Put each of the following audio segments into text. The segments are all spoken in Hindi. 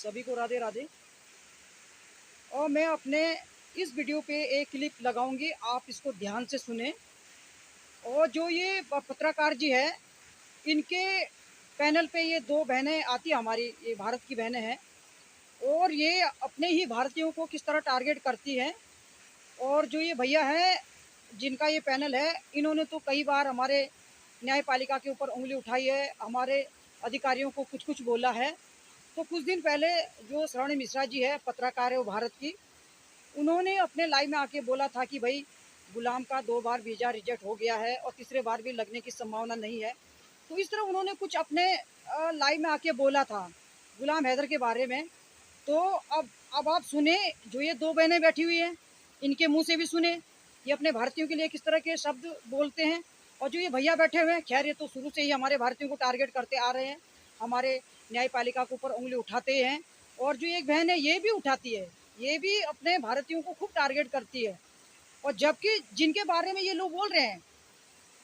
सभी को राधे राधे। और मैं अपने इस वीडियो पे एक क्लिप लगाऊंगी, आप इसको ध्यान से सुने। और जो ये पत्रकार जी है, इनके पैनल पे ये दो बहनें आती हैं, हमारी ये भारत की बहनें हैं, और ये अपने ही भारतीयों को किस तरह टारगेट करती हैं। और जो ये भैया हैं जिनका ये पैनल है, इन्होंने तो कई बार हमारे न्यायपालिका के ऊपर उंगली उठाई है, हमारे अधिकारियों को कुछ कुछ बोला है। तो कुछ दिन पहले जो श्रावणी मिश्रा जी है, पत्रकार है वो भारत की, उन्होंने अपने लाइव में आके बोला था कि भाई गुलाम का 2 बार वीज़ा रिजेक्ट हो गया है और तीसरे बार भी लगने की संभावना नहीं है। तो इस तरह उन्होंने कुछ अपने लाइव में आके बोला था गुलाम हैदर के बारे में। तो अब आप सुने, जो ये दो बहनें बैठी हुई हैं, इनके मुंह से भी सुने ये अपने भारतीयों के लिए किस तरह के शब्द बोलते हैं। और जो ये भैया बैठे हुए हैं, खैर ये तो शुरू से ही हमारे भारतीयों को टारगेट करते आ रहे हैं, हमारे न्यायपालिका के ऊपर उंगली उठाते हैं। और जो एक बहन है ये भी उठाती है, ये भी अपने भारतीयों को खूब टारगेट करती है। और जबकि जिनके बारे में ये लोग बोल रहे हैं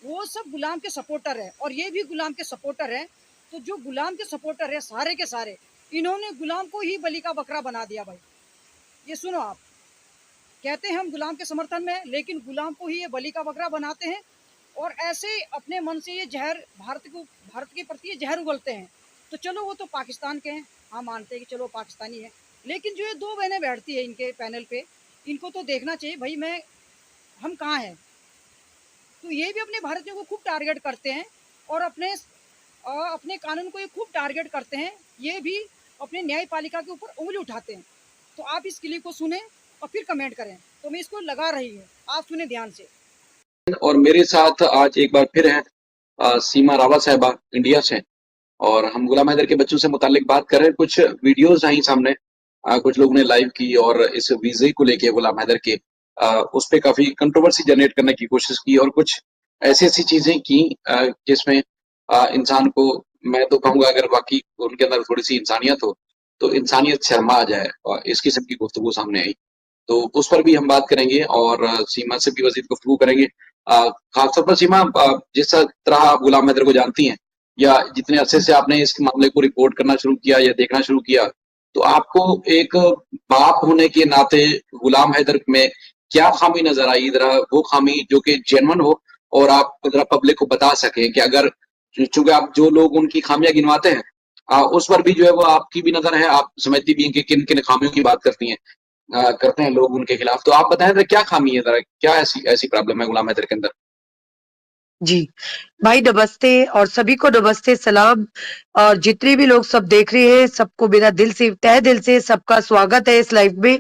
वो सब गुलाम के सपोर्टर है और ये भी गुलाम के सपोर्टर है। तो जो गुलाम के सपोर्टर है सारे के सारे, इन्होंने गुलाम को ही बलि का बकरा बना दिया। भाई ये सुनो, आप कहते हैं हम गुलाम के समर्थन में, लेकिन गुलाम को ही ये बलि का बकरा बनाते हैं। और ऐसे अपने मन से ये जहर भारत के प्रति ये जहर उगलते हैं। तो चलो वो तो पाकिस्तान के हैं, हम मानते हैं कि चलो पाकिस्तानी है, लेकिन जो ये दो बहनें बैठती है इनके पैनल पे, इनको तो देखना चाहिए भाई हम कहाँ हैं। तो ये भी अपने भारतीयों को खूब टारगेट करते हैं और अपने कानून को ये खूब टारगेट करते हैं। ये भी अपने न्यायपालिका के ऊपर उंगली उठाते हैं। तो आप इस क्लिप को सुने और फिर कमेंट करें। तो मैं इसको लगा रही हूँ, आप सुने ध्यान से। और मेरे साथ आज एक बार फिर है सीमा रावत साहिबा इंडिया से, और हम गुलाम हैदर के बच्चों से मुतालिक बात कर रहे हैं। कुछ वीडियोस आई सामने, कुछ लोगों ने लाइव की और इस वीजे को लेके गुलाम हैदर के उस पर काफी कंट्रोवर्सी जनरेट करने की कोशिश की, और कुछ ऐसी ऐसी चीजें की जिसमें इंसान को, मैं तो कहूंगा अगर बाकी उनके अंदर थोड़ी सी इंसानियत हो तो इंसानियत शर्मा आ जाए, और इस किस्म की गुफ्तगू सामने आई। तो उस पर भी हम बात करेंगे और सीमा से भी मजीद गुफ्तगू करेंगे। खासतौर पर सीमा, जिस तरह आप गुलाम हैदर को जानती हैं, या जितने अरसे से आपने इस मामले को रिपोर्ट करना शुरू किया या देखना शुरू किया, तो आपको एक बाप होने के नाते गुलाम हैदर में क्या खामी नजर आई? जरा वो खामी जो कि जेन्युइन हो और आप जरा पब्लिक को बता सकें कि अगर, चूंकि आप जो लोग उनकी खामियां गिनवाते हैं उस पर भी जो है वो आपकी भी नजर है, आप समझती भी हैं कि किन किन खामियों की बात करते हैं लोग उनके खिलाफ। तो आप बताएं जरा क्या खामी है, जरा क्या ऐसी ऐसी प्रॉब्लम है गुलाम हैदर के अंदर? जी भाई, नमस्ते और सभी को नमस्ते, सलाम। और जितने भी लोग सब देख रहे हैं, सबको मेरा दिल से, तहे दिल से सबका स्वागत है इस लाइव में।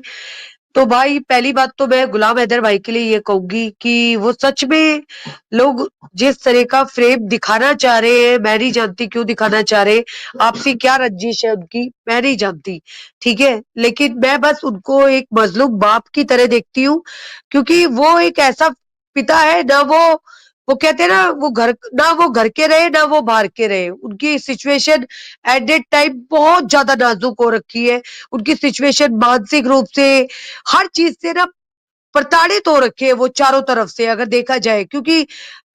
तो भाई, पहली बात तो मैं गुलाम हैदर भाई के लिए ये कहूंगी कि वो सच में, लोग जिस तरह का फ्रेम दिखाना चाह रहे हैं, मैं नहीं जानती क्यों दिखाना चाह रहे, आपसी क्या रंजिश है उनकी, मैं नहीं जानती, ठीक है। लेकिन मैं बस उनको एक मजलूम बाप की तरह देखती हूँ, क्योंकि वो एक ऐसा पिता है ना, वो कहते हैं ना, वो घर के रहे ना वो बाहर के रहे, उनकी सिचुएशन एट दैट टाइम बहुत ज्यादा नाजुक हो रखी है। उनकी सिचुएशन मानसिक रूप से, हर चीज से ना प्रताड़ित हो रखे है वो चारों तरफ से, अगर देखा जाए। क्योंकि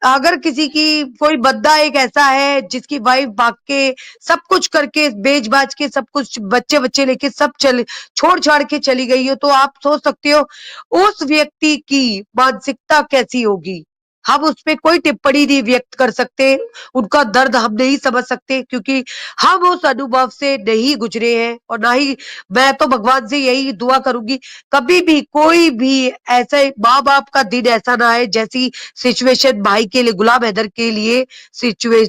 अगर किसी की कोई बंदा एक ऐसा है जिसकी वाइफ भाग के, सब कुछ करके, बेच बाज के, सब कुछ बच्चे बच्चे लेके सब छोड़ छाड़ के चली गई हो, तो आप सोच सकते हो उस व्यक्ति की मानसिकता कैसी होगी। हम उस पे कोई टिप्पणी नहीं व्यक्त कर सकते, उनका दर्द हम नहीं समझ सकते, क्योंकि हम उस अनुभव से नहीं गुजरे हैं। और ना ही, मैं तो भगवान से यही दुआ करूंगी कभी भी कोई भी ऐसे माँ बाप का दिन ऐसा ना आए जैसी सिचुएशन भाई के लिए, गुलाम हैदर के लिए सिचुएशन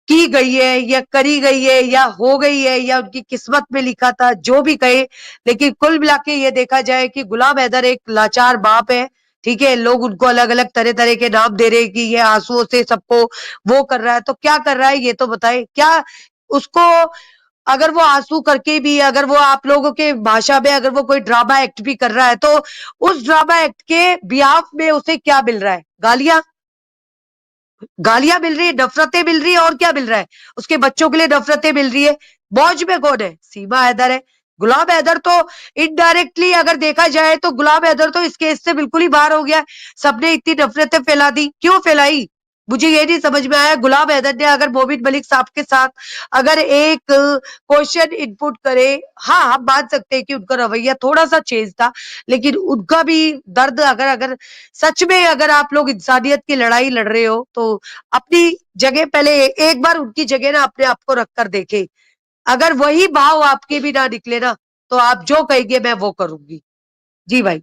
की गई है, या करी गई है, या हो गई है, या उनकी किस्मत में लिखा था, जो भी कहे। लेकिन कुल मिला के ये देखा जाए कि गुलाम हैदर एक लाचार बाप है, ठीक है। लोग उनको अलग अलग तरह तरह के नाम दे रहे हैं कि ये आंसुओं से सबको वो कर रहा है, तो क्या कर रहा है ये तो बताए। क्या उसको, अगर वो आंसू करके भी, अगर वो आप लोगों के भाषा में अगर वो कोई ड्रामा एक्ट भी कर रहा है, तो उस ड्रामा एक्ट के बिहाफ में उसे क्या मिल रहा है? गालियां, गालियां मिल रही है, नफरतें मिल रही है, और क्या मिल रहा है? उसके बच्चों के लिए नफरतें मिल रही है। मौज में कौन है? सीमा हैदर है। गुलाम हैदर तो इनडायरेक्टली अगर देखा जाए तो गुलाम हैदर तो इस केस से बिल्कुल ही बाहर हो गया है। सबने इतनी नफरतें फैला दी, क्यों फैलाई? मुझे ये नहीं समझ में आया, गुलाम हैदर ने अगर मोमिन मलिक साहब के साथ अगर एक क्वेश्चन इनपुट करे, हाँ हम मान सकते हैं कि उनका रवैया थोड़ा सा चेंज था, लेकिन उनका भी दर्द अगर अगर सच में अगर आप लोग इंसानियत की लड़ाई लड़ रहे हो तो अपनी जगह पहले एक बार उनकी जगह ना अपने आप को रख कर देखे। अगर वही भाव आपके भी ना निकले ना तो आप जो कहेंगे मैं वो करूंगी। जी भाई।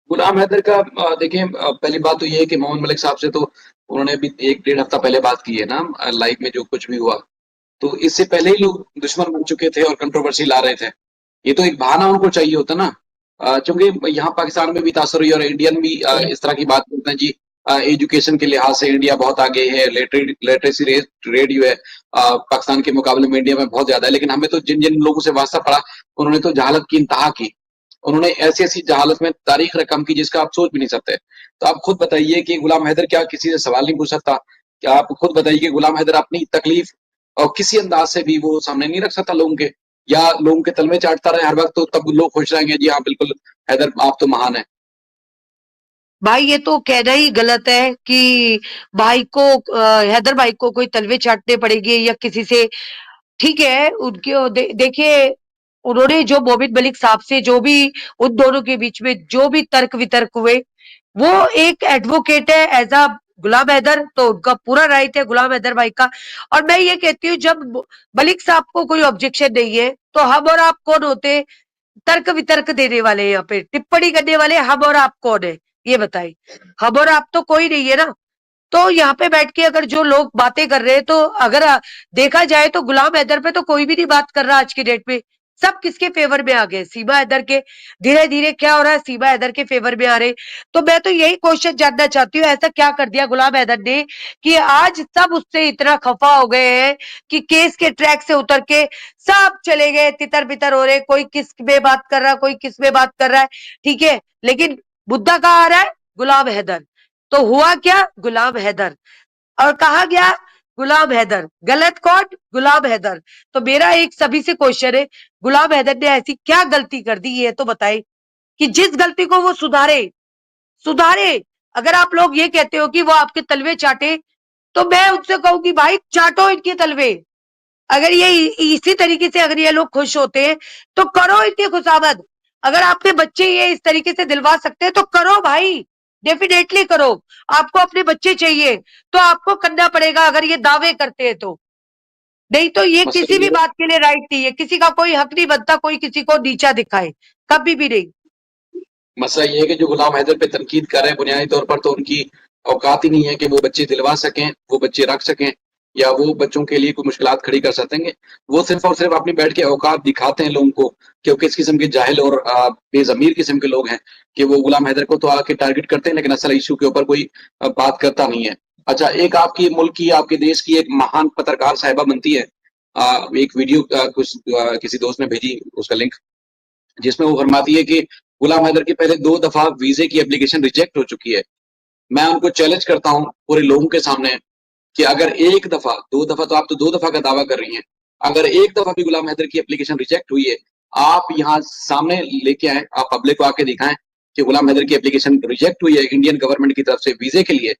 गुलाम हैदर का देखिए, पहली बात तो ये है कि मोहम्मद मलिक साहब से तो उन्होंने अभी 1-1.5 हफ्ता पहले बात की है ना, लाइव में जो कुछ भी हुआ, तो इससे पहले ही लोग दुश्मन बन चुके थे और कंट्रोवर्सी ला रहे थे। ये तो एक बहाना उनको चाहिए होता ना, क्योंकि यहाँ पाकिस्तान में भी तासर हुई और इंडियन भी इस तरह की बात करते हैं जी, एजुकेशन के लिहाज से इंडिया बहुत आगे है, लिटरेसी रेट जो है पाकिस्तान के मुकाबले में इंडिया में बहुत ज्यादा है, लेकिन हमें तो जिन जिन लोगों से वास्ता पड़ा उन्होंने तो जहालत की इंतहा की, उन्होंने ऐसी ऐसी जहालत में तारीख रकम की जिसका आप सोच भी नहीं सकते। तो आप खुद बताइए कि गुलाम हैदर क्या किसी से सवाल नहीं पूछ सकता? क्या आप खुद बताइए कि गुलाम हैदर अपनी तकलीफ और किसी अंदाज से भी वो सामने नहीं रख सकता लोगों के, या लोगों के तलवे चाटता रहे हर वक्त, तो तब लोग खुश रहेंगे जी हाँ बिल्कुल हैदर आप तो महान है। भाई ये तो कहना ही गलत है कि भाई को हैदर भाई को कोई तलवे चाटने पड़ेंगे या किसी से। ठीक है उनके देखिए उन्होंने जो मोमिन मलिक साहब से जो भी उन दोनों के बीच में जो भी तर्क वितर्क हुए, वो एक एडवोकेट है एज अ गुलाम हैदर, तो उनका पूरा राइट है गुलाम हैदर भाई का। और मैं ये कहती हूँ जब मलिक साहब को कोई ऑब्जेक्शन नहीं है तो हम और आप कौन होते तर्क वितर्क देने वाले? यहाँ पे टिप्पणी करने वाले हम और आप कौन है ये बताइए? हम और आप तो कोई नहीं है ना। तो यहाँ पे बैठ के अगर जो लोग बातें कर रहे हैं तो अगर देखा जाए तो गुलाम हैदर पे तो कोई भी नहीं बात कर रहा आज की डेट में। सब किसके फेवर में आ गए? सीमा हैदर के। धीरे धीरे क्या हो रहा है, सीमा हैदर के फेवर में आ रहे। तो मैं तो यही क्वेश्चन जानना चाहती हूँ, ऐसा क्या कर दिया गुलाम हैदर ने कि आज सब उससे इतना खफा हो गए हैं कि केस के ट्रैक से उतर के सब चले गए, तितर बितर हो रहे, कोई किस में बात कर रहा है, कोई किस में बात कर रहा है। ठीक है, लेकिन मुद्दा कहाँ आ रहा है? गुलाम हैदर। तो हुआ क्या? गुलाम हैदर। और कहा गया गुलाम हैदर। गलत कौन? गुलाम हैदर। तो मेरा एक सभी से क्वेश्चन है, गुलाम हैदर ने ऐसी क्या गलती कर दी ये तो बताए कि जिस गलती को वो सुधारे। सुधारे। अगर आप लोग ये कहते हो कि वो आपके तलवे चाटे तो मैं उनसे कहूंगी भाई चाटो इनके तलवे। अगर ये इसी तरीके से अगर ये लोग खुश होते हैं तो करो इतनी खुशामद। अगर आपके बच्चे ये इस तरीके से दिलवा सकते हैं तो करो भाई, डेफिनेटली करो। आपको अपने बच्चे चाहिए तो आपको करना पड़ेगा अगर ये दावे करते हैं तो। नहीं तो ये मसला किसी ये भी बात के लिए राइट नहीं है, किसी का कोई हक नहीं बनता कोई किसी को नीचा दिखाए, कभी भी नहीं। मसला ये है कि जो गुलाम हैदर पे तनकीद कर रहे हैं बुनियादी तौर पर तो उनकी औकात ही नहीं है कि वो बच्चे दिलवा सकें, वो बच्चे रख सकें, या वो बच्चों के लिए कोई मुश्किलात खड़ी कर सकेंगे। वो सिर्फ और सिर्फ अपनी बैठ के औकात दिखाते हैं लोगों को कि वो किस किस्म के जाहिल और बेजमीर किस्म के लोग हैं कि वो गुलाम हैदर को तो आके टारगेट करते हैं, लेकिन असल इशू के ऊपर कोई बात करता नहीं है। अच्छा, एक आपकी मुल्क की आपके देश की एक महान पत्रकार साहिबा बनती है, एक वीडियो किसी दोस्त ने भेजी उसका लिंक, जिसमें वो फरमाती है कि गुलाम हैदर की पहले 2 दफा वीजे की एप्लीकेशन रिजेक्ट हो चुकी है। मैं उनको चैलेंज करता हूं पूरे लोगों के सामने कि अगर एक दफा, 2 दफा तो आप तो 2 दफा का दावा कर रही हैं, अगर एक दफा भी गुलाम हैदर की एप्लीकेशन रिजेक्ट हुई है, आप यहाँ सामने लेके आए, आप पब्लिक को आके दिखाएं कि गुलाम हैदर की एप्लीकेशन रिजेक्ट हुई है इंडियन गवर्नमेंट की तरफ से वीजे के लिए,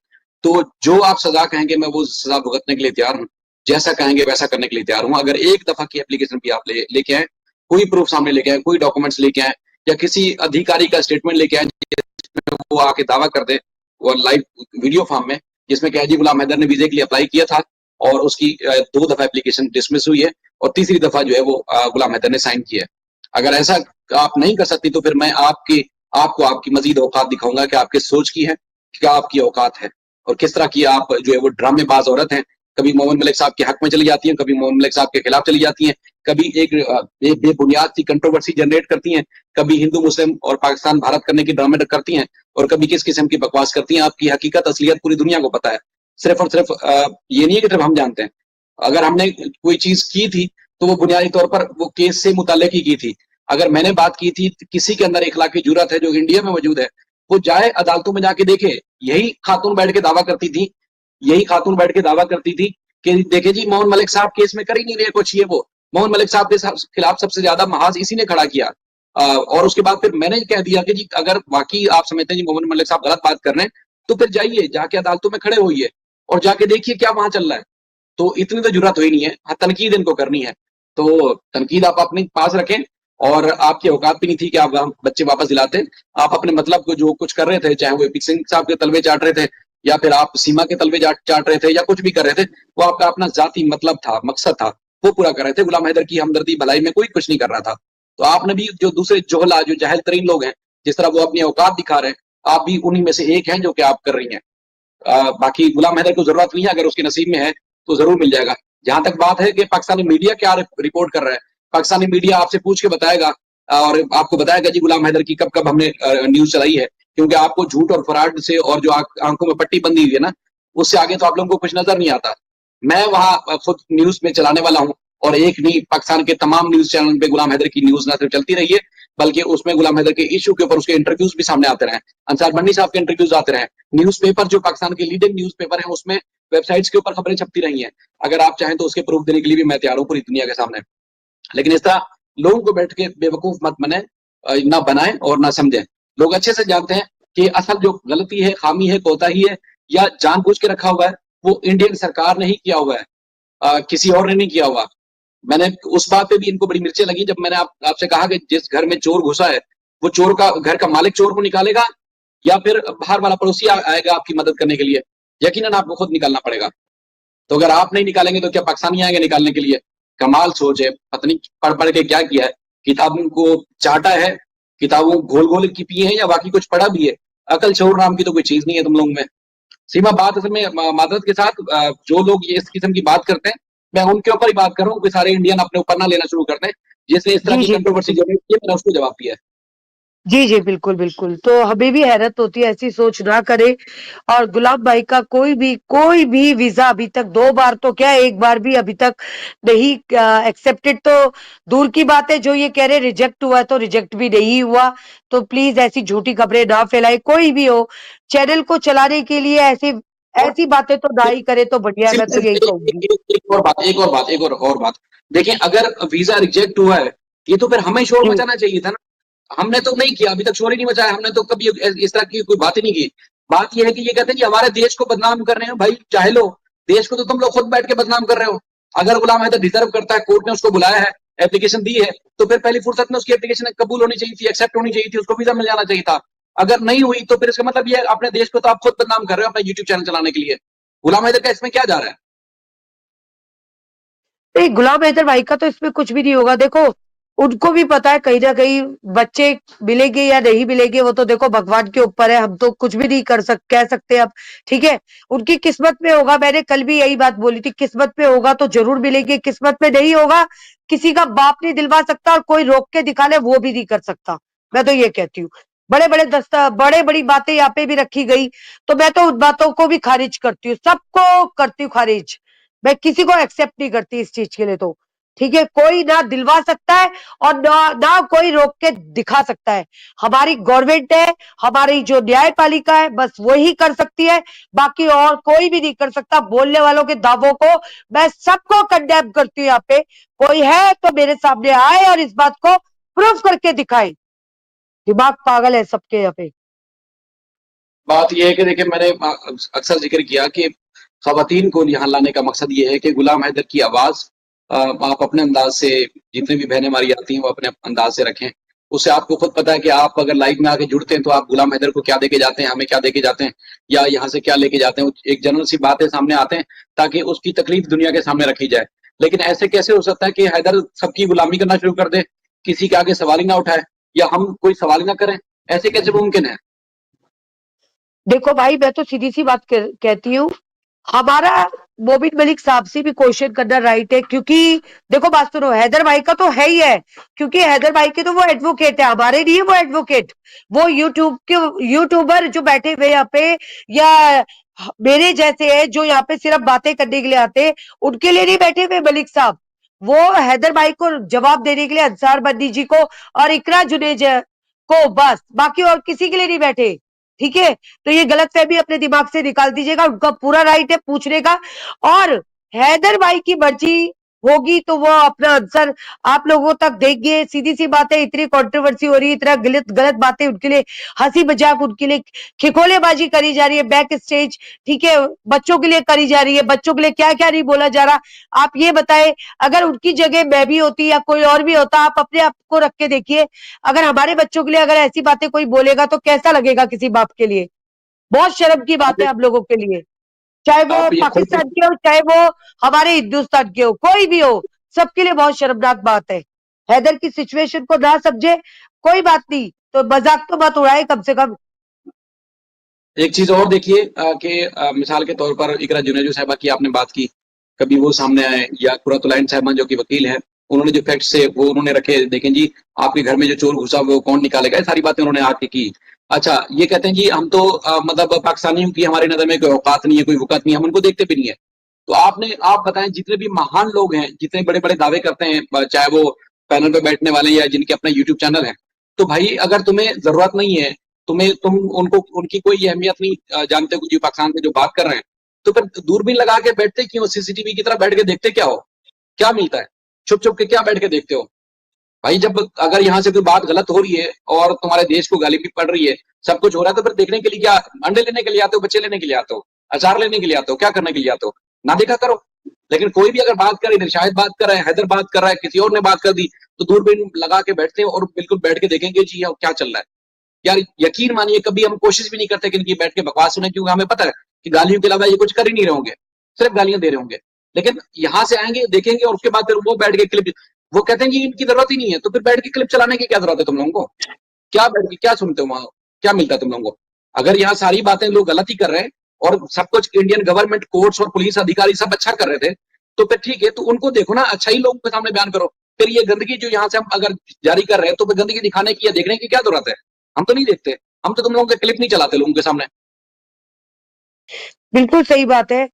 तो जो आप सजा कहेंगे मैं वो सजा भुगतने के लिए तैयार हूँ, जैसा कहेंगे वैसा करने के लिए तैयार हूँ। अगर एक दफा की एप्लीकेशन भी आप लेके आए, कोई प्रूफ सामने लेके आए, कोई डॉक्यूमेंट्स लेके आए, या किसी अधिकारी का स्टेटमेंट लेके आए जिसमें वो आके दावा कर दे और लाइव वीडियो फॉर्म में, जिसमें क्या है जी गुलाम हैदर ने वीजे के लिए अप्लाई किया था और उसकी 2 दफा एप्लीकेशन डिसमिस हुई है और तीसरी दफा जो है वो गुलाम हैदर ने साइन किया है। अगर ऐसा आप नहीं कर सकती तो फिर मैं आपको आपकी मजीद औकात दिखाऊंगा कि आपके सोच की है, क्या आपकी औकात है, और किस तरह की आप जो है वो ड्रामेबाज औरत हैं। कभी मोहम्मद मलिक साहब के हक में चली जाती हैं, कभी मोहम्मद मलिक साहब के खिलाफ चली जाती हैं, कभी एक बेबुनियाद सी कंट्रोवर्सी जनरेट करती हैं, कभी हिंदू मुस्लिम और पाकिस्तान भारत करने की ड्रामे करती हैं, और कभी किस किस्म की बकवास करती हैं। आपकी हकीकत असलियत पूरी दुनिया को पता है। सिर्फ और सिर्फ ये नहीं है कि सिर्फ हम जानते हैं। अगर हमने कोई चीज की थी तो वो बुनियादी तौर पर वो केस से मुताल्लिक ही की थी। अगर मैंने बात की थी, किसी के अंदर इखलाकी जुर्रत है जो इंडिया में मौजूद है, वो जाए अदालतों में जाके देखे। यही खातून बैठ के दावा करती थी, यही खातून बैठ के दावा करती थी कि देखे जी मोहन मलिक साहब केस में कर ही नहीं रहे कुछ, ये वो मोहन मलिक साहब के खिलाफ सबसे ज्यादा महाज इसी ने खड़ा किया। और उसके बाद फिर मैंने कह दिया कि जी अगर वाकई आप समझते हैं जी मोहम्मद मलिक साहब गलत बात कर रहे हैं तो फिर जाइए जाके अदालतों में खड़े होइए, और जाके देखिए क्या वहां चल रहा है। तो इतनी तो जरूरत हुई नहीं है। हाँ, तनकीद इनको करनी है तो तनकीद आप अपने पास रखें। और आपकी औकात भी नहीं थी कि आप बच्चे वापस दिलाते। आप अपने मतलब को जो कुछ कर रहे थे, चाहे वो एपी सिंह साहब के तलवे चाट रहे थे या फिर आप सीमा के तलवे चाट रहे थे या कुछ भी कर रहे थे, वो आपका अपना जाती मतलब था, मकसद था, वो पूरा कर रहे थे। गुलाम हैदर की हमदर्दी भलाई में कोई कुछ नहीं कर रहा था। तो आपने भी जो दूसरे जोहला जो जाहिल तरीन लोग हैं, जिस तरह वो अपनी औकात दिखा रहे हैं, आप भी उन्हीं में से एक हैं जो कि आप कर रही हैं। बाकी गुलाम हैदर को जरूरत नहीं है, अगर उसके नसीब में है तो जरूर मिल जाएगा। जहां तक बात है कि पाकिस्तानी मीडिया क्या रिपोर्ट कर रहा है, पाकिस्तानी मीडिया आपसे पूछ के बताएगा और आपको बताएगा जी गुलाम हैदर की कब कब हमने न्यूज चलाई है। क्योंकि आपको झूठ और फराड से और जो आंखों में पट्टी बंदी हुई है ना, उससे आगे तो आप लोगों को कुछ नजर नहीं आता। मैं वहां खुद न्यूज में चलाने वाला हूँ और एक नहीं, पाकिस्तान के तमाम न्यूज चैनल पे गुलाम हैदर की न्यूज न सिर्फ चलती रही है, बल्कि उसमें गुलाम हैदर के इशू के ऊपर उसके इंटरव्यूज भी सामने आते रहे, अंसार बंडी साहब के इंटरव्यूज आते रहे, न्यूज़पेपर जो पाकिस्तान के लीडिंग न्यूज़पेपर हैं उसमें वेबसाइट्स के ऊपर खबरें छपती रही हैं। अगर आप चाहें तो उसके प्रूफ देने के लिए भी मैं तैयार हूं पूरी दुनिया के सामने। लेकिन इस तरह लोगों को बैठ के बेवकूफ मत बने, ना बनाएं और ना समझें। लोग अच्छे से जानते हैं कि असल जो गलती है, खामी है, कोताही है या जानबूझ के रखा हुआ है, वो इंडियन सरकार ने ही किया हुआ है, किसी और ने नहीं किया हुआ। मैंने उस बात पे भी इनको बड़ी मिर्चें लगी जब मैंने आपसे कहा कि जिस घर में चोर घुसा है, वो चोर का घर का मालिक चोर को निकालेगा या फिर बाहर वाला पड़ोसी आएगा आपकी मदद करने के लिए। यकीनन आपको खुद निकालना पड़ेगा। तो अगर आप नहीं निकालेंगे तो क्या पाकिस्तानी आएंगे निकालने के लिए? कमाल सोच है, पत्नी पढ़ पढ़ के क्या किया है, किताबों को चाटा है, किताबों घोल घोल की पिए हैं या बाकी कुछ पढ़ा भी है? अकल शऊर नाम की तो कोई चीज नहीं है तुम लोगों में। सीमा, बात असल में मादरत के साथ जो लोग ये इस किस्म की बात करते हैं, मैं उनके ऊपर ही बात कर रहा हूँ कि सारे इंडियन अपने ऊपर ना लेना शुरू कर दें। जिसने इस तरह जी, की जी, कंट्रोवर्सी बिल्कुल। जनरेट की है, मैंने उसको जवाब दिया है। जी, जी, बिल्कुल, बिल्कुल। तो हमें भी हैरत होती है, ऐसी सोच ना करें। और गुलाम भाई का कोई भी वीज़ा अभी तक 2 बार तो क्या 1 बार भी अभी तक नहीं एक्सेप्टेड, तो दूर की बात है, जो ये कह रहे रिजेक्ट हुआ है, तो रिजेक्ट भी नहीं हुआ। तो प्लीज़ ऐसी झूठी खबरें ना फैलाएँ, कोई भी हो। चैनल को चलाने के लिए ऐसी और ऐसी बातें तो ना ही करे तो बढ़िया है, मैं तो यही कहूँगी। एक और बात। देखिए, अगर वीजा रिजेक्ट हुआ है, ये तो फिर हमें शोर जी, मचाना चाहिए था ना। हमने तो नहीं किया, अभी तक शोर ही नहीं मचाया, हमने तो कभी इस तरह की कोई बात ही नहीं की। बात यह है कि ये कहते हैं कि हमारे देश को बदनाम कर रहे हैं। भाई चाहे लो, देश को तो तुम लोग खुद बैठ के बदनाम कर रहे हो। अगर गुलाम हैदर डिजर्व करता है, कोर्ट ने उसको बुलाया है, एप्लीकेशन दी है, तो फिर पहली फुर्सत में उसकी एप्लीकेशन कबूल होनी चाहिए थी, एक्सेप्ट होनी चाहिए थी, उसको वीजा मिल जाना चाहिए था। अगर नहीं हुई तो फिर इसका मतलब ये अपने देश को तो आप खुद बदनाम कर रहे हो अपना यूट्यूब चैनल चलाने के लिए। गुलाम हैदर का इसमें क्या जा रहा है? नहीं, गुलाम हैदर भाई का तो इसमें कुछ भी नहीं होगा। देखो, उनको भी पता है कहीं ना कहीं बच्चे मिलेंगे या नहीं मिलेंगे, वो तो देखो भगवान के ऊपर है, हम तो कुछ भी नहीं कह सकते अब। ठीक है, उनकी किस्मत में होगा। मैंने कल भी यही बात बोली थी, किस्मत में होगा तो जरूर मिलेंगे, किस्मत में नहीं होगा, किसी का बाप नहीं दिलवा सकता और कोई रोक के दिखा ले वो भी नहीं कर सकता। मैं तो ये कहती हूँ, बड़े बड़ी बातें यहाँ पे भी रखी गई, तो मैं तो उन बातों को भी खारिज करती हूँ, सबको करती हूँ खारिज। मैं किसी को एक्सेप्ट नहीं करती इस चीज के लिए। तो ठीक है, कोई ना दिलवा सकता है और ना कोई रोक के दिखा सकता है। हमारी गवर्नमेंट है, हमारी जो न्यायपालिका है, बस वही कर सकती है, बाकी और कोई भी नहीं कर सकता। बोलने वालों के दावों को मैं सबको कंडेम करती हूँ। यहाँ पे कोई है तो मेरे सामने आए और इस बात को प्रूफ करके दिखाए। दिमाग पागल है सबके यहाँ पे। बात यह है कि देखिए, मैंने अक्सर जिक्र किया कि खवातीन को यहाँ लाने का मकसद ये है कि गुलाम हैदर की आवाज आप अपने अंदाज से, जितने भी बहनें हमारी आती हैं वो अपने अंदाज से रखें। उससे आपको खुद पता है कि आप अगर लाइव में आके जुड़ते हैं तो आप गुलाम हैदर को क्या देके जाते हैं, हमें क्या देके जाते हैं, या यहाँ से क्या लेके जाते हैं। एक जनरल सी बातें सामने आते हैं ताकि उसकी तकलीफ दुनिया के सामने रखी जाए। लेकिन ऐसे कैसे हो सकता है कि हैदर सबकी गुलामी करना शुरू कर दे, किसी के आगे सवाल ही ना उठाए या हम कोई सवाल ही ना करें? ऐसे कैसे मुमकिन है? देखो भाई, मैं तो सीधी सी बात कहती हूँ, हमारा मोबिन मलिक साहब से भी क्वेश्चन करना राइट है, क्योंकि देखो बात सुनो, हैदर भाई का तो है ही है, क्योंकि हैदर भाई के तो वो एडवोकेट है, हमारे नहीं है वो एडवोकेट। वो यूट्यूबर जो बैठे हुए यहाँ पे, या मेरे जैसे है जो यहाँ पे सिर्फ बातें करने के लिए आते हैं, उनके लिए नहीं बैठे हुए मलिक साहब। वो हैदर भाई को जवाब देने के लिए अंसार बद्दी जी को और इकरा जुनेज को, बस, बाकी और किसी के लिए नहीं बैठे। ठीक है, तो ये गलतफहमी अपने दिमाग से निकाल दीजिएगा, उनका पूरा राइट है पूछने का। और हैदर भाई की मर्जी होगी तो वो अपना आंसर आप लोगों तक देंगे। सीधी सी बात है, इतनी कंट्रोवर्सी हो रही है, इतना गलत गलत बातें उनके लिए, हंसी मजाक उनके लिए, खिखोलेबाजी करी जा रही है बैक स्टेज, ठीक है, बच्चों के लिए करी जा रही है, बच्चों के लिए क्या क्या नहीं बोला जा रहा। आप ये बताएं, अगर उनकी जगह मैं भी होती या कोई और भी होता, आप अपने आप को रख के देखिए, अगर हमारे बच्चों के लिए अगर ऐसी बातें कोई बोलेगा तो कैसा लगेगा किसी बाप के लिए। बहुत शर्म की बात आप है हम लोगों के लिए, चाहे वो आप ये खुद पाकिस्तान के हो, चाहे वो हमारे हिंदुस्तान के हो, कोई भी हो, सबके लिए बहुत शर्मनाक बात है। हैदर की सिचुएशन को ना समझे, कोई बात नहीं, तो मजाक तो मत उड़ाए कम से कम। एक चीज और देखिए कि मिसाल के तौर पर इकरा जुनेजो साहिबा की आपने बात की, कभी वो सामने आए, या कुरतुलैन साहिबा जो कि वकील है, उन्होंने जो फैक्ट्स है वो उन्होंने रखे, देखें जी आपके घर में जो चोर घुसा वो कौन निकालेगा, ये सारी बातें उन्होंने आके की। अच्छा ये कहते हैं जी हम तो मतलब पाकिस्तानियों की हमारी नजर में कोई औकात नहीं है, कोई वकात नहीं है, हम उनको देखते भी नहीं है। तो आप बताएं जितने भी महान लोग हैं, जितने बड़े बड़े दावे करते हैं, चाहे वो पैनल पे बैठने वाले या जिनके अपना यूट्यूब चैनल है, तो भाई अगर तुम्हें जरूरत नहीं है, तुम उनको उनकी कोई अहमियत नहीं जानते हो, जो पाकिस्तान से जो बात कर रहे हैं, तो फिर दूरबीन लगा के बैठते क्यों, सीसीटीवी की तरह बैठ के देखते क्या हो, क्या मिलता है, छुप छुप के क्या बैठ के देखते हो भाई। जब अगर यहाँ से कोई बात गलत हो रही है और तुम्हारे देश को गाली भी पड़ रही है, सब कुछ हो रहा है, तो फिर देखने के लिए क्या, अंडे लेने के लिए आते हो, बच्चे लेने के लिए आते हो, अचार लेने के लिए आते हो, क्या करने के लिए आते हो, ना देखा करो। लेकिन कोई भी अगर बात करे, शायद बात कर रहा है, हैदर बात कर रहा है, किसी और ने बात कर दी, तो दूरबीन लगा के बैठते हैं और बिल्कुल बैठ के देखेंगे जी यहाँ क्या चल रहा है। यार यकीन मानिए कभी हम कोशिश भी नहीं करते कि इनकी बैठ के बकवास सुने, क्योंकि हमें पता है कि गालियों के अलावा ये कुछ कर ही नहीं रहे होंगे, सिर्फ गालियां दे रहे होंगे। लेकिन यहाँ से आएंगे देखेंगे और उसके बाद फिर वो बैठ के क्लिप, वो कहते हैं कि इनकी जरूरत ही नहीं है, तो फिर बैठ के क्लिप चलाने की क्या जरूरत है तुम लोगों को, क्या बैठ के क्या सुनते हो वहां, क्या मिलता है तुम लोगों को। अगर यहाँ सारी बातें लोग गलत ही कर रहे हैं और सब कुछ इंडियन गवर्नमेंट, कोर्ट्स और पुलिस अधिकारी सब अच्छा कर रहे थे, तो फिर ठीक है, तो उनको देखो ना, अच्छा ही लोगों के सामने बयान करो। फिर ये गंदगी जो यहाँ से हम अगर जारी कर रहे हैं, तो फिर गंदगी दिखाने की या देखने की क्या जरूरत है, हम तो नहीं देखते, हम तो तुम लोगों के क्लिप नहीं चलाते लोगों के सामने। बिल्कुल सही बात है।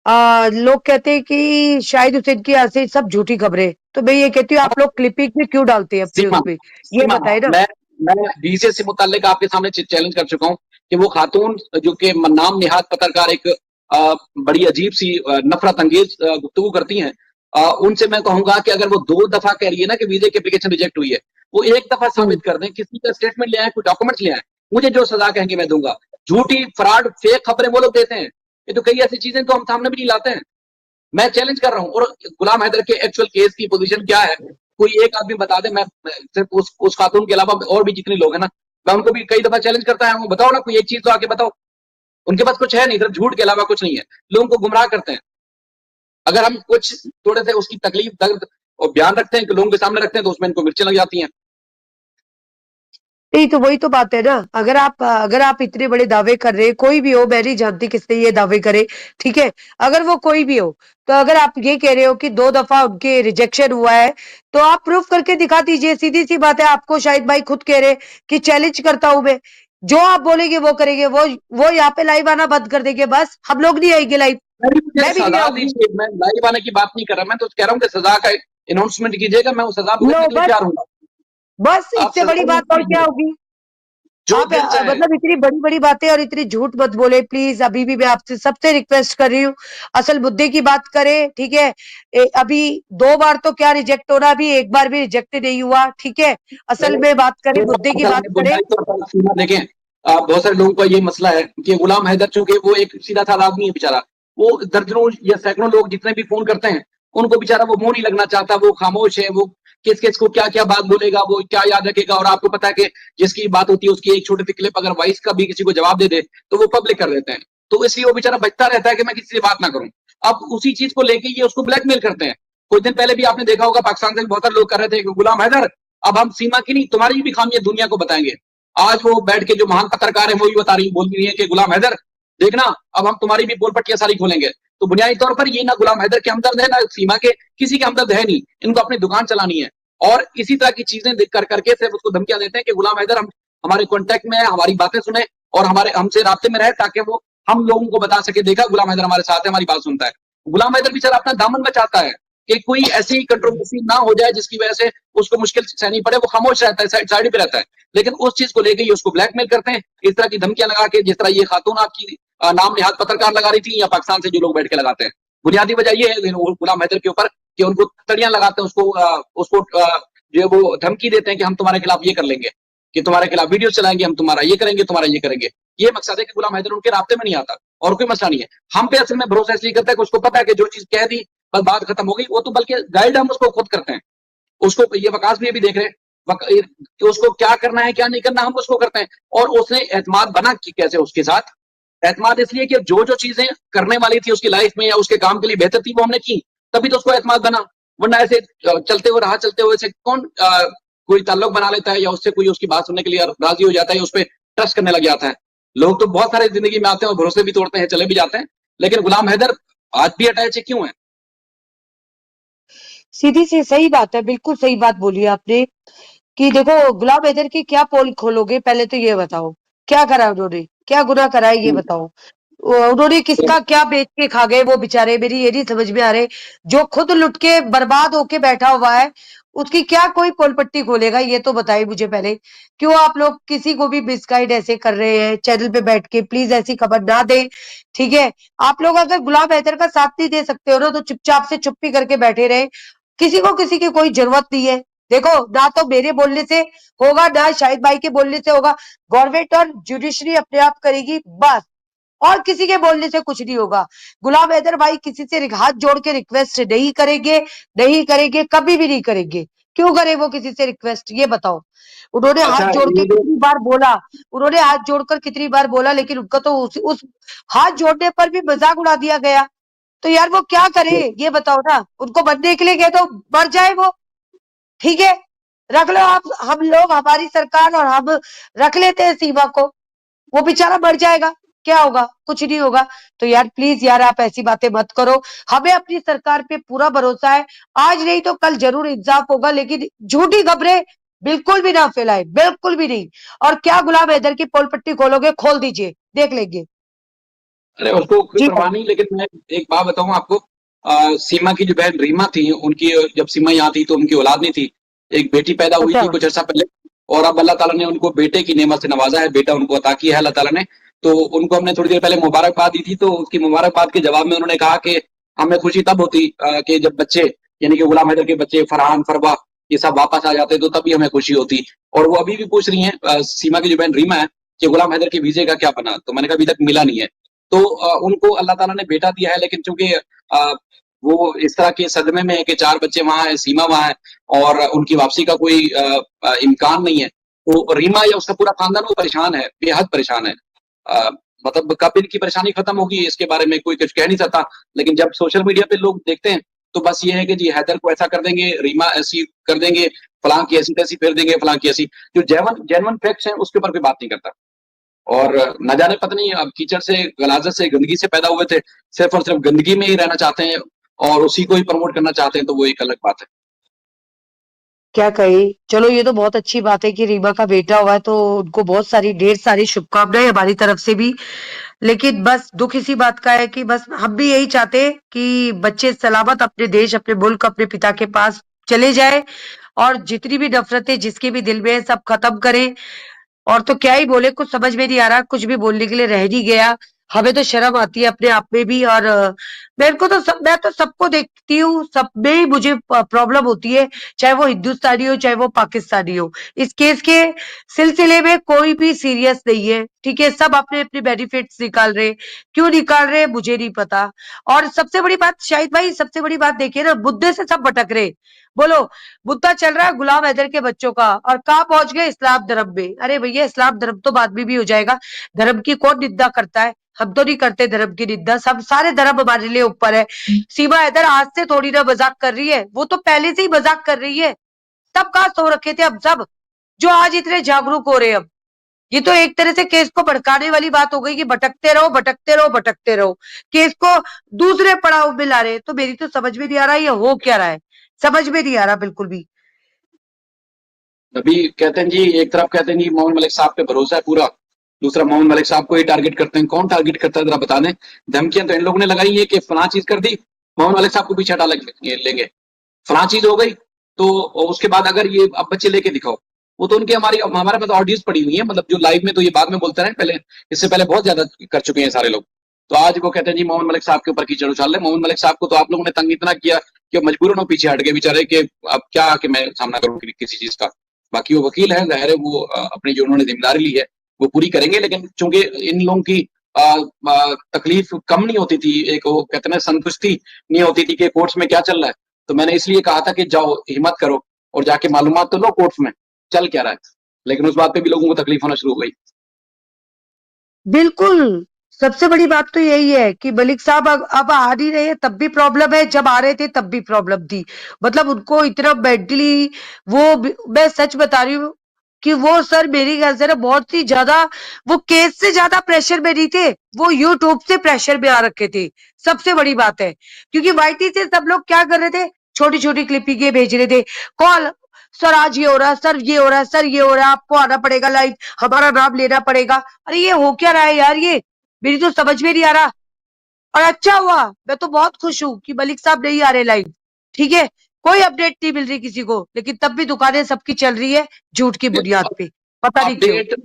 लोग कहते हैं कि शाहिद हुसैन की यहाँ से सब झूठी खबरें, तो मैं ये कहती हूँ आप लोग क्लिपिंग में क्यों डालते हैं अपने सीमा उसमें, ये सीमा बताए ना। मैं बीसीएस से मुताल्लिक आपके सामने चैलेंज कर चुका हूं कि वो खातून जो कि नाम निहाद पत्रकार एक बड़ी अजीब सी नफरत अंगेज गुफ्तगू करती हैं, उनसे मैं कहूंगा कि अगर वो 2 दफा कह रही है ना कि वीजे की एप्लीकेशन रिजेक्ट हुई है, वो एक दफा साबित कर दें, किसी का स्टेटमेंट ले आए, कोई डॉक्यूमेंट्स ले आए, मुझे जो सजा कहेंगे मैं दूंगा। झूठी फ्रॉड फेक खबरें वो लोग देते हैं, ये तो कई ऐसी चीजें तो हम सामने भी नहीं लाते हैं। मैं चैलेंज कर रहा हूं, और गुलाम हैदर के एक्चुअल केस की पोजीशन क्या है, कोई एक आदमी बता दे। मैं सिर्फ उस खातून के अलावा और भी जितने लोग हैं ना, मैं उनको भी कई दफा चैलेंज करता है, बताओ ना कोई एक चीज तो आके बताओ। उनके पास कुछ है नहीं, सिर्फ झूठ के अलावा कुछ नहीं है, लोगों को गुमराह करते हैं। अगर हम कुछ थोड़े से उसकी तकलीफ दर्द और बयान रखते हैं कि लोगों के सामने रखते हैं, तो उसमें इनको मिर्चें लग जाती हैं। नहीं तो वही तो बात है ना, अगर आप इतने बड़े दावे कर रहे हैं, कोई भी हो, मैं नहीं जानती किसने ये दावे करे, ठीक है, अगर वो कोई भी हो, तो अगर आप ये कह रहे हो कि 2 दफा उनके रिजेक्शन हुआ है, तो आप प्रूफ करके दिखा दीजिए। सीधी सी बात है, आपको शाहिद भाई खुद कह रहे कि चैलेंज करता हूं मैं, जो आप बोलेंगे वो करेंगे, वो यहाँ पे लाइव आना बंद कर देंगे, बस हम लोग नहीं आएंगे लाइव, मुझे मैं भी नहीं सजा आऊंगी। दीजिए, मैं लाइव आने की बात नहीं कर रहा, मैं तो कह रहा हूँ कि सजा का अनाउंसमेंट कीजिएगा, मैं वो सजा लो भुगतने के लिए बस, तैयार हूँ। बस आप इससे बड़ी सजा बात और क्या कीजिए होगी। जो आप दिल चाहे। मतलब इतनी बड़ी बड़ी बातें और इतनी झूठ मत बोले प्लीज। अभी भी मैं आपसे सबसे रिक्वेस्ट कर रही हूँ, असल मुद्दे की बात करें, ठीक है। अभी 2 बार तो क्या रिजेक्ट होना, अभी एक बार भी रिजेक्ट नहीं हुआ, ठीक है। असल में बात करें, मुद्दे की बात करें। बुनियादी तौर पर सीमा देखें, बहुत सारे लोगों का ये मसला है कि गुलाम हैदर चूंकि वो एक सीधा साधा आदमी है बेचारा, वो दर्जनों या सैकड़ों लोग जितने भी फोन करते हैं, उनको बेचारा वो मुंह नहीं लगना चाहता, वो खामोश है, वो किस किस को क्या क्या बात बोलेगा, वो क्या याद रखेगा। और आपको पता है कि जिसकी बात होती है उसकी एक छोटी सी क्लिप अगर वॉइस का भी किसी को जवाब दे दे, तो वो पब्लिक कर देते हैं, तो इसलिए वो बेचारा बचता रहता है कि मैं किसी से बात ना करूं। अब उसी चीज को लेके ये उसको ब्लैकमेल करते हैं। कुछ दिन पहले भी आपने देखा होगा, पाकिस्तान से बहुत सारे लोग कर रहे थे कि गुलाम हैदर अब हम सीमा की नहीं तुम्हारी भी खामियां दुनिया को बताएंगे। आज वो बैठ के जो महान पत्रकार है वो भी बता रही बोल रही है कि गुलाम हैदर देखना अब हम तुम्हारी भी पोल पट्टियां सारी खोलेंगे। तो बुनियादी तौर पर ये ना गुलाम हैदर के हमदर्द है ना सीमा के किसी के हमदर्द है नहीं, इनको अपनी दुकान चलानी है। और इसी तरह की चीजें कर करके सिर्फ उसको धमकियां देते हैं कि गुलाम हैदर हम हमारे कॉन्टेक्ट में है, हमारी बातें सुने और हमारे हमसे राब्ते में रहे, ताकि वो हम लोगों को बता सके देखा गुलाम हैदर हमारे साथ है, हमारी बात सुनता है। गुलाम हैदर बेचारा अपना दामन बचाता है कि कोई ऐसी कंट्रोवर्सी ना हो जाए जिसकी वजह से उसको मुश्किल सहनी पड़े, वो खामोश रहता है, साइड पे रहता है। लेकिन उस चीज को लेकर ये उसको ब्लैकमेल करते हैं, इस तरह की धमकियां लगा के, जिस तरह ये खातून आपकी नाम निहाद पत्रकार लगा रही थी, या पाकिस्तान से जो लोग बैठ के लगाते हैं। बुनियादी वजह ये है गुलाम हैदर के ऊपर कि उनको तड़ियां लगाते हैं, उसको जो है वो धमकी देते हैं कि हम तुम्हारे खिलाफ ये कर लेंगे, कि तुम्हारे खिलाफ वीडियो चलाएंगे, हम तुम्हारा ये करेंगे, तुम्हारा ये करेंगे। ये मकसद है कि गुलाम हैदर उनके रास्ते में नहीं आता, और कोई मसला नहीं है। हम पे असल में भरोसा इसलिए करता है कि उसको पता है कि जो चीज कह दी बस बात खत्म हो गई। वो तो बल्कि गाइड हम उसको खुद करते हैं। उसको ये वकास भी अभी देख रहे हैं कि उसको क्या करना है क्या नहीं करना हम उसको करते हैं। और उसने एतमाद बना कि कैसे उसके साथ एतमाद इसलिए कि जो जो चीजें करने वाली थी उसकी लाइफ में या उसके काम के लिए बेहतर थी वो हमने की, तभी तो उसको एतमाद बना। वरना ऐसे चलते हुए राह चलते हुए से कौन कोई ताल्लुक बना लेता है या उससे कोई उसकी बात सुनने के लिए राजी हो जाता है, उस पर ट्रस्ट करने लग जाता है। लोग तो बहुत सारे जिंदगी में आते हैं और भरोसे भी तोड़ते हैं, चले भी जाते हैं, लेकिन गुलाम हैदर आज भी अटैच है, क्यों है? सीधी सी सही बात है, बिल्कुल सही बात बोली आपने कि देखो गुलाम हैदर की क्या पोल खोलोगे, पहले तो ये बताओ क्या करा उन्होंने, क्या गुनाह करा है ये बताओ। उन्होंने किसका क्या बेच के खा गए वो बेचारे, मेरी ये नहीं समझ में आ रहे। जो खुद लुट के बर्बाद होके बैठा हुआ है उसकी क्या कोई पोल पट्टी खोलेगा, ये तो बताइए मुझे पहले। क्यों आप लोग किसी को भी मिसगाइड ऐसे कर रहे हैं चैनल पे बैठ के? प्लीज ऐसी खबर ना दे, ठीक है। आप लोग अगर गुलाम हैदर का साथ नहीं दे सकते हो ना तो चुपचाप से चुप्पी करके बैठे रहे। किसी को किसी की कोई जरूरत नहीं है। देखो ना तो मेरे बोलने से होगा ना शाहिद भाई के बोलने से होगा, गवर्नमेंट और जुडिशरी अपने आप करेगी बस, और किसी के बोलने से कुछ नहीं होगा। गुलाम हैदर भाई किसी से हाथ जोड़ के रिक्वेस्ट नहीं करेंगे, नहीं करेंगे, कभी भी नहीं करेंगे। क्यों करे वो किसी से रिक्वेस्ट, ये बताओ। उन्होंने हाथ अच्छा, जोड़ के ये जो कितनी बार बोला, उन्होंने हाथ जोड़कर कितनी बार बोला, लेकिन उनका तो उस हाथ जोड़ने पर भी मजाक उड़ा दिया गया। तो यार वो क्या करे ये बताओ ना। उनको बनने के लिए गए तो मर जाए वो, ठीक है। रख लो आप, हम लोग हमारी सरकार और हम रख लेते हैं सीमा को, वो बेचारा मर जाएगा, क्या होगा, कुछ नहीं होगा। तो यार प्लीज यार आप ऐसी बातें मत करो। हमें अपनी सरकार पे पूरा भरोसा है, आज नहीं तो कल जरूर इंसाफ होगा, लेकिन झूठी खबरें बिल्कुल भी ना फैलाए, बिल्कुल भी नहीं। और क्या गुलाम हैदर की पोल पट्टी खोलोगे, खोल दीजिए, देख लेंगे। अरे उसको कोई जी परवाह नहीं, लेकिन मैं एक बात बताऊं आपको। सीमा की जो बहन रीमा थी, उनकी जब सीमा यहाँ थी तो उनकी औलाद नहीं थी, एक बेटी पैदा हुई अच्छा। थी कुछ अर्सा पहले। और अब अल्लाह ताला ने उनको बेटे की नेमत से नवाजा है, बेटा उनको अता किया है अल्लाह ताला ने। तो उनको हमने थोड़ी देर पहले मुबारकबाद दी थी, तो उसकी मुबारकबाद के जवाब में उन्होंने कहा कि हमें खुशी तब होती कि जब बच्चे, यानी कि गुलाम हैदर के बच्चे फरहान फरवा ये सब वापस आ जाते, तो तभी हमें खुशी होती। और वो अभी भी पूछ रही है सीमा की जो बहन रीमा है कि गुलाम हैदर के वीजे का क्या बना, तो मैंने कहा अभी तक मिला नहीं है। तो उनको अल्लाह ताला ने बेटा दिया है, लेकिन चूंकि वो इस तरह के सदमे में है कि 4 बच्चे वहां है, सीमा वहां है और उनकी वापसी का कोई इम्कान नहीं है, तो रीमा या उसका पूरा खानदान वो परेशान है, बेहद परेशान है। अ, मतलब कब इनकी परेशानी खत्म होगी इसके बारे में कोई कुछ कह नहीं सकता। लेकिन जब सोशल मीडिया पे लोग देखते हैं तो बस ये है कि जी हैदर को ऐसा कर देंगे, रीमा ऐसी कर देंगे, फलां की ऐसी तैसी फेर देंगे, फलां की ऐसी। जो जेन्युइन फैक्ट्स हैं उसके ऊपर कोई बात नहीं करता। और न जाने पता नहीं अब कीचड़ से, गलाजत से, गंदगी से पैदा हुए थे, सिर्फ और सिर्फ गंदगी में ही रहना चाहते हैं और उसी को ही प्रमोट करना चाहते हैं, तो वो एक अलग बात है। क्या कही, चलो ये तो बहुत अच्छी बात है कि रीमा का बेटा हुआ है, तो उनको बहुत सारी ढेर सारी शुभकामनाएं हमारी तरफ से भी। लेकिन बस दुख इसी बात का है कि बस हम भी यही चाहते हैं कि बच्चे सलामत अपने देश, अपने मुल्क, अपने पिता के पास चले जाए, और जितनी भी नफरतें जिसके भी दिल में है सब खत्म करें। और तो क्या ही बोले, कुछ समझ में नहीं आ रहा, कुछ भी बोलने के लिए रह नहीं गया। हमें तो शर्म आती है अपने आप में भी। और मैं तो सबको देखती हूँ, सब में ही मुझे प्रॉब्लम होती है, चाहे वो हिंदुस्तानी हो चाहे वो पाकिस्तानी हो। इस केस के सिलसिले में कोई भी सीरियस नहीं है, ठीक है। सब अपने अपने बेनिफिट्स निकाल रहे, क्यों निकाल रहे मुझे नहीं पता। और सबसे बड़ी बात शाहिद भाई, सबसे बड़ी बात देखिए ना, मुद्दे से सब भटक रहे। बोलो, मुद्दा चल रहा है गुलाम हैदर के बच्चों का, और कहाँ पहुंच गए, इस्लाम धर्म में। अरे भैया इस्लाम धर्म तो बाद में भी हो जाएगा, धर्म की कौन निंदा करता है? हम तो नहीं करते धर्म की निंदा, सब सारे धर्म हमारे लिए ऊपर है। सीमा हैदर आज से थोड़ी ना मजाक कर रही है, वो तो पहले से ही मजाक कर रही है। तब कहाँ सो रखे थे हम सब, जो आज इतने जागरूक हो रहे हैं हम। ये तो एक तरह से केस को भड़काने वाली बात हो गई कि भटकते रहो भटकते रहो भटकते रहो, केस को दूसरे पड़ाव में ला रहे। तो मेरी तो समझ में नहीं आ रहा ये हो क्या रहा है, समझ में नहीं आ रहा बिल्कुल भी। अभी कहते हैं जी, एक तरफ कहते हैं जी मोहम्मद मलिक साहब पे भरोसा है पूरा, दूसरा मोहम्मद मलिक साहब को ही टारगेट करते हैं। कौन टारगेट करता है जरा बता दें। धमकियां तो इन लोगों ने लगाई है कि फलां चीज कर दी, मोहम्मद मलिक साहब को पीछे हटा लेंगे, फलां चीज हो गई तो उसके बाद अगर ये अब बच्चे लेके दिखाओ। वो तो उनकी हमारे पास ऑडियोज पड़ी हुई है, मतलब जो लाइव में तो ये बाद में बोलते रहे, पहले इससे पहले बहुत ज्यादा कर चुके हैं सारे लोग। तो आज वो कहते हैं जी मोहम्मद मलिक साहब के ऊपर कीचड़ उछाल रहे। मोहम्मद मलिक साहब को तो आप लोगों ने तंग इतना किया कि मजबूरन वो पीछे हट गए बेचारे, कि अब क्या कि मैं सामना करूं किसी चीज का। बाकी वो वकील है, जाहिर है वो अपनी जो उन्होंने जिम्मेदारी ली है वो पूरी करेंगे, लेकिन चूंकि इन लोगों की तकलीफ कम नहीं होती थी, एक वो कहते हैं संतुष्टि नहीं होती थी कि कोर्ट्स में क्या चल रहा है, तो मैंने इसलिए कहा था कि जाओ हिम्मत करो और जाके मालूमात तो लो कोर्ट्स में चल क्या रहा है। लेकिन उस बात पे भी लोगों को तकलीफ होना शुरू हो गई। बिल्कुल, सबसे बड़ी बात तो यही है कि मलिक साहब अब आ नहीं रहे हैं तब भी प्रॉब्लम है, जब आ रहे थे तब भी प्रॉब्लम थी। मतलब उनको इतना मेंटली मैं सच बता रही हूँ कि वो सर मेरी ख्याल से ना बहुत ही ज्यादा, वो केस से ज्यादा प्रेशर में नहीं थे, वो यूट्यूब से प्रेशर में आ रखे थे। सबसे बड़ी बात है क्योंकि वाईटी से सब लोग क्या कर रहे थे, छोटी छोटी क्लिपिंग भेज रहे थे, कॉल, सर आज ये हो रहा है, सर ये हो रहा है, सर ये हो रहा है, आपको आना पड़ेगा लाइव, हमारा नाम लेना पड़ेगा। अरे ये हो क्या रहा है यार, ये मेरी तो समझ में नहीं आ रहा। और अच्छा हुआ, मैं तो बहुत खुश हूं कि मलिक साहब नहीं आ रहे लाइव। ठीक है, कोई अपडेट नहीं मिल रही किसी को, लेकिन तब भी दुकानें सबकी चल रही है झूठ की बुनियाद पे, पता नहीं क्यों। अपडेट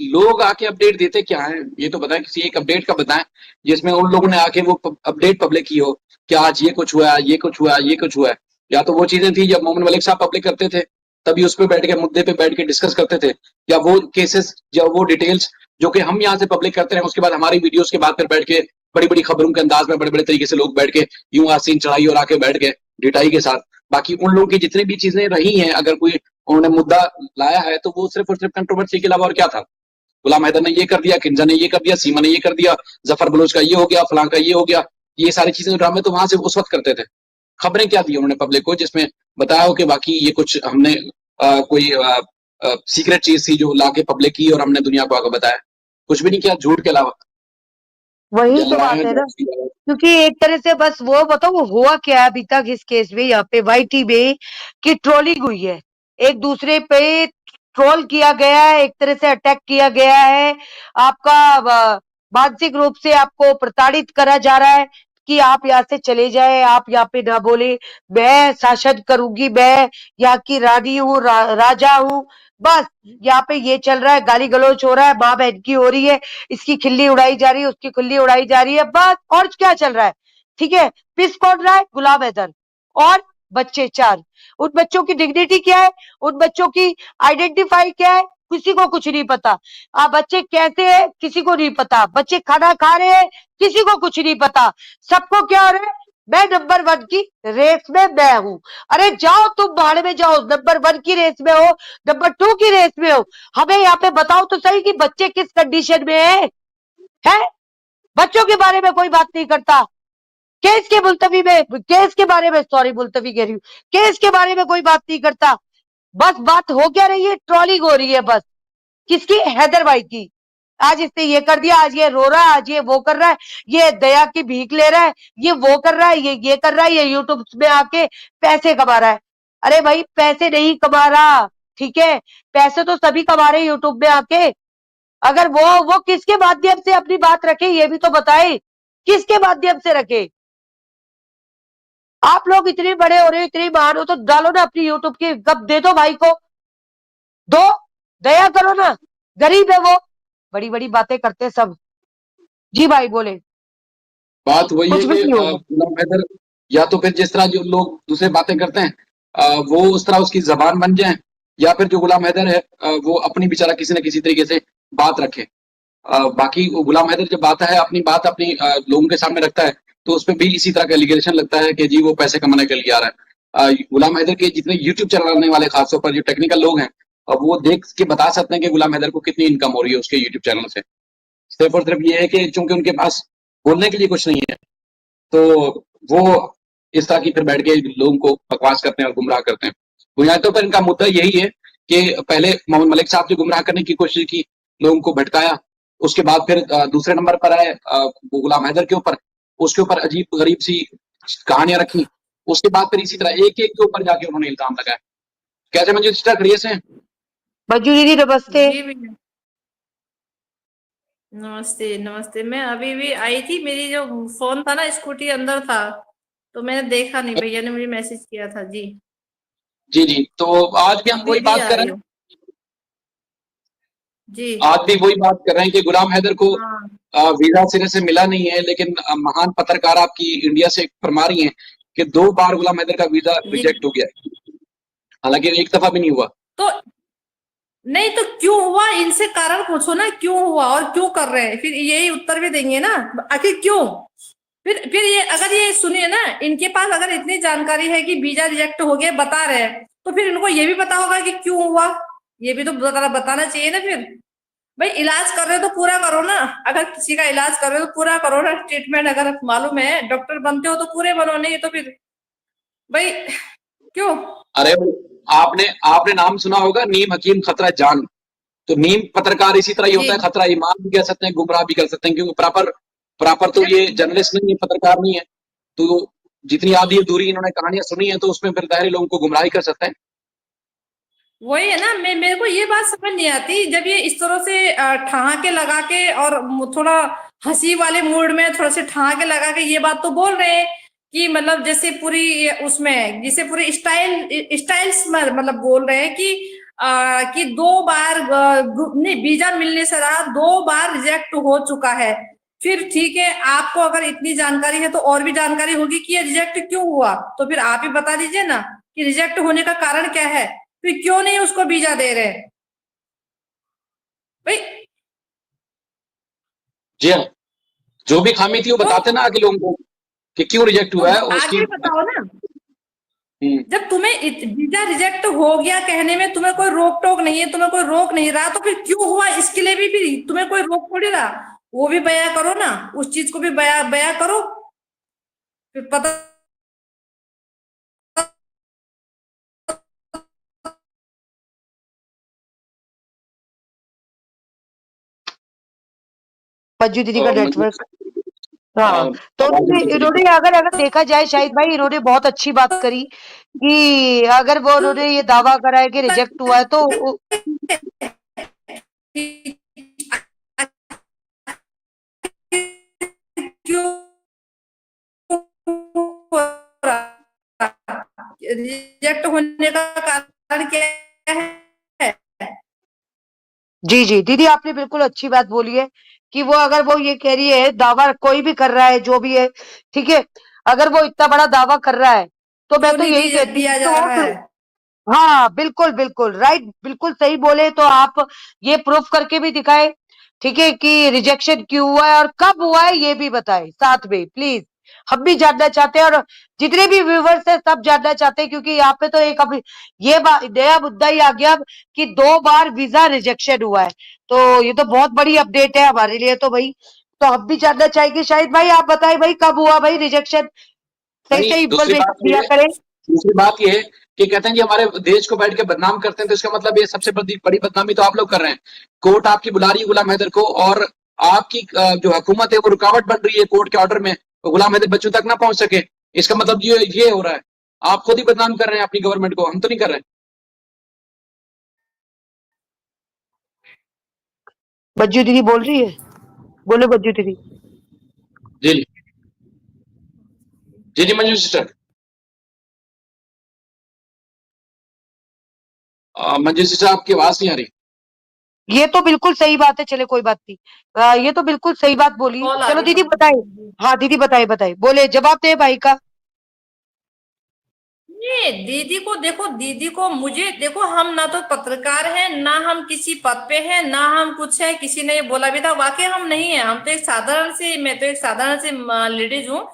लोग आके अपडेट देते क्या है ये तो बताएं, किसी एक अपडेट का बताएं जिसमें उन लोगों ने आके वो अपडेट पब्लिक की हो कि आज ये कुछ हुआ, ये कुछ हुआ, ये कुछ हुआ है। या तो वो चीजें थी जब मोहम्मद मलिक साहब पब्लिक करते थे तभी उस पर बैठ के मुद्दे पे बैठ के डिस्कस करते थे, या वो केसेस या वो डिटेल्स जो कि हम यहाँ से पब्लिक करते हैं उसके बाद हमारी वीडियोस के बाद फिर बैठ के बड़ी बड़ी खबरों के अंदाज में बड़े बड़े तरीके से लोग बैठ के यूं आसीन चढ़ाई और आके बैठ गए डिटाई के साथ। बाकी उन लोगों की जितनी भी चीजें रही हैं, अगर कोई उन्होंने मुद्दा लाया है तो वो सिर्फ और सिर्फ कंट्रोवर्सी के अलावा और क्या था। गुलाम हैदर ने ये कर दिया, किंजा ने ये कर दिया, सीमा ने ये कर दिया, जफर बलोच का ये हो गया, फलां का ये हो गया, ये सारी चीजें ड्रामे तो वहां से उस वक्त करते थे। खबरें क्या दी उन्होंने पब्लिक को जिसमें बताया हो कि बाकी ये कुछ हमने कोई सीक्रेट चीज थी जो लाके पब्लिक की और हमने दुनिया को आगे बताया। कुछ भी नहीं किया झूठ के अलावा। वही या तो लड़ाए बात हैं है ना, ड्रग्स की। क्योंकि एक तरह से बस वो बताओ वो हुआ क्या है अभी तक इस केस में, यहाँ पे वाईटी में, कि ट्रोलिंग हुई है, एक दूसरे पे ट्रोल किया गया है, एक तरह से अटैक किया गया है, आपका मानसिक रूप से आपको प्रताड़ित करा जा रहा है कि आप यहाँ से चले जाए, आप यहाँ पे ना बोले, मैं शासन करूंगी, मैं यहाँ की रानी हूँ, राजा हूँ। बस यहाँ पे ये चल रहा है, गाली गलौज हो रहा है, माँ बहन की हो रही है, इसकी खिल्ली उड़ाई जा रही है, उसकी खिल्ली उड़ाई जा रही है, बस और क्या चल रहा है। ठीक है, पिस कौन रहा है, गुलाम हैदर और बच्चे चार। उन बच्चों की डिग्निटी क्या है, उन बच्चों की आइडेंटिफाई क्या है, किसी को कुछ नहीं पता। बच्चे कैसे हैं किसी को नहीं पता, बच्चे खाना खा रहे हैं किसी को कुछ नहीं पता। सबको क्या हो रहा है, मैं नंबर 1 की रेस में मैं हूं। अरे जाओ तुम भाड़ में जाओ, नंबर 1 की रेस में हो, नंबर 2 की रेस में हो, हमें यहाँ पे बताओ तो सही कि बच्चे किस कंडीशन में है? बच्चों के बारे में कोई बात नहीं करता। केस के मुलतवी में, केस के बारे में, सॉरी मुलतवी कह रही हूँ, केस के बारे में कोई बात नहीं करता। बस बात हो क्या रही है, ट्रॉलिंग हो रही है बस। किसकी, हैदर भाई की। आज इसने ये कर दिया, आज ये रो रहा है, आज ये वो कर रहा है, ये दया की भीख ले रहा है, ये वो कर रहा है, ये कर रहा है, ये यूट्यूब में आके पैसे कमा रहा है। अरे भाई पैसे नहीं कमा रहा, ठीक है, पैसे तो सभी कमा रहे यूट्यूब में आके। अगर वो किसके माध्यम से अपनी बात रखे ये भी तो बताए, किसके माध्यम से रखे। आप लोग इतने बड़े हो रहे हो, इतनी महान हो, तो डालो ना अपनी यूट्यूब की, गप दे दो भाई को, दो, दया करो ना, गरीब है वो, बड़ी बड़ी बातें करते हैं सब। जी भाई बोले। बात वही है कुछ भी कि नहीं होगा। गुलाम हैदर या तो फिर जिस तरह जो लोग दूसरे बातें करते हैं वो उस तरह उसकी जबान बन जाए, या फिर जो गुलाम हैदर है वो अपनी बेचारा किसी न किसी तरीके से बात रखे। बाकी वो गुलाम हैदर जब आता है अपनी बात अपनी लोगों के सामने रखता है तो उस पर भी इसी तरह का एलिगेशन लगता है कि जी वो पैसे कमाने के लिए आ रहा है। गुलाम हैदर के जितने यूट्यूब चलाने वाले खासतौर पर जो टेक्निकल लोग हैं वो देख के बता सकते हैं कि गुलाम हैदर को कितनी इनकम हो रही है उसके यूट्यूब चैनल से। सिर्फ और सिर्फ ये है कि चूंकि उनके पास बोलने के लिए कुछ नहीं है तो वो इस तरह की फिर बैठ के लोगों को बकवास करते हैं और गुमराह करते हैं। बुनियादों पर इनका मुद्दा यही है कि पहले मोहम्मद मलिक साहब ने गुमराह करने की कोशिश की, लोगों को भटकाया, उसके बाद फिर दूसरे नंबर पर आए वो गुलाम हैदर के ऊपर, उसके ऊपर अजीब गरीब सी कहानियां रखी, उसके बाद फिर इसी तरह एक एक के ऊपर जाके उन्होंने इल्जाम लगाया। कैसे मंजू सिस्टर खड़िए से? मंजू दीदी नमस्ते। जी भैया, नमस्ते नमस्ते। मैं अभी भी आई थी, मेरी जो फोन था ना स्कूटी अंदर था, तो मैंने देखा नहीं, भैया ने मुझे मैसेज किया था जी। जी जी, तो आज भी हम अभी वही भी बात कर आई रहे हैं। हूँ जी। आज भी वही बात कर रहे हैं कि गुलाम हैदर को हाँ वीजा सिरे से मिला नहीं है, लेकिन महान पत्रकार आपकी इंडिया से फरमा रही हैं कि 2 बार गुलाम हैदर का वीजा जी रिजेक्ट हो गया है, हालांकि एक दफा भी नहीं हुआ। तो नहीं तो क्यों हुआ, इनसे कारण पूछो ना, क्यों हुआ और क्यों कर रहे हैं, फिर यही उत्तर भी देंगे ना, आखिर क्यों। फिर ये अगर ये सुनिए ना, इनके पास अगर इतनी जानकारी है कि वीजा रिजेक्ट हो गया बता रहे हैं, तो फिर इनको ये भी पता होगा कि क्यों हुआ, ये भी तो बताना चाहिए ना। फिर भाई इलाज कर रहे हो तो पूरा करो ना, अगर किसी का इलाज कर रहे हो तो पूरा करो ना, ट्रीटमेंट अगर मालूम है, डॉक्टर बनते हो तो पूरे बनो, नहीं तो फिर भाई क्यों। अरे आपने आपने नाम सुना होगा, नीम हकीम खतरा जान। तो नीम पत्रकार इसी तरह ही जी होता है, खतरा ईमान भी कह सकते हैं, गुमराह भी कर सकते हैं, क्योंकि प्रॉपर प्रॉपर तो ये जब जर्नलिस्ट नहीं है, पत्रकार नहीं है। तो जितनी आधी अधूरी इन्होंने कहानियां सुनी है, तो उसमें फिर दायरे लोगों को गुमराही कर सकते हैं। वही है ना, मेरे को ये बात समझ नहीं आती, जब ये इस तरह से ठहाके लगा के और थोड़ा हंसी वाले मूड में थोड़ा से ठहाके लगा के ये बात तो बोल रहे हैं कि मतलब जैसे पूरी उसमें जिसे पूरी स्टाइल्स में मतलब बोल रहे हैं कि 2 बार नहीं वीजा मिलने से रहा, 2 बार रिजेक्ट हो चुका है। फिर ठीक है, आपको अगर इतनी जानकारी है तो और भी जानकारी होगी कि ये रिजेक्ट क्यों हुआ, तो फिर आप ही बता दीजिए ना कि रिजेक्ट होने का कारण क्या है, फिर क्यों नहीं उसको वीजा दे रहे भाई। जी हाँ, जो भी खामी थी वो तो बताते ना आगे लोगों को कि क्यों रिजेक्ट हुआ है, और उसकी आगे बताओ ना, हम्म, जब तुम्हें वीजा रिजेक्ट हो गया कहने में तुम्हें कोई रोक टोक नहीं है, तुम्हें कोई रोक नहीं रहा, तो फिर क्यों हुआ इसके लिए भी फिर तुम्हें कोई रोक थोड़ी रहा, वो भी बयां करो ना, उस चीज को भी बयां करो, फिर पता। मंजू दीदी का और नेटवर्क। अ, हाँ, तो आवाज उन्होंने नहीं चली। इन्होंने अगर अगर देखा जाए शाहिद भाई, इन्होंने बहुत अच्छी बात करी कि अगर वो उन्होंने ये दावा करा है कि रिजेक्ट हुआ है तो क्यों रिजेक्ट होने का कारण क्या है। जी जी दीदी, आपने बिल्कुल अच्छी बात बोली है कि वो अगर वो ये कह रही है, दावा कोई भी कर रहा है जो भी है, ठीक है, अगर वो इतना बड़ा दावा कर रहा है तो मैं क्यों तो नहीं यही कहती हूँ दिया कि जा रहा है। हाँ बिल्कुल बिल्कुल राइट, बिल्कुल सही बोले, तो आप ये प्रूफ करके भी दिखाए, ठीक है, कि रिजेक्शन क्यों हुआ है और कब हुआ है ये भी बताए साथ में प्लीज। हम भी जानना चाहते हैं और जितने भी व्यूवर्स है सब जानना चाहते हैं, क्योंकि यहाँ पे तो एक अभी ये नया मुद्दा ही आ गया कि 2 बार वीजा रिजेक्शन हुआ है, तो ये तो बहुत बड़ी अपडेट है हमारे लिए तो भाई। तो हम भी जानना चाहेंगे, शाहिद भाई आप बताएं भाई कब हुआ भाई रिजेक्शन, सही नहीं, सही दूसरी इंफॉर्मेशन बात ये दिया है करें। दूसरी बात ये है कि कहते हैं जी हमारे देश को बैठ के बदनाम करते हैं, तो इसका मतलब ये सबसे बड़ी बड़ी बदनामी तो आप लोग कर रहे हैं। कोर्ट आपकी बुला रही है गुलाम हैदर को, और आपकी जो हुकूमत है वो रुकावट बन रही है कोर्ट के ऑर्डर में, तो गुलाम हैदर बच्चों तक ना पहुंच सके। इसका मतलब ये हो रहा है, आप खुद ही बदनाम कर रहे हैं अपनी गवर्नमेंट को, हम तो नहीं कर रहे। बज्जू दीदी बोल रही है, बोलो बज्जू दीदी। जी जी जी मंजू सिस्टर। मंजू सिस्टर आपकी आवाज नहीं आ रही। ये तो बिल्कुल सही बात है, चले कोई बात नहीं। ये तो बिल्कुल सही बात बोली, कॉल आ चलो रही दीदी बताए। है। हाँ दीदी बताए बताए, बोले जवाब दे भाई का। ये दीदी को देखो, दीदी को मुझे देखो, हम ना तो पत्रकार हैं, ना हम किसी पद पे हैं, ना हम कुछ है, किसी ने ये बोला भी था, वाकई हम नहीं है, हम तो एक साधारण सी, मैं तो एक साधारण सी लेडीज हूँ।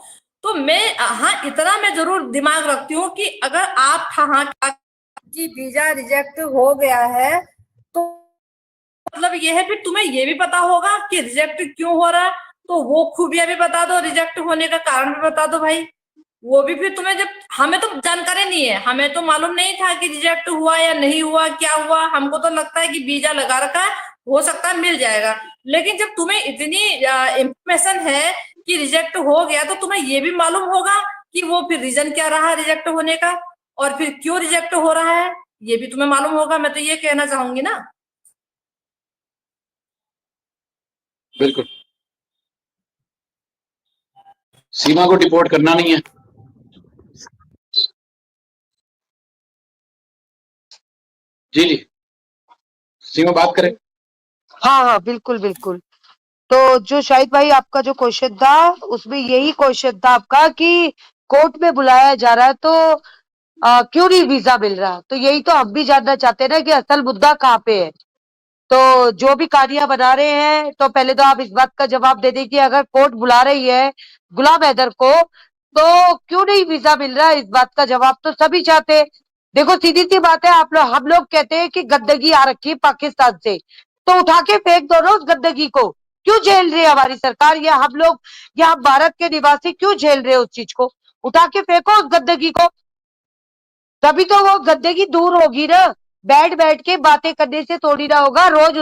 तो मैं हाँ इतना मैं जरूर दिमाग रखती हूँ कि अगर आप हाँ की वीजा रिजेक्ट हो गया है तो मतलब ये है, फिर तुम्हें ये भी पता होगा कि रिजेक्ट क्यों हो रहा है, तो वो खूबियां भी बता दो, रिजेक्ट होने का कारण भी बता दो भाई। वो भी फिर तुम्हें, जब हमें तो जानकारी नहीं है, हमें तो मालूम नहीं था कि रिजेक्ट हुआ या नहीं हुआ, क्या हुआ, हमको तो लगता है कि वीजा लगा रखा है, हो सकता है मिल जाएगा। लेकिन जब तुम्हें इतनी इंफॉर्मेशन है कि रिजेक्ट हो गया, तो तुम्हें ये भी मालूम होगा कि वो फिर रीजन क्या रहा रिजेक्ट होने का, और फिर क्यों रिजेक्ट हो रहा है, ये भी तुम्हें मालूम होगा, मैं तो ये कहना चाहूंगी ना। बिल्कुल, सीमा को डिपोर्ट करना नहीं है। जी जी, सीमा बात करें। हाँ हाँ बिल्कुल बिल्कुल। तो जो शाहिद भाई आपका जो क्वेश्चन था उसमें यही क्वेश्चन था आपका कि कोर्ट में बुलाया जा रहा है तो क्यों नहीं वीजा मिल रहा। तो यही तो हम भी जानना चाहते हैं ना कि असल मुद्दा कहाँ पे है। तो जो भी कहानियां बना रहे हैं तो पहले तो आप इस बात का जवाब दे दें कि अगर कोर्ट बुला रही है गुलाम हैदर को तो क्यों नहीं वीजा मिल रहा। इस बात का जवाब तो सभी चाहते हैं। देखो सीधी सी बात है, आप लोग हम लोग कहते हैं कि गंदगी आ रखी है पाकिस्तान से, तो उठा के फेंक दो ना उस गंदगी को। क्यों झेल रही है हमारी सरकार या हम लोग या हम भारत के निवासी क्यों झेल रहे हैं उस चीज को। उठा के फेंको उस गंदगी को, तभी तो वो गंदगी दूर होगी ना। बैठ बैठ के बातें करने से थोड़ी ना होगा। रोज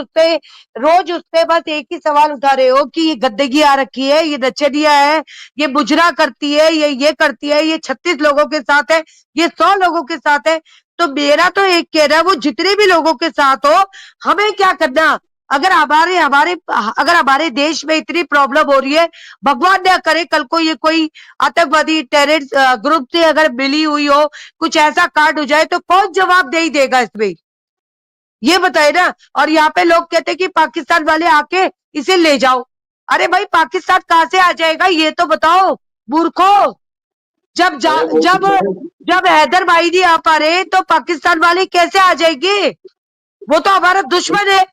उससे बस एक ही सवाल उठा रहे हो कि ये गंदगी आ रखी है, ये नचनिया है, ये मुजरा करती है, ये करती है, ये 36 लोगों के साथ है, ये 100 लोगों के साथ है। तो मेरा तो एक कहना है वो जितने भी लोगों के साथ हो, हमें क्या करना। अगर हमारे हमारे अगर हमारे देश में इतनी प्रॉब्लम हो रही है, भगवान ना करे कल को ये कोई आतंकवादी टेररिस्ट ग्रुप से अगर मिली हुई हो, कुछ ऐसा कांड हो जाए तो कौन जवाबदेही देगा इसमें, ये बताए ना। और यहाँ पे लोग कहते हैं कि पाकिस्तान वाले आके इसे ले जाओ। अरे भाई पाकिस्तान कहाँ से आ जाएगा ये तो बताओ मूर्खो। जब अरे वो जब जब हैदर भाई नहीं आ पा रहे तो पाकिस्तान वाले कैसे आ जाएंगे। वो तो हमारा दुश्मन है।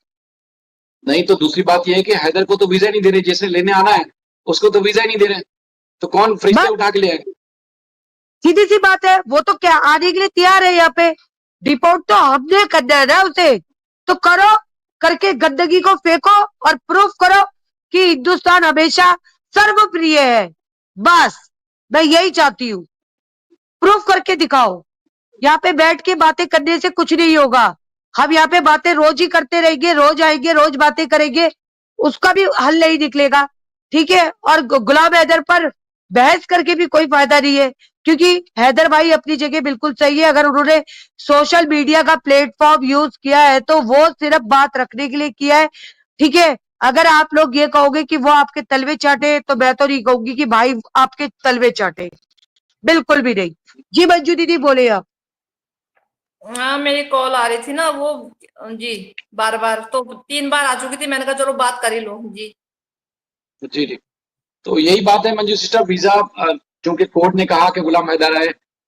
नहीं, तो दूसरी बात यह है कि हैदर को तो वीजा नहीं दे रहे, जिसने लेने आना है उसको तो वीजा ही नहीं दे रहे, तो कौन फ्रिज से बस उठा के ले आएगा। सीधी सी बात है, वो तो क्या आने के लिए तैयार है यहाँ पे। डिपोर्ट तो हमने करना है ना उसे, तो करो, करके गंदगी को फेंको और प्रूफ करो कि हिंदुस्तान हमेशा सर्वप्रिय है। बस मैं यही चाहती हूँ, प्रूफ करके दिखाओ। यहाँ पे बैठ के बातें करने से कुछ नहीं होगा। हम यहाँ पे बातें रोज ही करते रहेंगे, रोज आएंगे, रोज बातें करेंगे, उसका भी हल नहीं निकलेगा। ठीक है। और गुलाम हैदर पर बहस करके भी कोई फायदा नहीं है, क्योंकि हैदर भाई अपनी जगह बिल्कुल सही है। अगर उन्होंने सोशल मीडिया का प्लेटफॉर्म यूज किया है तो वो सिर्फ बात रखने के लिए किया है। ठीक है। अगर आप लोग ये कहोगे कि वो आपके तलवे चाटे तो मैं तो नहीं कहूंगी कि भाई आपके तलवे चाटे, बिल्कुल भी नहीं। जी मंजू दीदी बोले आप। हाँ, मेरी कॉल आ रही थी ना वो। जी, बार बार तो 3 बार आ चुकी थी, मैंने कहा चलो बात कर ही लो। जी जी जी, तो यही बात है मंजू सिस्टर। वीजा क्योंकि कोर्ट ने कहा कि गुलाम हैदर आए,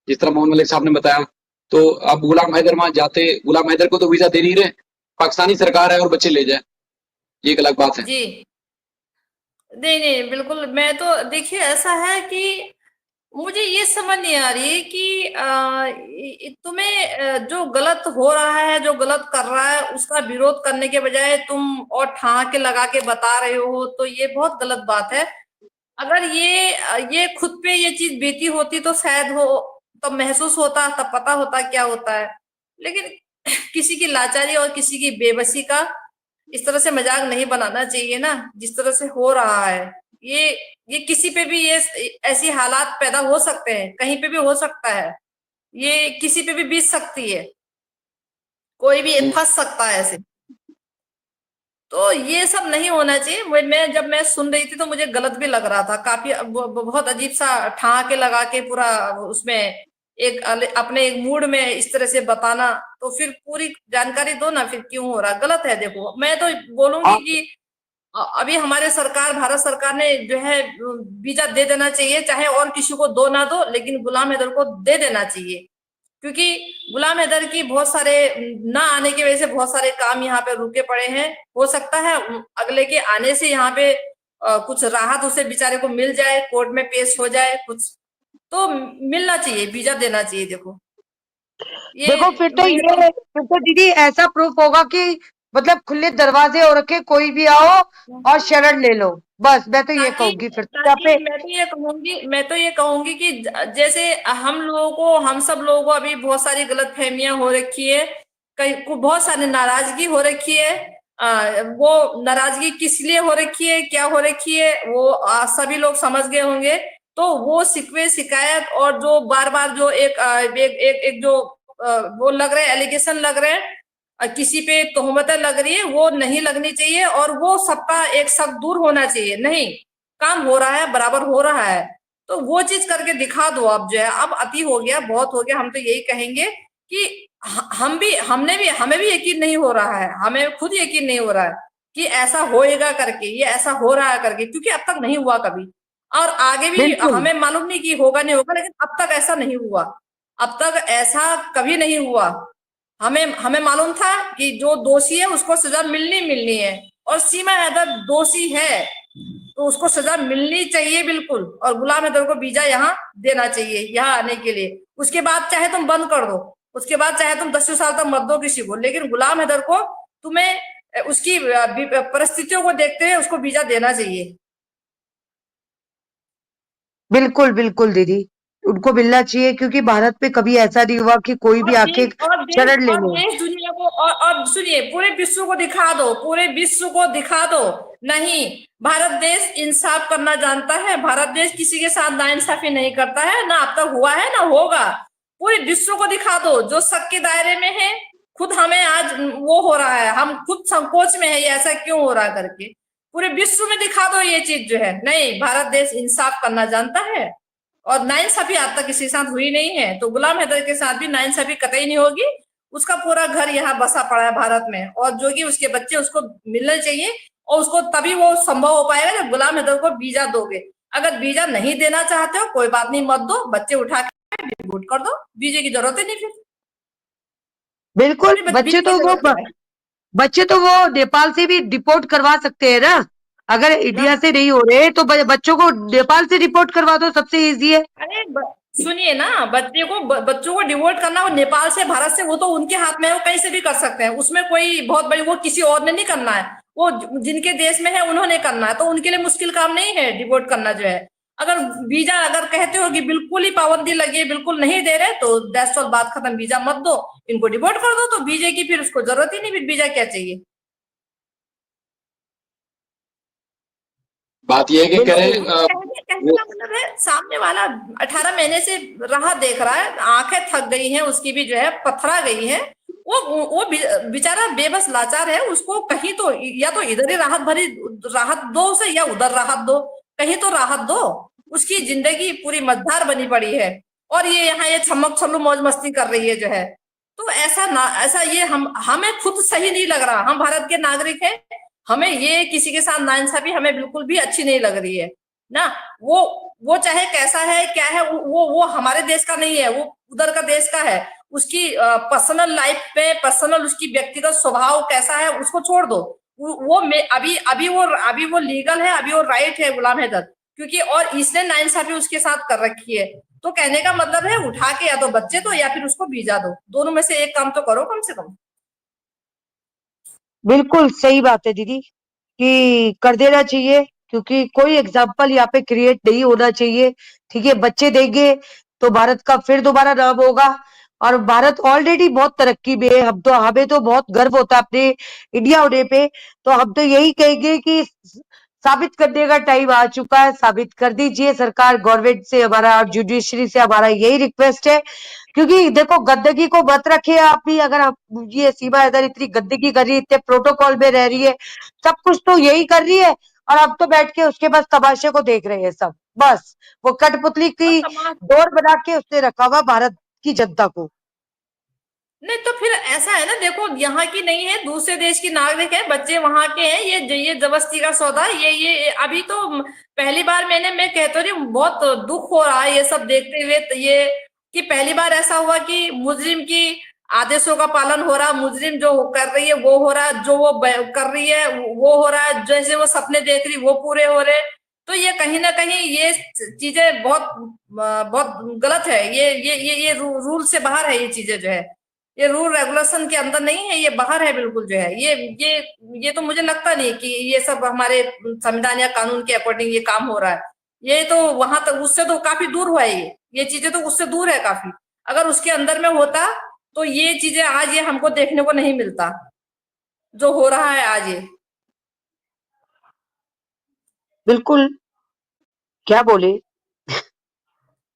जिस तरह मोहन मलिक साहब ने बताया, तो अब गुलाम हैदर वहां जाते, गुलाम हैदर को तो वीजा दे नहीं रहे, पाकिस्तानी सरकार है और बच्चे ले जाए, ये एक अलग बात है। जी, नहीं नहीं बिल्कुल। मैं तो देखिए ऐसा है कि मुझे ये समझ नहीं आ रही कि तुम्हें जो गलत हो रहा है, जो गलत कर रहा है, उसका विरोध करने के बजाय तुम और ठहाके लगा के बता रहे हो, तो ये बहुत गलत बात है। अगर ये खुद पे ये चीज बीती होती तो शायद हो, तब महसूस होता, तब पता होता क्या होता है। लेकिन किसी की लाचारी और किसी की बेबसी का इस तरह से मजाक नहीं बनाना चाहिए ना, जिस तरह से हो रहा है। ये ये किसी पे भी ये ऐसी हालात पैदा हो सकते हैं, कहीं पे भी हो सकता है, ये किसी पे भी बीत सकती है, कोई भी फंस सकता है ऐसे। तो ये सब नहीं होना चाहिए। मैं जब मैं सुन रही थी तो मुझे गलत भी लग रहा था काफी। बहुत अजीब सा ठहाके लगा के पूरा उसमें एक अपने एक मूड में इस तरह से बताना, तो फिर पूरी जानकारी दो ना, फिर क्यों हो रहा गलत है। देखो मैं तो बोलूंगी हाँ, कि अभी हमारे सरकार, भारत सरकार ने जो है वीजा दे देना चाहिए, चाहे और किसी को दो ना दो, लेकिन गुलाम हैदर को दे देना चाहिए। क्योंकि गुलाम हैदर की बहुत सारे ना आने की वजह से बहुत सारे काम यहाँ पे रुके पड़े हैं। हो सकता है अगले के आने से यहाँ पे कुछ राहत उसे बेचारे को मिल जाए, कोर्ट में पेश हो जाए कुछ, तो मिलना चाहिए, वीजा देना चाहिए। देखो ये देखो मैं तो फिर तो दीदी ऐसा प्रूफ होगा कि मतलब खुले दरवाजे हो रखे, कोई भी आओ और शरण ले लो। बस मैं तो ये ताकि कहूंगी फिर तो यहाँ ताकि पे। मैं तो ये कहूंगी कि जैसे हम लोगों को, हम सब लोगों को अभी बहुत सारी गलतफहमियां हो रखी है, कई को बहुत सारी नाराजगी हो रखी है। वो नाराजगी किस लिए हो रखी है, क्या हो रखी है, वो सभी लोग समझ गए होंगे। तो वो शिकवे शिकायत और जो बार बार जो एक जो वो लग रहे एलिगेशन लग रहे हैं, किसी पे तोहमतें लग रही है, वो नहीं लगनी चाहिए, और वो सबका एक सब दूर होना चाहिए। नहीं, काम हो रहा है, बराबर हो रहा है, तो वो चीज करके दिखा दो। अब जो है अब अति हो गया, बहुत हो गया। हम तो यही कहेंगे कि हमें भी यकीन नहीं हो रहा है, हमें खुद यकीन नहीं हो रहा है। कि ऐसा होएगा करके, ये ऐसा हो रहा है करके, क्योंकि अब तक नहीं हुआ कभी, और आगे भी बिल्कुल हमें मालूम नहीं कि होगा नहीं होगा, लेकिन अब तक ऐसा नहीं हुआ, अब तक ऐसा कभी नहीं हुआ। हमें हमें मालूम था कि जो दोषी है उसको सजा मिलनी मिलनी है, और सीमा हैदर दोषी है तो उसको सजा मिलनी चाहिए बिल्कुल, और गुलाम हैदर को वीजा यहाँ देना चाहिए यहाँ आने के लिए। उसके बाद चाहे तुम बंद कर दो, उसके बाद चाहे तुम 10 साल तक मत दो किसी को, लेकिन गुलाम हैदर को तुम्हें उसकी परिस्थितियों को देखते हुए उसको वीजा देना चाहिए। बिल्कुल बिल्कुल दीदी, उनको मिलना चाहिए, क्योंकि भारत में कभी ऐसा नहीं हुआ कि कोई भी आके शरण ले और ले। देश दुनिया को, और सुनिए, पूरे विश्व को दिखा दो, पूरे विश्व को दिखा दो, नहीं, भारत देश इंसाफ करना जानता है, भारत देश किसी के साथ नाइंसाफी नहीं करता है, ना अब तक हुआ है ना होगा। पूरे विश्व को दिखा दो, जो शक के दायरे में है, खुद हमें आज वो हो रहा है, हम खुद संकोच में है ये ऐसा क्यों हो रहा है करके, पूरे विश्व में दिखा दो ये चीज जो है, नहीं, भारत देश इंसाफ करना जानता है, और नाइंसाफी आज तक किसी के साथ हुई नहीं है, तो गुलाम हैदर के साथ भी नाइंसाफी कतई नहीं होगी। उसका पूरा घर यहाँ बसा पड़ा है भारत में, और जो कि उसके बच्चे उसको मिलने चाहिए, और उसको तभी वो संभव हो पाएगा जब गुलाम हैदर को वीजा दोगे। अगर वीजा नहीं देना चाहते हो कोई बात नहीं, मत दो, बच्चे उठा के डिपोर्ट कर दो, वीजे की जरूरत ही नहीं फिर। बिल्कुल, वीजे की जरूरत क्या है? बच्चे तो वो नेपाल से भी डिपोर्ट करवा सकते हैं ना, अगर इंडिया हाँ। से नहीं हो रहे तो बच्चों को नेपाल से डिपोर्ट करवा दो, सबसे इजी है। अरे सुनिए ना, बच्चों को डिवोर्ट करना, वो नेपाल से भारत से वो तो उनके हाथ में है, वो कहीं से भी कर सकते हैं, उसमें कोई बहुत बड़ी, वो किसी और ने नहीं करना है, वो जिनके देश में है उन्होंने करना है, तो उनके लिए मुश्किल काम नहीं है डिवोर्ट करना जो है। अगर वीजा अगर कहते हो कि बिल्कुल ही पाबंदी लगी है, बिल्कुल नहीं दे रहे, तो दैट्स ऑल, बात खत्म, वीजा मत दो, इनको डिवोर्ट कर दो, तो वीजे की फिर उसको जरूरत ही नहीं, फिर वीजा क्या चाहिए। बात यह है कि कह रहे कहने का मतलब है, सामने वाला 18 महीने से राह देख रहा है, आंखें थक गई हैं उसकी भी जो है, पथरा गई है, वो बेचारा बेबस लाचार है, उसको कहीं तो, या तो इधर ही राहत दो उसे, या उधर राहत दो, कहीं तो राहत दो। उसकी जिंदगी पूरी मझधार बनी पड़ी है, और ये यहाँ ये छमक छल्लू मौज मस्ती कर रही है जो है, तो ऐसा ये हमें खुद सही नहीं लग रहा। हम भारत के नागरिक हैं, हमें ये किसी के साथ नाइंसाफी हमें बिल्कुल भी अच्छी नहीं लग रही है ना। वो चाहे कैसा है क्या है, वो हमारे देश का नहीं है, वो उधर का देश का है। उसकी पर्सनल लाइफ पे, पर्सनल उसकी व्यक्तिगत स्वभाव कैसा है उसको छोड़ दो, अभी वो लीगल है, अभी वो राइट है गुलाम हैदर, क्योंकि और इसने नाइंसाफी उसके साथ कर रखी है, तो कहने का मतलब है उठा के या तो बच्चे दो या फिर उसको वीजा दो, दोनों में से एक काम तो करो कम से कम। बिल्कुल सही बात है दीदी, कि कर देना चाहिए, क्योंकि कोई एग्जाम्पल यहाँ पे क्रिएट नहीं होना चाहिए। ठीक है, बच्चे देंगे तो भारत का फिर दोबारा नाम होगा, और भारत ऑलरेडी बहुत तरक्की में है। हम तो, हमें तो बहुत गर्व होता है अपने इंडिया होने पे, तो हम तो यही कहेंगे कि साबित करने का टाइम आ चुका है, साबित कर दीजिए सरकार, गवर्नमेंट से हमारा और जुडिशरी से हमारा यही रिक्वेस्ट है। क्योंकि देखो, गंदगी को मत रखे आप भी, अगर आप, ये सीमा इधर इतनी गंदगी कर रही है, इतने प्रोटोकॉल में रह रही है, सब कुछ तो यही कर रही है, और अब तो बैठ के उसके बस तमाशे को देख रहे हैं सब, बस वो कठपुतली और की डोर बना के उसने रखा हुआ भारत की जनता को। नहीं तो फिर ऐसा है ना, देखो यहाँ की नहीं है, दूसरे देश की नागरिक है, बच्चे वहां के हैं, ये जबरदस्ती का सौदा, ये अभी तो पहली बार मैं कहता रही हूँ, बहुत दुख हो रहा है ये सब देखते हुए, तो ये कि पहली बार ऐसा हुआ कि मुजरिम की आदेशों का पालन हो रहा, मुजरिम जो कर रही है वो हो रहा, जो वो कर रही है वो हो रहा है, जैसे वो सपने देख रही वो पूरे हो रहे, तो ये कहीं ना कहीं ये चीजें बहुत बहुत गलत है, ये रूल से बाहर है, ये चीजें जो है, ये रूल रेगुलेशन के अंदर नहीं है, ये बाहर है बिल्कुल जो है, ये तो मुझे लगता नहीं कि ये सब हमारे संविधान या कानून के अकॉर्डिंग ये काम हो रहा है। ये तो वहां तक, उससे तो काफी दूर हुआ है, ये चीजें तो उससे दूर है काफी। अगर उसके अंदर में होता तो ये चीजें आज ये हमको देखने को नहीं मिलता जो हो रहा है आज ये। बिल्कुल, क्या बोले,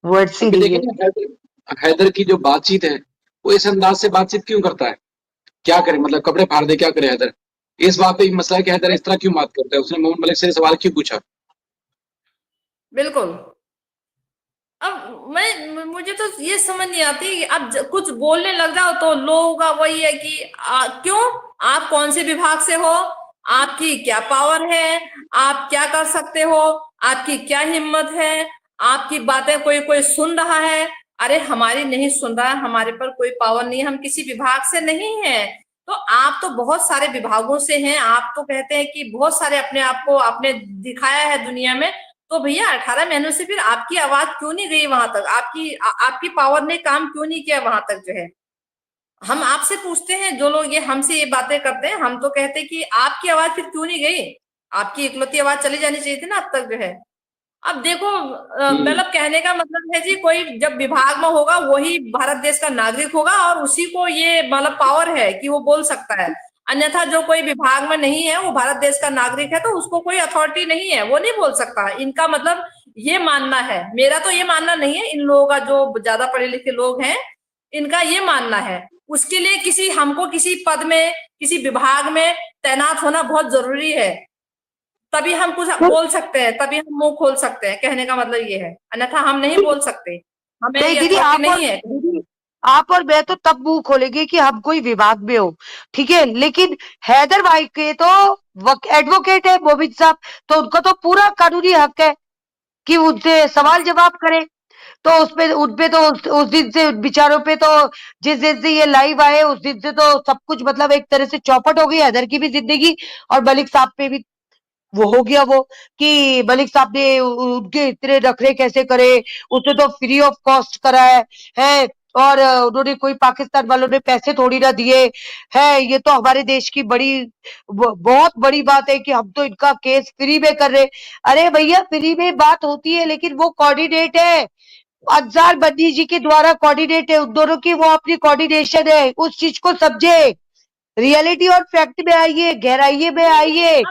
वर्ड्स ही अभी नहीं देखिए है। ना, हैदर की जो बातचीत है, वो इस अंदाज से बातचीत क्यों करता है? क्या करे, मतलब कपड़े फाड़ दे, क्या करे हैदर? इस बात पे मसला है कि हैदर इस तरह क्यों बात करता है, उसने मोहम्मद मलिक से सवाल क्यों पूछा? बिल्कुल। अब मुझे तो ये समझ नहीं आती कि अब कुछ बोलने लग जाओ तो लोगों का वही है कि क्यों, आप कौन से विभाग से हो, आपकी क्या पावर है, आप क्या कर सकते हो, आपकी क्या हिम्मत है, आपकी बातें कोई कोई सुन रहा है। अरे हमारी नहीं सुन रहा है, हमारे पर कोई पावर नहीं है, हम किसी विभाग से नहीं है। तो आप तो बहुत सारे विभागों से हैं, आप तो कहते हैं कि बहुत सारे अपने आप को आपने दिखाया है दुनिया में। तो भैया 18 महीनों से फिर आपकी आवाज क्यों नहीं गई वहां तक, आपकी पावर ने काम क्यों नहीं किया वहां तक जो है। हम आपसे पूछते हैं, जो लोग ये हमसे ये बातें करते हैं, हम तो कहते हैं कि आपकी आवाज फिर क्यों नहीं गई, आपकी इकलौती आवाज चली जानी चाहिए थी ना अब तक जो है। अब देखो मतलब कहने का मतलब है जी, कोई जब विभाग में होगा वही भारत देश का नागरिक होगा और उसी को ये मतलब पावर है कि वो बोल सकता है। अन्यथा जो कोई विभाग में नहीं है वो भारत देश का नागरिक है तो उसको कोई अथॉरिटी नहीं है, वो नहीं बोल सकता। इनका मतलब ये मानना है, मेरा तो ये मानना नहीं है, इन लोगों का जो ज्यादा पढ़े लिखे लोग हैं इनका ये मानना है। उसके लिए हमको किसी पद में किसी विभाग में तैनात होना बहुत जरूरी है, तभी हम कुछ बोल सकते हैं, तभी हम मुंह खोल सकते हैं। कहने का मतलब ये है, अन्यथा हम नहीं बोल सकते, हमें नहीं ये दीदी, अथॉरिटी आप और नहीं है। दीदी, आप और मैं तो तब मुंह खोलेंगे कि हम कोई विभाग में हो, ठीक है। लेकिन हैदर भाई के तो एडवोकेट है मोमिन साहब, तो उनका तो पूरा कानूनी हक है कि उनसे सवाल जवाब करें। तो उसपे उनपे तो उस दिन से बेचारों पे तो, जिस दिन से ये लाइव आए उस दिन से तो सब कुछ मतलब एक तरह से चौपट हो गई, हैदर की भी जिंदगी और मलिक साहब पे भी वो हो गया। वो कि मलिक साहब ने उनके इतने नखरे कैसे करे, उसे तो फ्री ऑफ कॉस्ट करा है। और उन्होंने कोई पाकिस्तान वालों ने पैसे थोड़ी ना दिए है। ये तो हमारे देश की बहुत बड़ी बात है कि हम तो इनका केस फ्री में कर रहे। अरे भैया, फ्री में बात होती है लेकिन वो कोऑर्डिनेट है, अफजल बद्री जी के द्वारा कोऑर्डिनेट है, उन दोनों की वो अपनी कोऑर्डिनेशन है। उस चीज को समझे, रियलिटी और फैक्ट में आइए, गहराई में आइए।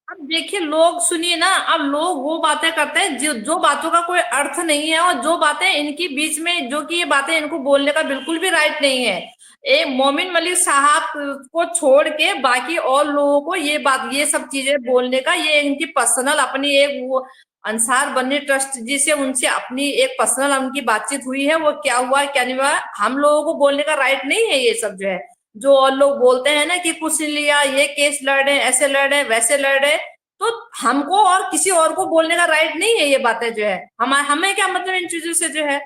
अब देखिए लोग, सुनिए ना, अब लोग वो बातें करते हैं जो बातों का कोई अर्थ नहीं है और जो बातें इनकी बीच में, जो कि ये बातें इनको बोलने का बिल्कुल भी राइट नहीं है। मोमिन मलिक साहब को छोड़ के बाकी और लोगों को ये सब चीजें बोलने का, ये इनकी पर्सनल अपनी एक वो अंसार बन्नी ट्रस्ट जी से उनसे अपनी एक पर्सनल उनकी बातचीत हुई है, वो क्या हुआ क्या नहीं हुआ हम लोगों को बोलने का राइट नहीं है। ये सब जो है, जो और लोग बोलते हैं ना कि कुछ नहीं लिया, ये केस लड़ रहे, ऐसे लड़ रहे, वैसे लड़ रहे, तो हमको और किसी और को बोलने का राइट नहीं है। ये बातें जो है, हमें क्या मतलब इन चीजों से जो है।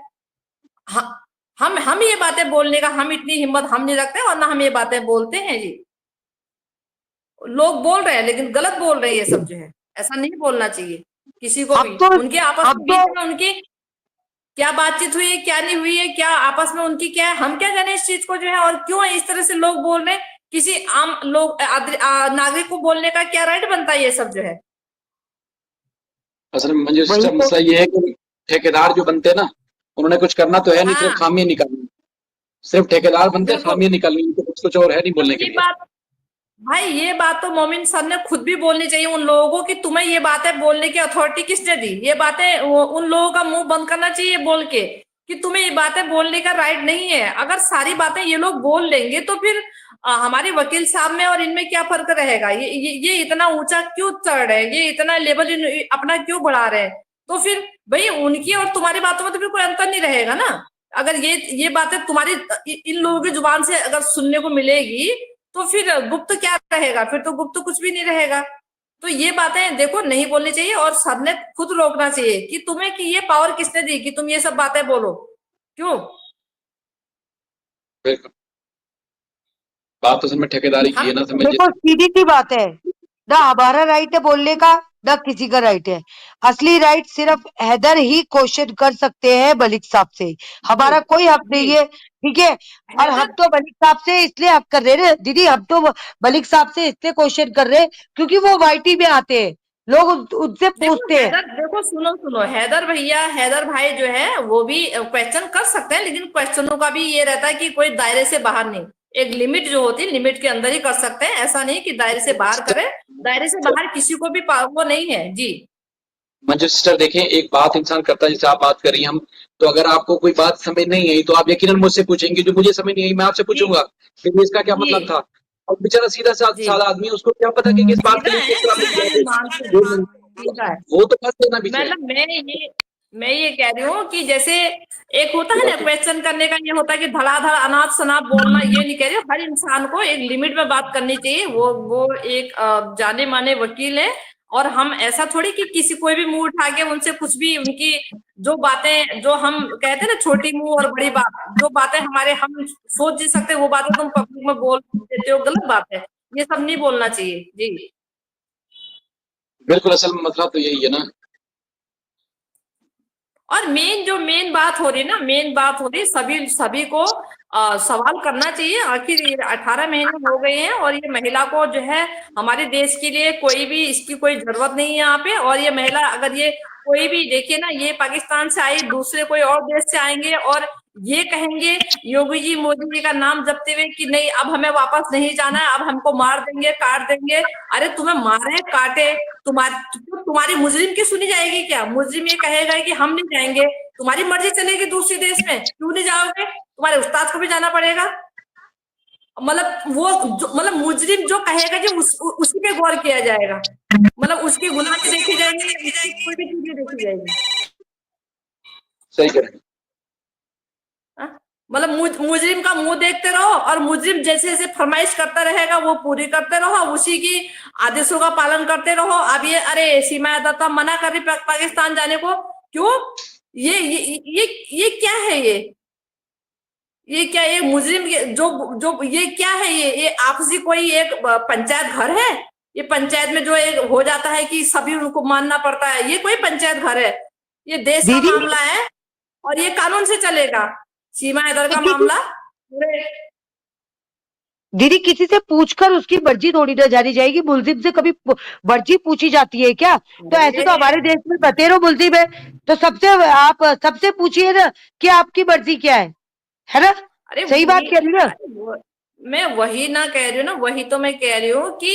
हम ये बातें बोलने का, हम इतनी हिम्मत हम नहीं रखते और ना हम ये बातें बोलते हैं जी। लोग बोल रहे हैं लेकिन गलत बोल रहे हैं, ये सब जो है ऐसा नहीं बोलना चाहिए किसी को भी। उनके आपस में बीच में उनकी क्या बातचीत हुई है, क्या नहीं हुई है, क्या आपस में उनकी क्या है, हम क्या जाने इस चीज को जो है। और क्यों इस तरह से लोग बोल रहे हैं, किसी आम लोग नागरिक को बोलने का क्या राइट बनता है, ये सब जो है। असल में मुझे मसला ये है कि ठेकेदार जो बनते हैं ना, उन्होंने कुछ करना तो है नहीं, सिर्फ खामियां निकालनी। सिर्फ ठेकेदार बनते हैं, खामियां निकालनी, कुछ और है नहीं बोलने के लिए। भाई ये बात तो मोमिन सर ने खुद भी बोलनी चाहिए उन लोगों को कि तुम्हें ये बातें बोलने की अथॉरिटी किसने दी। ये बातें उन लोगों का मुंह बंद करना चाहिए बोल के कि तुम्हें ये बातें बोलने का राइट नहीं है। अगर सारी बातें ये लोग बोल लेंगे तो फिर हमारे वकील साहब में और इनमें क्या फर्क रहेगा। ये इतना ऊंचा क्यों चढ़ रहे हैं, ये इतना लेवल अपना क्यों बढ़ा रहे हैं। तो फिर भाई उनकी और तुम्हारी बातों में तो फिर कोई अंतर नहीं रहेगा ना। अगर ये बातें तुम्हारी इन लोगों की जुबान से अगर सुनने को मिलेगी तो फिर गुप्त क्या रहेगा, फिर तो गुप्त कुछ भी नहीं रहेगा। तो ये बातें देखो नहीं बोलनी चाहिए और सर ने खुद रोकना चाहिए कि तुम्हें कि ये पावर किसने दी कि तुम ये सब बातें बोलो, क्यों। बिल्कुल, बात तो में ठेकेदारी की है ना। देखो सीधी सी बात है ना, हमारा राइट है बोलने का, ना किसी का राइट है। असली राइट सिर्फ हैदर ही क्वेश्चन कर सकते हैं मलिक साहब से, हमारा कोई हक नहीं है, ठीक है। और हम तो मलिक साहब से इसलिए हक कर रहे हैं दीदी, हम तो मलिक साहब से इसलिए क्वेश्चन कर रहे हैं क्योंकि वो वाईटी में आते हैं, लोग उनसे पूछते हैं। देखो सुनो हैदर भैया, हैदर भाई जो है वो भी क्वेश्चन कर सकते हैं, लेकिन क्वेश्चनों का भी ये रहता है कि कोई दायरे से बाहर नहीं, एक लिमिट जो होती है लिमिट के अंदर ही कर सकते हैं। ऐसा नहीं कि दायरे से बाहर करें, दायरे से बाहर किसी को भी वो नहीं है जी। मंजू सिस्टर देखें, एक बात इंसान करता है, जैसे आप बात करी हम, तो अगर आपको कोई बात समझ नहीं आई तो आप यकीनन मुझसे पूछेंगे, जो मुझे समझ नहीं आई मैं आपसे पूछूंगा कि इसका क्या मतलब था। और बेचारा सीधा साधा आदमी, उसको क्या पता कि किस बात के लिए वो तो फंस देना। मैं ये कह रही हूँ कि जैसे एक होता है ना क्वेश्चन करने का, ये होता है कि धड़ाधड़ अनाप शनाप बोलना, ये नहीं कह रही हूँ। हर इंसान को एक लिमिट में बात करनी चाहिए। वो एक जाने माने वकील है, और हम ऐसा थोड़ी कि किसी कोई भी मुंह उठा के उनसे कुछ भी, उनकी जो बातें, जो हम कहते हैं ना छोटी मुंह और बड़ी बात, जो बातें हमारे हम सोच नहीं सकते वो बातें तुम पब्लिक में बोल देते हो, गलत बात है। ये सब नहीं बोलना चाहिए जी। बिल्कुल, असल में मतलब तो यही है ना। और मेन बात हो रही है ना, मेन बात हो रही है, सभी सभी को सवाल करना चाहिए। आखिर ये 18 महीने हो गए हैं, और ये महिला को जो है हमारे देश के लिए कोई भी इसकी कोई जरूरत नहीं है यहाँ पे। और ये महिला अगर ये कोई भी, देखिए ना, ये पाकिस्तान से आई, दूसरे कोई और देश से आएंगे और ये कहेंगे योगी जी मोदी जी का नाम जपते हुए कि नहीं अब हमें वापस नहीं जाना है, अब हमको मार देंगे, काट देंगे। अरे तुम्हें मारे काटे, तुम्हारी मुजरिम की सुनी जाएगी क्या? मुजरिम ये कहेगा कि हम नहीं जाएंगे, तुम्हारी मर्जी चलेगी दूसरे देश में, क्यों नहीं जाओगे? तुम्हारे उस्ताद को भी जाना पड़ेगा। मतलब वो मतलब मुजरिम जो कहेगा जी उसी पे गौर किया जाएगा। मतलब उसकी गुनाह भी देखे जाएंगे, उसकी कोई भी चीजें देखी जाएगी। सही कह रहे हैं। हाँ? मतलब मुजरिम का मुंह देखते रहो, और मुजरिम जैसे जैसे फरमाइश करता रहेगा वो पूरी करते रहो, उसी की आदेशों का पालन करते रहो। अब ये अरे सीमा दत्ता मना कर रही पाकिस्तान जाने को, क्यों? ये क्या है? ये क्या, ये मुजरिम जो जो ये क्या है? ये आपसी कोई एक पंचायत घर है? ये पंचायत में जो एक हो जाता है कि सभी उनको मानना पड़ता है, ये कोई पंचायत घर है? ये देश का दीदी मामला है, और ये कानून से चलेगा। सीमा हैदर का किसी मामला पूरे दीदी किसी से पूछकर उसकी मर्जी थोड़ी ना जानी जाएगी। मुलजिम से कभी मर्जी पूछी जाती है क्या? तो ऐसे तो हमारे देश में बतेरो मुलजिम है, तो सबसे पूछिए ना कि आपकी मर्जी क्या है ना? अरे सही बात कह रही ना? मैं वही ना कह रही हूँ ना, वही तो मैं कह रही हूँ कि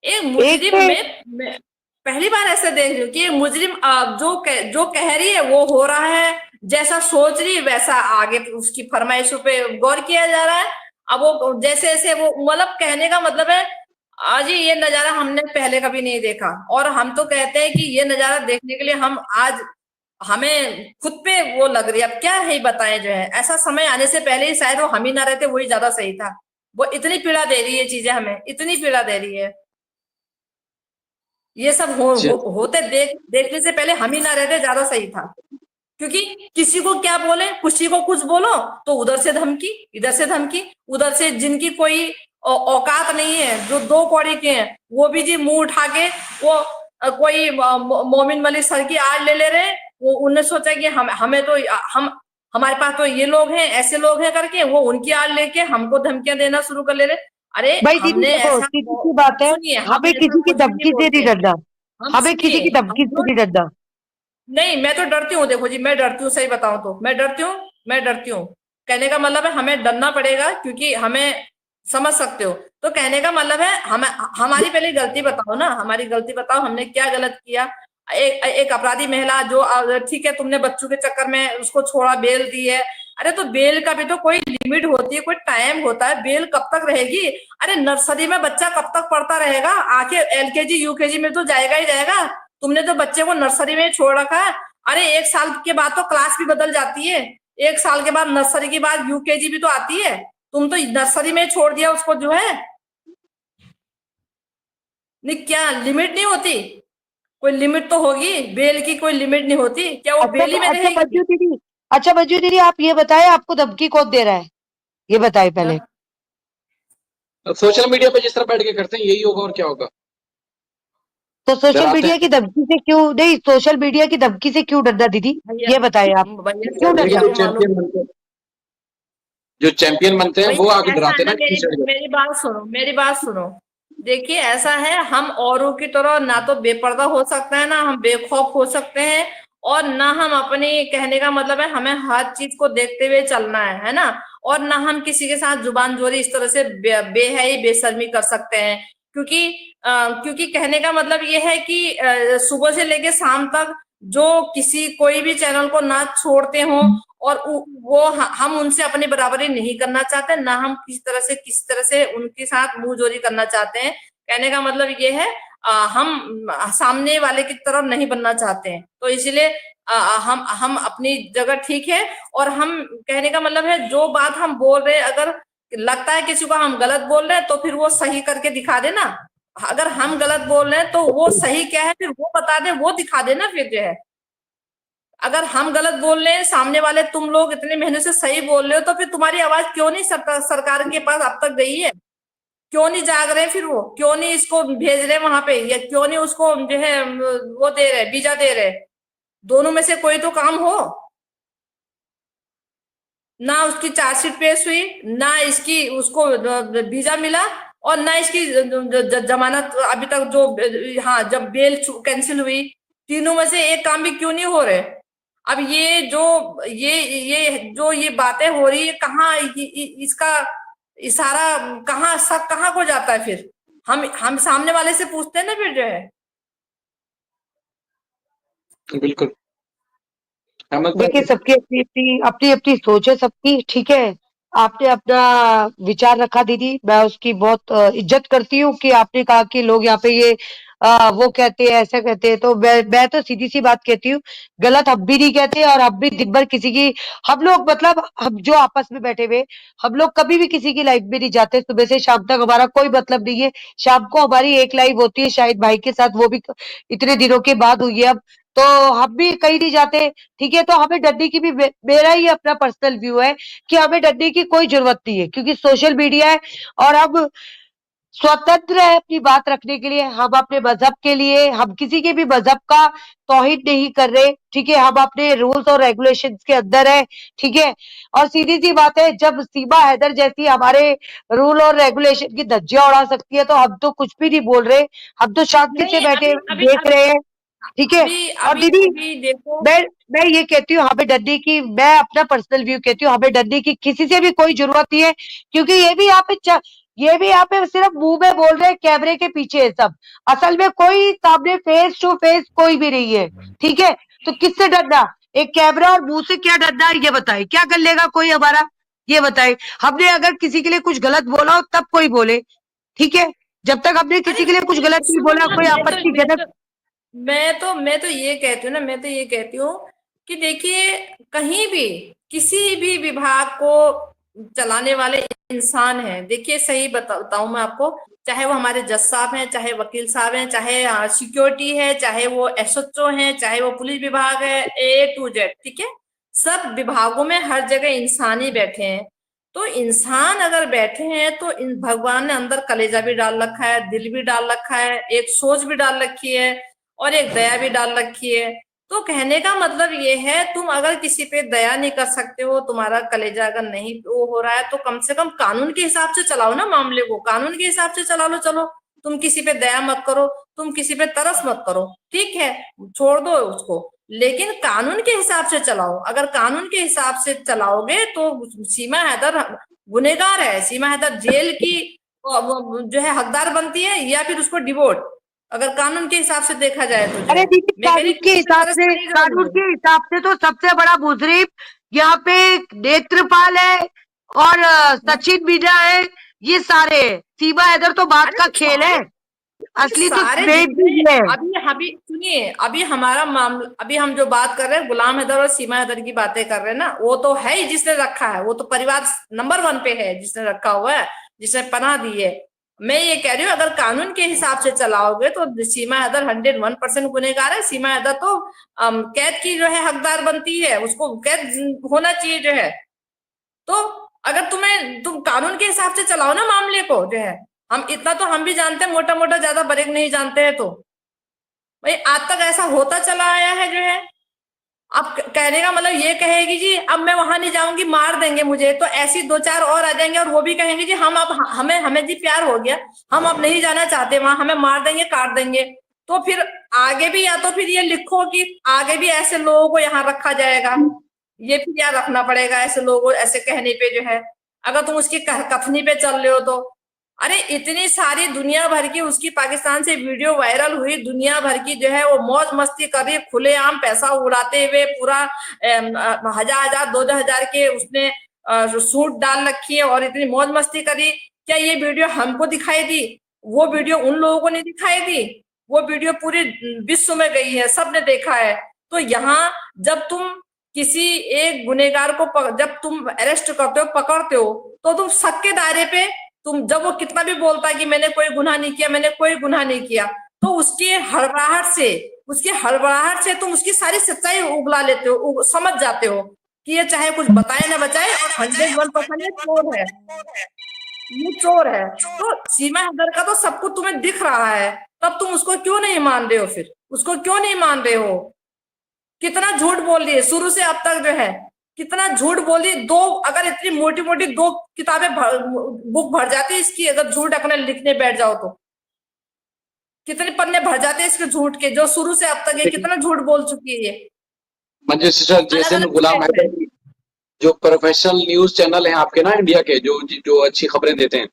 एक एक मुजरिम पे में पहली बार ऐसे देख रही हूँ कि एक मुजरिम जो कह रही है वो हो रहा है, जैसा सोच रही है वैसा आगे उसकी फरमाइशों पे गौर किया जा रहा है। अब वो जैसे जैसे वो, मतलब कहने का मतलब है आज ये नजारा हमने पहले कभी नहीं देखा, और हम तो कहते हैं कि ये नजारा देखने के लिए हम आज हमें खुद पे वो लग रही है। अब क्या है बताएं, जो है ऐसा समय आने से पहले ही शायद वो हम ही ना रहते, वही ज्यादा सही था। वो इतनी पीड़ा दे रही है चीजें, हमें इतनी पीड़ा दे रही है। ये सब होते देखने से पहले हम ही ना रहते, ज्यादा सही था। क्योंकि किसी को क्या बोले, किसी को कुछ बोलो तो उधर से धमकी, इधर से धमकी, उधर से जिनकी कोई औकात नहीं है, जो दो कौड़ी के हैं, वो भी जी मुंह उठा के वो कोई मोमिन मलिक सर की आड़ ले रहे हैं। वो उन्होंने सोचा कि हमें तो हम हमारे पास तो ये लोग हैं, ऐसे लोग हैं करके वो उनकी आड़ लेके हमको धमकियां देना शुरू कर ले रहे। अरे भाई दीदी हमने देखो ऐसा, सीधी सी बात है, सुनिए, हम हमें ऐसा किसी की कुछ भी नहीं धमकी से नहीं बोलते। डरना। हम हमें किसी सुनिए, की धमकी से नहीं डरना। नहीं, मैं तो डरती हूँ। देखो जी, मैं डरती हूँ, सही बताऊं तो मैं डरती हूँ, मैं डरती हूँ। कहने का मतलब है हमें डरना पड़ेगा, क्योंकि हमें, समझ सकते हो? तो कहने का मतलब है हमें, हमारी पहले गलती बताओ ना, हमारी गलती बताओ, हमने क्या गलत किया? एक अपराधी महिला जो, ठीक है तुमने बच्चों के चक्कर में उसको छोड़ा, बेल दी है। अरे तो बेल का भी तो कोई लिमिट होती है, कोई टाइम होता है। बेल कब तक रहेगी? अरे नर्सरी में बच्चा कब तक पढ़ता रहेगा? आके एलकेजी यूकेजी में तो जाएगा ही जाएगा। तुमने तो बच्चे को नर्सरी में छोड़ रखा है। अरे 1 साल के बाद तो क्लास भी बदल जाती है। 1 साल के बाद, नर्सरी के बाद यूकेजी भी तो आती है। तुम तो नर्सरी में छोड़ दिया उसको, जो है नहीं, क्या लिमिट नहीं होती? कोई लिमिट तो होगी, बेल की कोई लिमिट नहीं होती क्या? वो अच्छा बेल ही में अच्छा रहेगी? मंजू दीदी, अच्छा मंजू दीदी आप ये बताएं आपको धमकी कौन दे रहा है? ये बताएं पहले। हाँ? सोशल मीडिया पे जिस तरह बैठ के करते हैं यही होगा और क्या होगा। तो सोशल डराते मीडिया हैं। की धमकी से क्यों नहीं, सोशल मीडिया की धमकी से क्यों डरना दीदी? भैया, ये बताएं आप, भैया क्यों भैया डरना? देखिए, को मालूम, जो चैंपियन बनते हैं वो भैया आगे ऐसा डराते है हैं ना, ना कि मेरी पीछे हट जाओ। मेरी बात सुनो, मेरी बात सुनो। देखिए ऐसा है, हम औरों की तरह ना तो बेपर्दा हो सकते हैं, ना हम बेखौफ हो सकते हैं, और ना हम अपनी, कहने का मतलब है हमें हर चीज को देखते हुए चलना है ना? और ना हम किसी के साथ जुबान जोरी इस तरह से बेहयाई बेशर्मी कर सकते हैं। क्योंकि कहने का मतलब ये है कि सुबह से लेके शाम तक जो किसी कोई भी चैनल को ना छोड़ते हो, और वो हम उनसे अपनी बराबरी नहीं करना चाहते, ना हम किसी तरह से उनके साथ मुंहजोरी करना चाहते हैं। कहने का मतलब ये है हम सामने वाले की तरफ नहीं बनना चाहते हैं। तो इसलिए हम अपनी जगह ठीक है, और हम कहने का मतलब है जो बात हम बोल रहे हैं, अगर लगता है किसी को हम गलत बोल रहे हैं तो फिर वो सही करके दिखा देना। अगर हम गलत बोल रहे हैं तो वो सही क्या है फिर वो बता दे, वो दिखा देना फिर जो है। अगर हम गलत बोल रहे हैं, सामने वाले तुम लोग इतने मेहनत से सही बोल रहे हो, तो फिर तुम्हारी आवाज क्यों नहीं सरकार के पास अब तक गई है? क्यों नहीं जाग रहे? फिर वो क्यों नहीं इसको भेज रहे वहां पे, या क्यों नहीं उसको जो है वो दे रहे, वीजा दे रहे? दोनों में से कोई तो काम हो। ना उसकी चार्जशीट पेश हुई, ना इसकी उसको वीजा मिला, और ना इसकी जमानत अभी तक जो, हाँ, जब बेल कैंसिल हुई। तीनों में से एक काम भी क्यों नहीं हो रहे? अब ये बातें हो रही है, कहाँ इसका इशारा कहाँ सब कहाँ को जाता है? फिर हम सामने वाले से पूछते हैं ना फिर जो है। बिल्कुल। अहमद देखिए, भाई, सबकी अपनी अपनी अपनी अपनी सोच है सबकी, ठीक है। आपने अपना विचार रखा दीदी, मैं उसकी बहुत इज्जत करती हूँ कि आपने कहा कि लोग यहाँ पे ये वो कहते हैं, ऐसा कहते हैं, तो मैं तो सीधी सी बात कहती हूँ, गलत हम भी नहीं कहते, और हम भी दिन भर किसी की, हम लोग मतलब हम जो आपस में बैठे हुए, हम लोग कभी भी किसी की लाइफ में नहीं जाते, सुबह से शाम तक हमारा कोई मतलब नहीं है। शाम को हमारी एक लाइव होती है शायद भाई के साथ, वो भी इतने दिनों के बाद हुई है अब, तो हम भी कहीं नहीं जाते, ठीक है। तो हमें डरने की भी, मेरा ही अपना पर्सनल व्यू है कि हमें डरने की कोई जरूरत नहीं है, क्योंकि सोशल मीडिया है और हम स्वतंत्र है अपनी बात रखने के लिए। हम अपने मजहब के लिए, हम किसी के भी मजहब का तौहीन नहीं कर रहे, ठीक है। हम अपने रूल्स और रेगुलेशंस के अंदर है, ठीक है। और सीधी सी बात है, जब सीमा हैदर जैसी हमारे रूल और रेगुलेशन की धज्जियां उड़ा सकती है, तो हम तो कुछ भी नहीं बोल रहे, हम तो शांति से नहीं, बैठे अभी अभी देख रहे हैं, ठीक है। अभी और अभी दीदी, अभी देखो। मैं मैं ये कहती हूँ, हमें डरने की, मैं अपना पर्सनल व्यू कहती हूँ, हमें डरने की किसी से भी कोई जरूरत नहीं है, क्योंकि ये भी यहाँ पे सिर्फ मुंह में बोल रहे हैं, कैमरे के पीछे है सब, असल में कोई सामने फेस टू फेस कोई भी नहीं है, ठीक है। तो किससे डरना? एक कैमरा और मुंह से क्या डरना, ये बताए, क्या कर लेगा कोई हमारा, ये बताए। हमने अगर किसी के लिए कुछ गलत बोला हो तब कोई बोले, ठीक है। जब तक हमने अरे किसी के लिए कुछ गलत नहीं सुनो बोला, ना, कोई आपत्तिजनक, मैं तो ये कहती हूँ ना, मैं तो ये कहती हूँ कि देखिए, कहीं भी किसी भी विभाग को चलाने वाले इंसान हैं, देखिए सही बताऊं मैं आपको, चाहे वो हमारे जज साहब हैं, चाहे वकील साहब हैं, चाहे सिक्योरिटी है, चाहे वो एसएचओ हैं, चाहे वो पुलिस विभाग है, ए टू जेड, ठीक है। सब विभागों में हर जगह इंसान ही बैठे हैं। तो इंसान अगर बैठे हैं तो इन भगवान ने अंदर कलेजा भी डाल रखा है, दिल भी डाल रखा है, एक सोच भी डाल रखी है, और एक दया भी डाल रखी है। तो कहने का मतलब ये है, तुम अगर किसी पे दया नहीं कर सकते हो, तुम्हारा कलेजा अगर नहीं वो हो रहा है, तो कम से कम कानून के हिसाब से चलाओ ना मामले को, कानून के हिसाब से चला लो। चलो, तुम किसी पे दया मत करो, तुम किसी पे तरस मत करो, ठीक है, छोड़ दो उसको, लेकिन कानून के हिसाब से चलाओ। अगर कानून के हिसाब से चलाओगे तो सीमा हैदर गुनहगार है, सीमा हैदर जेल की जो है हकदार बनती है, या फिर उसको डिवोर्ट, अगर कानून के हिसाब से देखा जाए तो जो अरे है। देखिए, मैं कह रही किसी पे तरस नहीं कानून करूंगी। के हिसाब से तो सबसे बड़ा मुजरिम यहाँ पे नेत्रपाल है, और सचिन मीना है, ये सारे हैं। सीमा हैदर तो बात अरे का तो खेल है, सारे असली तो सारे प्रेम जितने, भी है। अभी अभी सुनिए, अभी हमारा मामला, अभी हम जो बात कर रहे हैं गुलाम हैदर और सीमा हैदर की बातें कर रहे हैं ना, वो तो है ही जिसने रखा है, वो तो परिवार नंबर 1 पे है जिसने रखा हुआ है, जिसने पनाह दी है। मैं ये कह रही हूँ, अगर कानून के हिसाब से चलाओगे तो सीमा हैदर 101% गुनहगार है। सीमा हैदर तो कैद की जो है हकदार बनती है, उसको कैद होना चाहिए जो है। तो अगर तुम कानून के हिसाब से चलाओ ना मामले को जो है। हम इतना तो हम भी जानते हैं, मोटा मोटा, ज्यादा बारीक नहीं जानते हैं। तो भाई आज तक ऐसा होता चला आया है जो है। अब कहने का मतलब ये कहेगी जी अब मैं वहां नहीं जाऊंगी, मार देंगे मुझे, तो ऐसी 2-4 और आ जाएंगे और वो भी कहेंगे जी हम अब हमें हमें जी प्यार हो गया, हम अब नहीं जाना चाहते वहां, हमें मार देंगे, काट देंगे। तो फिर आगे भी, या तो फिर ये लिखो कि आगे भी ऐसे लोगों को यहाँ रखा जाएगा, ये फिर याद रखना पड़ेगा ऐसे लोगों, ऐसे कहने पे जो है, अगर तुम उसकी कथनी पे चल रहे हो तो। अरे इतनी सारी दुनिया भर की उसकी पाकिस्तान से वीडियो वायरल हुई, दुनिया भर की जो है वो मौज मस्ती कर रही, खुलेआम पैसा उड़ाते हुए, पूरा 1000-1000 2000 के उसने सूट डाल रखी है और इतनी मौज मस्ती करी। क्या ये वीडियो हमको दिखाई दी? वो वीडियो उन लोगों को नहीं दिखाई दी, वो वीडियो पूरे विश्व में गई है, सबने देखा है। तो यहाँ जब तुम किसी एक गुनहगार को जब तुम अरेस्ट करते हो, पकड़ते हो, तो तुम शक के दायरे पे तुम, जब वो कितना भी बोलता है कि मैंने कोई गुनाह नहीं किया, मैंने कोई गुनाह नहीं किया, तो उसके हड़बड़ाहट से तुम उसकी सारी सच्चाई उगला लेते हो, समझ जाते हो कि ये चाहे कुछ बताए ना बताए, और 101% ये चोर है, ये चोर है। तो सीमा हैदर का तो सब कुछ तुम्हें दिख रहा है, तब तुम उसको क्यों नहीं मान रहे हो? फिर उसको क्यों नहीं मान रहे हो? कितना झूठ बोल रही है शुरू से अब तक, जो है कितना झूठ बोली। दो, अगर इतनी मोटी मोटी 2 किताबें बुक भर जाती है इसकी, अगर झूठ अपने लिखने बैठ जाओ तो कितने पन्ने भर जाते हैं इसके झूठ के, जो शुरू से अब तक ये कितना झूठ बोल चुकी है ये। मंजूर सर, जैसे अलग अलग गुलाम हैदर स्टेटमेंट। जो प्रोफेशनल न्यूज चैनल हैं आपके ना इंडिया के, जो जो अच्छी खबरें देते हैं,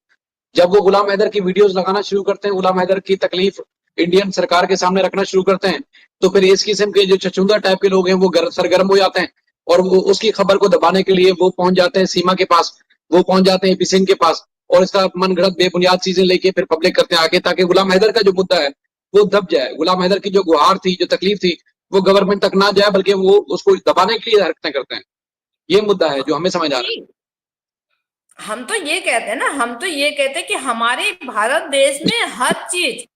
जब वो गुलाम हैदर की वीडियोस लगाना शुरू करते हैं, गुलाम हैदर की तकलीफ इंडियन सरकार के सामने रखना शुरू करते हैं, तो फिर इस किस्म के जो छछूंदर टाइप के लोग हैं वो सरगर्म हो जाते हैं और वो उसकी खबर को दबाने के लिए वो पहुंच जाते हैं सीमा के पास, वो पहुंच जाते हैं पी सिंह के पास, और इस तरह मनगढ़ंत बेबुनियाद चीजें लेके फिर पब्लिक करते हैं आगे, ताकि गुलाम हैदर का जो मुद्दा है वो दब जाए। गुलाम हैदर की जो गुहार थी, जो तकलीफ थी, वो गवर्नमेंट तक ना जाए, बल्कि वो उसको दबाने के लिए हरकतें करते हैं। ये मुद्दा है जो हमें समझ आ रहा है। हम तो ये कहते हैं ना, हम तो ये कहते हैं कि हमारे भारत देश में हर चीज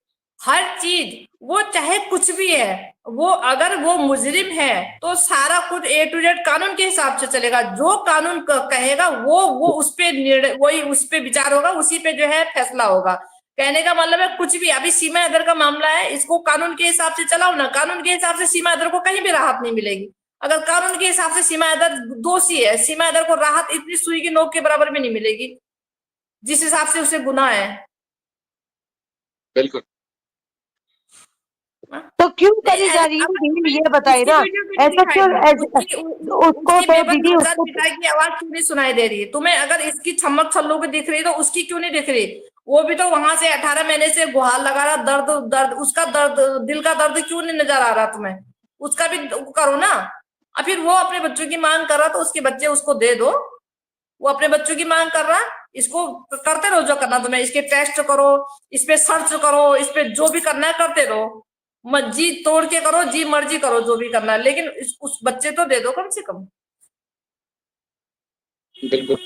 वो चाहे कुछ भी है, वो अगर वो मुजरिम है तो सारा कुछ A to Z कानून के हिसाब से चलेगा। जो कानून कहेगा वो उस पे निर्णय, वही उस पे विचार होगा, उसी पे जो है फैसला होगा। कहने का मतलब है कुछ भी, अभी सीमा हैदर का मामला है, इसको कानून के हिसाब से चलाओ ना, कानून के हिसाब से सीमा हैदर को कहीं भी राहत नहीं मिलेगी। अगर कानून के हिसाब से सीमा हैदर दोषी है, सीमा हैदर को राहत इतनी सुई की नोक के बराबर भी नहीं मिलेगी जिस हिसाब से उसे गुनाह है। बिल्कुल। तो क्यों करी जा रही है रील, ये बताइए ना, ऐसा क्यों उसको तो दीदी उसको की आवाज क्यों नहीं सुनाई दे रही है तुम्हें? अगर इसकी छमक छल्लों की दिख रही है तो उसकी क्यों नहीं दिख रही? वो भी तो वहां से 18 महीने से गुहार लगा रहा, दर्द उसका दर्द, दिल का दर्द क्यों नहीं नजर आ रहा तुम्हें? उसका भी करो ना। और फिर वो अपने बच्चों की मांग कर रहा तो उसके बच्चे उसको दे दो। वो अपने बच्चों की मांग कर रहा, इसको करते रहो जो करना तुम्हें, इसके टेस्ट करो, इस पे सर्च करो, इस पे जो भी करना है करते रहो, जी तोड़ के करो, जी मर्जी करो जो भी करना है, लेकिन उस बच्चे तो दे दो कम से कम। बिल्कुल।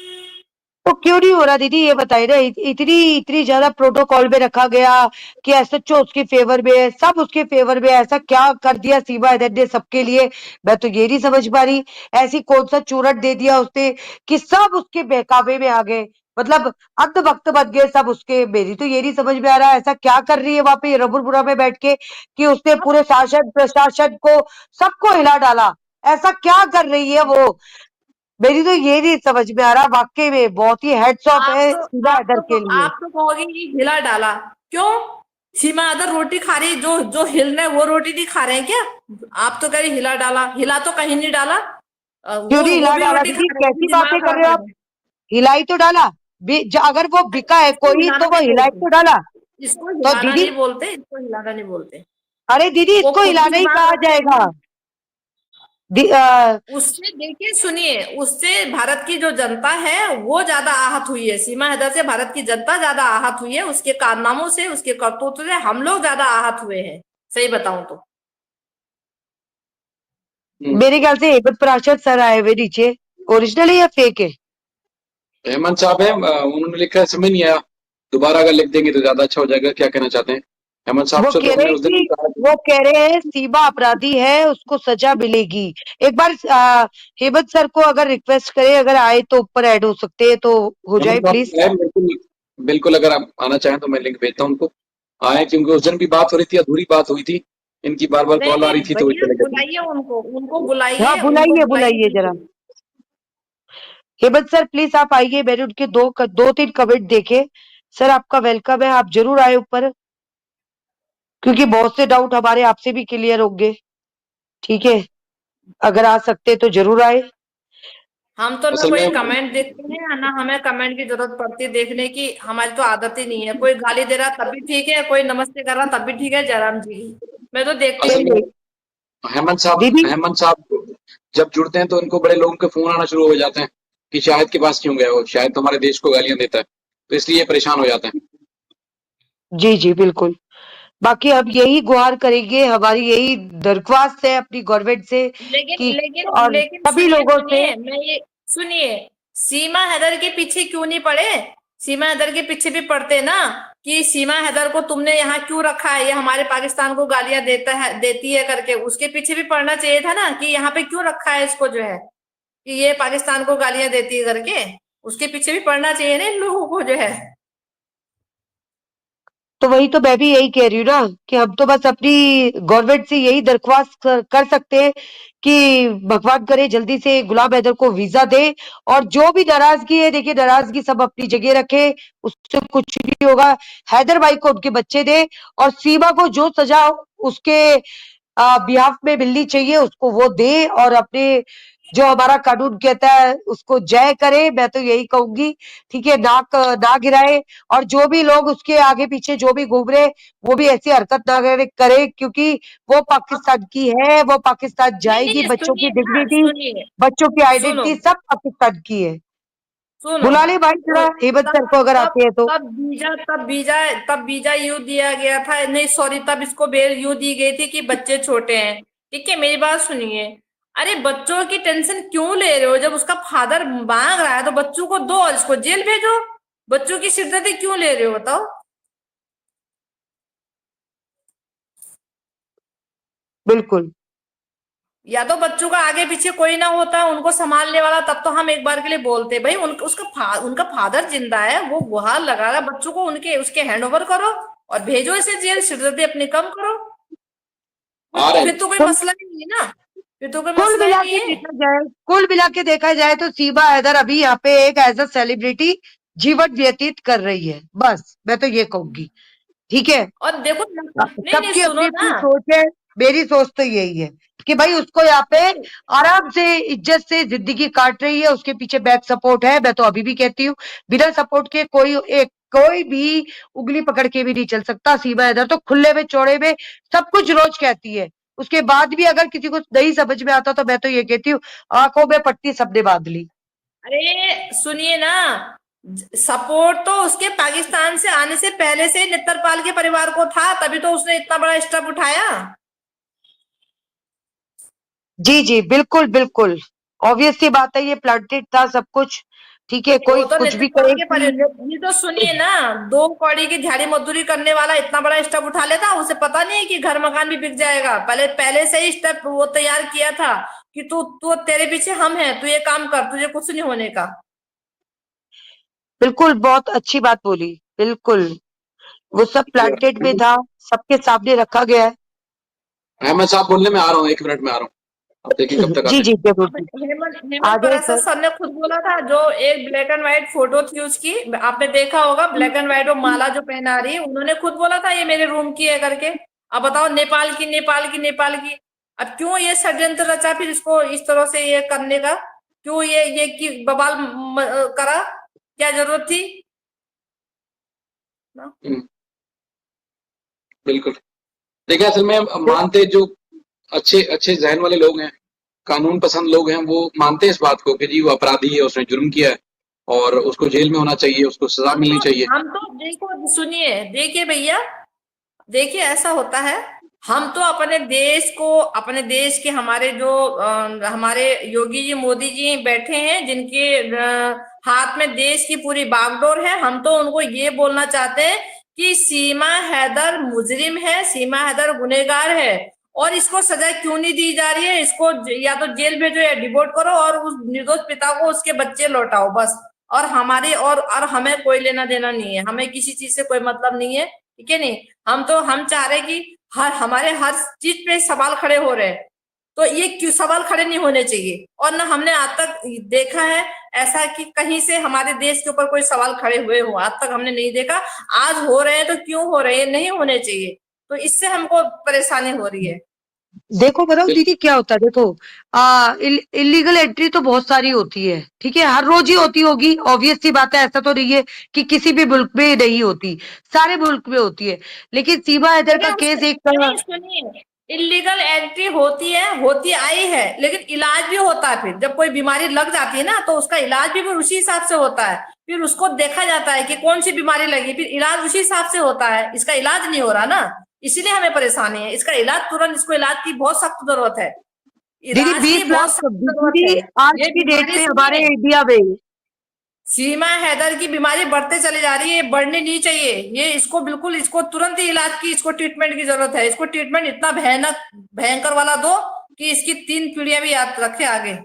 तो क्यों नहीं हो रहा दीदी, ये बताइए ना। इतनी ज्यादा प्रोटोकॉल में रखा गया कि SHO उसके फेवर में है, सब उसके फेवर में है। ऐसा क्या कर दिया सीमा हैदर ने सबके लिए, मैं तो ये नहीं समझ पा रही। ऐसी कौन सा चूरट दे दिया उसने कि सब उसके बहकावे में आ गए, मतलब अंध भक्त बन गए सब उसके। मेरी तो ये नहीं समझ में आ रहा ऐसा क्या कर रही है वहां पे रबुरपुरा में बैठ के कि उसने पूरे शासन प्रशासन को सबको हिला डाला। ऐसा क्या कर रही है वो, मेरी तो ये नहीं समझ में आ रहा। वाकई में बहुत ही हेड्स ऑफ है सीमा हैदर के लिए। आप तो कहोगे कि हिला डाला, क्यों? सीमा हैदर रोटी खा रही, जो जो हिल रहे वो रोटी नहीं खा रहे हैं क्या? आप तो कह रहे हिला डाला, हिला तो कहीं नहीं डाला। क्यों नहीं हिला डाला दीदी, कैसी बातें कर रहे हो आप? हिलाई तो डाला, अगर वो बिका है कोई तो वो हिलाई तो डाला। इसको तो हिलाना दीदी नहीं बोलते, इसको हिलाना नहीं बोलते। अरे दीदी इसको हिलाना ही कहा जाएगा। उससे देखिए, सुनिए, उससे भारत की जो जनता है वो ज्यादा आहत हुई है। सीमा हैदर से भारत की जनता ज्यादा आहत हुई है, उसके कारनामों से, उसके करतूतों से हम लोग ज्यादा आहत हुए हैं, सही बताऊं तो। मेरे ख्याल से हेमंत पाराशर सर आए हुए नीचे, ओरिजिनल है या फेक है? हेमंत साहब है, उन्होंने लिखा है, समझ नहीं आया, दोबारा अगर लिख देंगे तो ज्यादा अच्छा हो जाएगा। क्या कहना चाहते हैं हेमंत साहब से? तो हमने उस दिन भी कहा वो कह रहे हैं सीमा अपराधी है, उसको सजा मिलेगी। एक बार हेमंत सर को अगर रिक्वेस्ट करें, अगर आए तो ऊपर ऐड हो सकते हैं तो हो जाए प्लीज। बिल्कुल बिल्कुल, अगर आप आना चाहें तो मैं लिंक भेजता हूँ उनको, आए, क्योंकि उस दिन भी बात हो रही थी, अधूरी बात हुई थी, इनकी बार बार कॉल आ रही थी तो बुलाइए उनको बुलाइए। हाँ बुलाइए जरा। हेमंत सर प्लीज आप आइए, मैंने उनके 2-3 कमेंट देखे। सर आपका वेलकम है, आप जरूर आए ऊपर, क्योंकि बहुत से डाउट हमारे आपसे भी क्लियर होंगे। ठीक है, अगर आ सकते तो जरूर आए। हम तो ना कोई कमेंट देखते हैं ना हमें कमेंट की जरूरत पड़ती है देखने की, हमारी तो आदत ही नहीं है। कोई गाली दे रहा तब भी ठीक है, कोई नमस्ते कर रहा तब भी ठीक है, जयराम जी मैं तो देखती हूँ। हेमंत साहब जब जुड़ते हैं तो इनको बड़े लोगों के फोन आना शुरू हो जाते हैं कि शाहिद के पास क्यों गए हो, शायद तो हमारे देश को गालियां देता है, तो इसलिए परेशान हो जाते हैं। जी बिल्कुल। बाकी अब यही गुहार करेंगे, हमारी यही दरख्वास्त है अपनी गवर्नमेंट से लेकिन कि लेकिन और लेकिन सभी सुनिए लोगों से। सुनिए मैं ये सुनिए, सीमा हैदर के पीछे क्यों नहीं पड़े? सीमा हैदर के पीछे भी पड़ते ना, कि सीमा हैदर को तुमने यहाँ क्यों रखा है, ये हमारे पाकिस्तान को गालियां देती है करके, उसके पीछे भी पड़ना चाहिए था ना, कि यहाँ पे क्यों रखा है इसको, जो है कि ये पाकिस्तान को गालियां देती है करके, उसके पीछे भी पड़ना चाहिए ना इन लोगों को, जो है। तो वही तो मैं भी यही कह रही हूँ ना कि हम तो बस अपनी गवर्नमेंट से यही दरख्वास्त कर सकते हैं कि भगवान करे जल्दी से गुलाम हैदर को वीजा दे। और जो भी नाराजगी है, देखिए नाराजगी सब अपनी जगह रखे, उससे कुछ नहीं होगा। हैदर भाई को उनके बच्चे दे, और सीमा को जो सजा उसके बिहाफ में मिलनी चाहिए उसको वो दे, और अपने जो हमारा कानून कहता है उसको जय करे, मैं तो यही कहूंगी। ठीक है, नाक ना गिराए, और जो भी लोग उसके आगे पीछे जो भी घूम रहे वो भी ऐसी हरकत ना करे, क्योंकि वो पाकिस्तान की है, वो पाकिस्तान नहीं जाएगी। नहीं, बच्चों की सुनिए ना, डिग्निटी, सुनिए, बच्चों की सुनो आइडेंटिटी सब पाकिस्तान की है। सुनो, बुला ले भाई थोड़ा हेमंत तब सर को अगर तब आते हैं तो। तब बीजा यूं दिया गया था, नहीं सॉरी, तब इसको बेल यूं दी गई थी कि बच्चे छोटे हैं। ठीक है, मेरी बात सुनिए। अरे बच्चों की टेंशन क्यों ले रहे हो? जब उसका फादर मांग रहा है तो बच्चों को दो और इसको जेल भेजो। बच्चों की सिरदर्दी क्यों ले रहे हो, बताओ? बिल्कुल या तो बच्चों का आगे पीछे कोई ना होता उनको संभालने वाला, तब तो हम एक बार के लिए बोलते भाई उनका फादर जिंदा है, वो गुहार लगा रहा है, बच्चों को उनके उसके हैंड ओवर करो और भेजो इसे जेल, सिरदर्दी अपनी कम करो। आ रहे हैं। फिर तो कोई कुल मसला ही नहीं है ना, फिर तो कोई कुल मसला ही मिला नहीं के है। देखा जाए कुल मिला के देखा जाए तो सीमा हैदर अभी यहाँ पे एक एज अ सेलिब्रिटी जीवन व्यतीत कर रही है, बस मैं तो ये कहूंगी। ठीक है, और देखो नहीं नहीं, सबकी सुनो अपनी ना। अपनी सोच है। मेरी सोच तो यही है कि भाई उसको यहाँ पे नहीं, आराम से इज्जत से जिंदगी काट रही है, उसके पीछे बैक सपोर्ट है। मैं तो अभी भी कहती हूँ बिना सपोर्ट के कोई भी उंगली पकड़ के भी नहीं चल सकता। सीमा हैदर तो खुले में चौड़े में सब कुछ रोज कहती है, उसके बाद भी अगर किसी को नहीं समझ में आता तो मैं तो ये कहती हूँ आंखों में पट्टी सबने बांध ली। अरे सुनिए ना, सपोर्ट तो उसके पाकिस्तान से आने से पहले से नेत्रपाल के परिवार को था, तभी तो उसने इतना बड़ा स्टेप उठाया। जी जी बिल्कुल बिल्कुल, ऑब्वियस सी बात है, ये प्लांटेड था सब कुछ। ठीक है, कोई वो तो कुछ भी नेत्रपाल करे के कि ये तो सुनिए ना, 2 कौड़ी की झाड़ी मजदूरी करने वाला इतना बड़ा स्टेप उठा लेता, उसे पता नहीं है कि घर मकान भी बिक जाएगा? पहले पहले से ही स्टेप वो तैयार किया था कि तू तू तेरे पीछे हम हैं, तू ये काम कर, तुझे कुछ नहीं होने का। बिल्कुल बहुत अच्छी बात बोली। बिल्कुल वो सब प्लांटेड में था, सबके सामने रखा गया है। अहमद साहब बोलने में आ रहा हूँ, 1 मिनट में आ रहा हूँ। अब देखिए कब तक जी आते हैं। जी जरूर अब जी। आ हेमंत जाए बरासत सर। सर ने खुद बोला था, जो एक ब्लैक एंड व्हाइट फोटो थी उसकी, आपने देखा होगा, ब्लैक एंड व्हाइट वो माला जो पहना रही है, उन्होंने खुद बोला था ये मेरे रूम की है करके। अब बताओ, नेपाल की नेपाल की नेपाल की। अब क्यों ये षड्यंत्र रचा फिर इसको इस तरह से ये करने का? क्यों ये की बवाल करा? क्या जरूरत थी ना? हम्म, बिल्कुल। देखिए असल में मानते जो अच्छे अच्छे जहन वाले लोग हैं, कानून पसंद लोग हैं, वो मानते हैं इस बात को कि जी वो अपराधी है, उसने जुर्म किया है और उसको जेल में होना चाहिए, उसको सजा मिलनी चाहिए। हम तो देखो सुनिए, देखिए भैया, देखिए ऐसा होता है, हम तो अपने देश को, अपने देश के हमारे जो हमारे योगी जी मोदी जी बैठे हैं, जिनके हाथ में देश की पूरी बागडोर है, हम तो उनको ये बोलना चाहते हैं कि सीमा हैदर मुजरिम है, सीमा हैदर गुनहगार है, और इसको सजा क्यों नहीं दी जा रही है? इसको या तो जेल भेजो या डिपोर्ट करो, और उस निर्दोष पिता को उसके बच्चे लौटाओ बस। और हमारी और हमें कोई लेना देना नहीं है, हमें किसी चीज से कोई मतलब नहीं है, ठीक है नहीं? हम चाह रहे कि हमारे हर चीज पे सवाल खड़े हो रहे हैं, तो ये क्यों सवाल खड़े नहीं होने चाहिए? और ना हमने आज तक देखा है ऐसा कि कहीं से हमारे देश के ऊपर कोई सवाल खड़े हुए हो, आज तक हमने नहीं देखा। आज हो रहे हैं तो क्यों हो रहे हैं? नहीं होने चाहिए, तो इससे हमको परेशानी हो रही है। देखो बताओ बिल- दीदी क्या होता है, देखो इलीगल एंट्री तो बहुत सारी होती है, ठीक है, हर रोज ही होती होगी, ऑब्वियस सी बात है। ऐसा तो नहीं है कि किसी भी मुल्क में नहीं होती, सारे मुल्क में होती है। लेकिन सीमा हैदर का लेकिन केस एक नहीं सुनिए, इलीगल एंट्री होती है, होती आई है, लेकिन इलाज भी होता है। फिर जब कोई बीमारी लग जाती है ना, तो उसका इलाज भी फिर उसी हिसाब से होता है। फिर उसको देखा जाता है कि कौन सी बीमारी लगी, फिर इलाज उसी हिसाब से होता है। इसका इलाज नहीं हो रहा ना, इसीलिए हमें परेशानी है। इसका इलाज तुरंत, इसको इलाज की बहुत सख्त जरूरत है, दीदी इलाज की 20 बहुत लाख सख्त जरूरत दीदी है। आज ये की डेट बीमारी में हमारे सुनिए, इंडिया में सीमा हैदर की बीमारी बढ़ते चली जा रही है, बढ़नी नहीं चाहिए। ये इसको बिल्कुल, इसको तुरंत ही इलाज की, इसको ट्रीटमेंट की जरूरत है। इसको ट्रीटमेंट इतना भयानक भयंकर वाला दो कि इसकी 3 पीढ़ियां भी याद रखे आगे।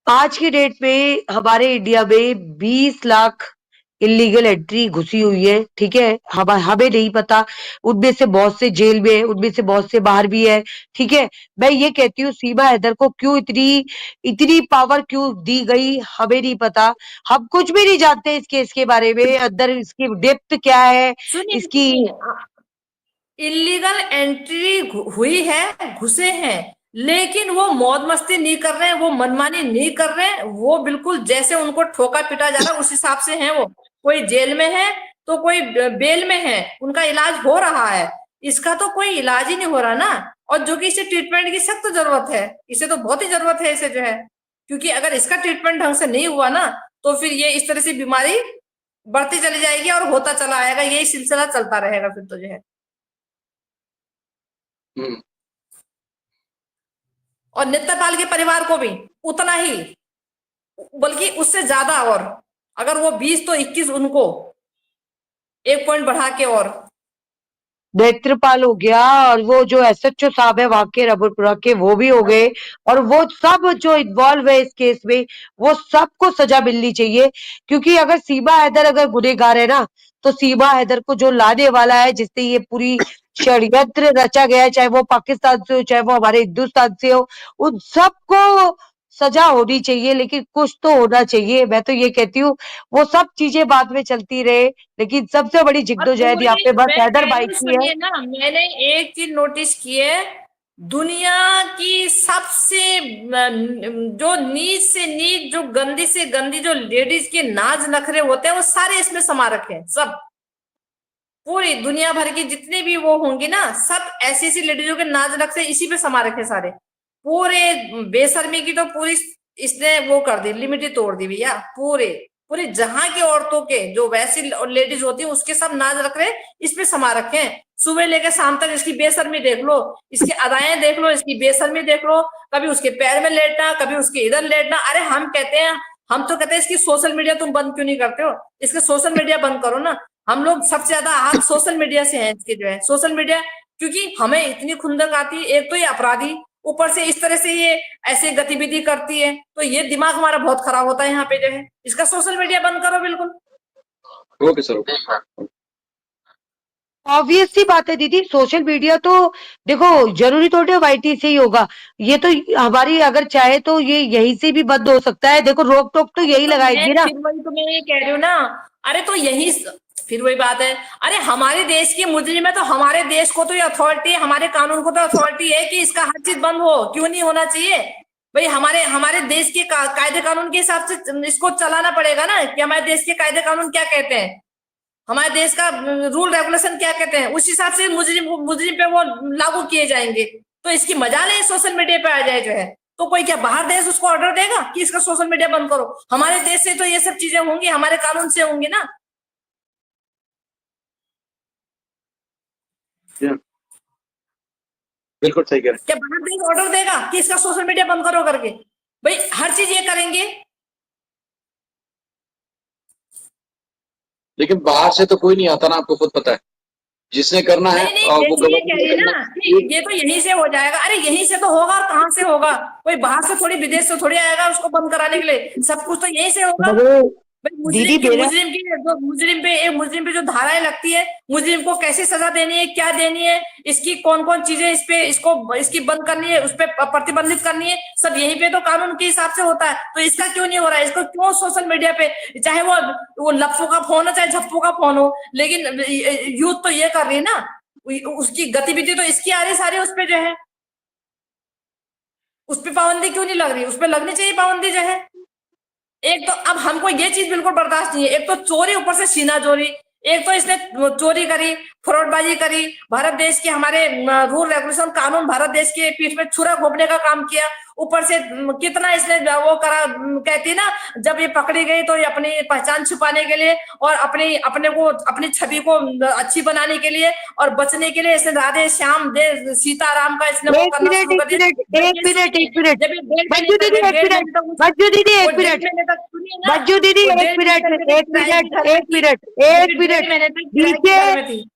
आज की डेट में हमारे इंडिया में 20 लाख इलीगल एंट्री घुसी हुई है, ठीक है। हमें नहीं पता, उनमें से बहुत से जेल में है, उनमें से बहुत से बाहर भी है, ठीक है। मैं ये कहती हूँ सीमा हैदर को क्यों इतनी इतनी पावर क्यों दी गई, हमें नहीं पता। हम कुछ भी नहीं जानते इस केस के बारे में, अंदर इसकी डेप्थ क्या है, सुनिए इसकी इलीगल एंट्री हुई है, घुसे हैं, लेकिन वो मौज मस्ती नहीं कर रहे हैं, वो मनमानी नहीं कर रहे हैं। वो बिल्कुल जैसे उनको ठोका पीटा जा रहा है उस हिसाब से हैं। वो कोई जेल में है तो कोई बेल में है, उनका इलाज हो रहा है। इसका तो कोई इलाज ही नहीं हो रहा ना। और जो कि इसे ट्रीटमेंट की सख्त जरूरत है, इसे तो बहुत ही जरूरत है इसे जो है, क्योंकि अगर इसका ट्रीटमेंट ढंग से नहीं हुआ ना तो फिर ये इस तरह से बीमारी बढ़ती चली जाएगी और होता चला आएगा, यही सिलसिला चलता रहेगा फिर तो जो है। हम्म। और नित्यपाल के परिवार को भी उतना ही, बल्कि उससे ज्यादा। और अगर वो 20 तो 21 उनको 1 पॉइंट बढ़ा के। और नेत्रपाल हो गया, और वो जो एसएचओ साहब है वहां के रबरपुरा के, वो भी हो गए। और वो सब जो इन्वॉल्व है इस केस में, वो सबको सजा मिलनी चाहिए। क्योंकि अगर सीमा हैदर अगर गुनहगार है ना, तो सीमा हैदर को जो लाने वाला है, जिससे ये पूरी षड्यंत्र रचा गया है, चाहे वो पाकिस्तान से हो चाहे वो हमारे हिंदुस्तान से हो, उन सबको सजा होनी चाहिए। लेकिन कुछ तो होना चाहिए। मैं तो ये कहती हूँ वो सब चीजें बाद में चलती रहे, लेकिन सबसे बड़ी और जिद्दोजहद यहाँ पूरी, पे बस मैं हैदर कह रही भाई हूँ, की है। सुनिए ना, मैंने एक चीज नोटिस की है। दुनिया की सबसे जो नीच से नीच, जो गंदी से गंदी, जो लेडीज के नाज नखरे होते हैं, वो सारे इसमें समा रखे हैं। सब, पूरी दुनिया भर की जितनी भी वो होंगी ना, सब ऐसी ऐसी लेडीजों के नाज नखरे इसी पे समा रखे सारे। पूरे बेशर्मी की तो पूरी इसने वो कर दी, लिमिट ही तोड़ दी भैया। पूरे पूरे जहां की औरतों के जो वैसी लेडीज होती है उसके सब नाज रख रहे इस पे समा रखे हैं। सुबह लेके शाम तक इसकी बेशर्मी देख लो, इसकी अदाएं देख लो, इसकी बेशर्मी देख लो। कभी उसके पैर में लेटना, कभी उसके इधर लेटना। अरे हम कहते हैं, हम तो कहते हैं इसकी सोशल मीडिया तुम बंद क्यों नहीं करते हो? इसके सोशल मीडिया बंद करो ना। हम लोग सबसे ज्यादा हाथ सोशल मीडिया से हैं इसके जो है, सोशल मीडिया। क्योंकि हमें इतनी खुंदक आती है, एक तो ये अपराधी, ऊपर से इस तरह से ये ऐसे गतिविधि करती है, तो ये दिमाग हमारा बहुत खराब होता है यहाँ पे जो है। इसका सोशल मीडिया बंद करो बिल्कुल। Okay sir, okay. ऑब्वियस सी बात है दीदी, सोशल मीडिया तो देखो जरूरी थोड़ी है वाईटी से ही होगा। ये तो हमारी अगर चाहे तो ये यहीं से भी बंद हो सकता है। देखो रोक टोक तो यही तो मैं लगाएगी ना। फिर वही तो मैं ये कह रही हूँ ना। अरे तो यही फिर वही बात है। अरे हमारे देश की मुजरिम है तो हमारे देश को तो ये अथॉरिटी है, हमारे कानून को तो अथॉरिटी है कि इसका हर चीज बंद हो। क्यों नहीं होना चाहिए भाई? हमारे हमारे देश के कायदे कानून के हिसाब से इसको चलाना पड़ेगा ना, कि हमारे देश के कायदे कानून क्या कहते हैं, हमारे देश का रूल रेगुलेशन क्या कहते हैं, उस हिसाब से मुजरिम मुजरिम पे वो लागू किए जाएंगे। तो इसकी मजाल है सोशल मीडिया पे आ जाए जो है। तो कोई क्या बाहर देश उसको ऑर्डर देगा कि इसका सोशल मीडिया बंद करो? हमारे देश से तो ये सब चीजें होंगी, हमारे कानून से होंगी ना। बिल्कुल सही कह रहे हैं। क्या बाहर देश ऑर्डर देगा कि इसका सोशल मीडिया बंद करो करके? भाई हर चीज ये करेंगे। लेकिन बाहर से तो कोई नहीं आता ना, आपको खुद पता है। जिसने करना है नहीं नहीं, वो जैसे ये कह रही है गवर्नमेंट ना कि ये तो यहीं से हो जाएगा। अरे यहीं से तो होगा, और कहाँ से होगा? कोई बाहर से थोड़ी, विदेश से थोड़ी आएगा उसको बंद कराने के लिए। सब कुछ तो यहीं से होगा। मगर भाई दीदी मेरा मुजरिम पे जो धाराएं लगती है, मुजरिम को कैसी सजा देनी है, क्या देनी है, इसकी कौन कौन चीजें इस पे इसको इसकी बंद करनी है, उस पे प्रतिबंधित करनी है, सब यहीं पे तो कानून के हिसाब से होता है। तो इसका क्यों नहीं हो रहा है? इसको क्यों सोशल मीडिया पे, चाहे वो लप्पू का फोन हो चाहे झप्पू का फोन हो, लेकिन यूथ तो ये कर रही है ना, उसकी गतिविधि तो इसकी आ रही सारी उस पे जो है। उस पे पाबंदी क्यों नहीं लग रही? उस पे लगनी चाहिए पाबंदी जो है। एक तो अब हमको ये चीज बिल्कुल बर्दाश्त नहीं है, एक तो चोरी, ऊपर से सीना चोरी। एक तो इसने चोरी करी, फ्रॉडबाजी करी, भारत देश के हमारे रूल रेगुलेशन कानून भारत देश के पीठ में छुरा घोंपने का काम किया। ऊपर से कितना इसने वो करा, कहती ना, जब ये पकड़ी गई तो ये अपनी पहचान छुपाने के लिए और अपनी छवि को अच्छी बनाने के लिए और बचने के लिए इसने राधे श्याम दे सीताराम का इसने वो एक करना मिनट शुरू एक कर दिया। मिनट एक मिनट एक मिनट जब ये डेढ़ मंजू दीदी एक महीने मिनट तक मंजू दीदी वो एक डेढ़ मिनट महीने तक सुनिए ना, मंजू दीदी वो एक डेढ़ मिनट महीने तक एक किराए के मिनट घर में एक थी, मिनट डेढ़ एक मिनट डेढ़ महीने तक किराए के घर में नीचे, थी।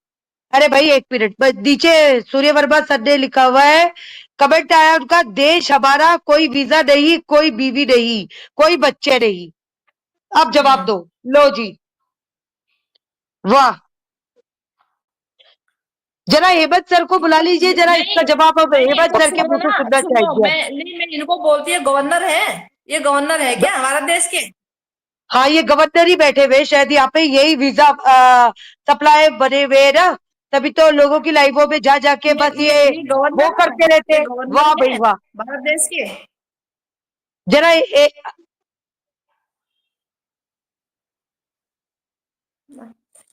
अरे भाई एक मिनट बस, नीचे सूर्य वर्मा सर ने लिखा हुआ है, कमेंट आया उनका, देश हमारा, कोई वीजा नहीं, कोई बीवी नहीं, कोई बच्चे नहीं। अब जवाब दो। लो जी, वाह, जरा हेमंत सर को बुला लीजिए, जरा इसका नहीं जवाब अब नहीं, हेमंत तो सर के सुनो मुंह से ना, सुनना सुनो, चाहिए। मैं इनको बोलती है गवर्नर है, ये गवर्नर है क्या भारत देश के? हाँ, ये गवर्नर ही बैठे हुए शायद यहाँ पे, यही वीजा सप्लाई बने हुए हैं ना, तभी तो लोगों की लाइफों में जा जाके बस ये ये वो गवर्नर है, करते रहते ये हैं। वाह गवर्नर भाई है वाह, भारत देश के। जरा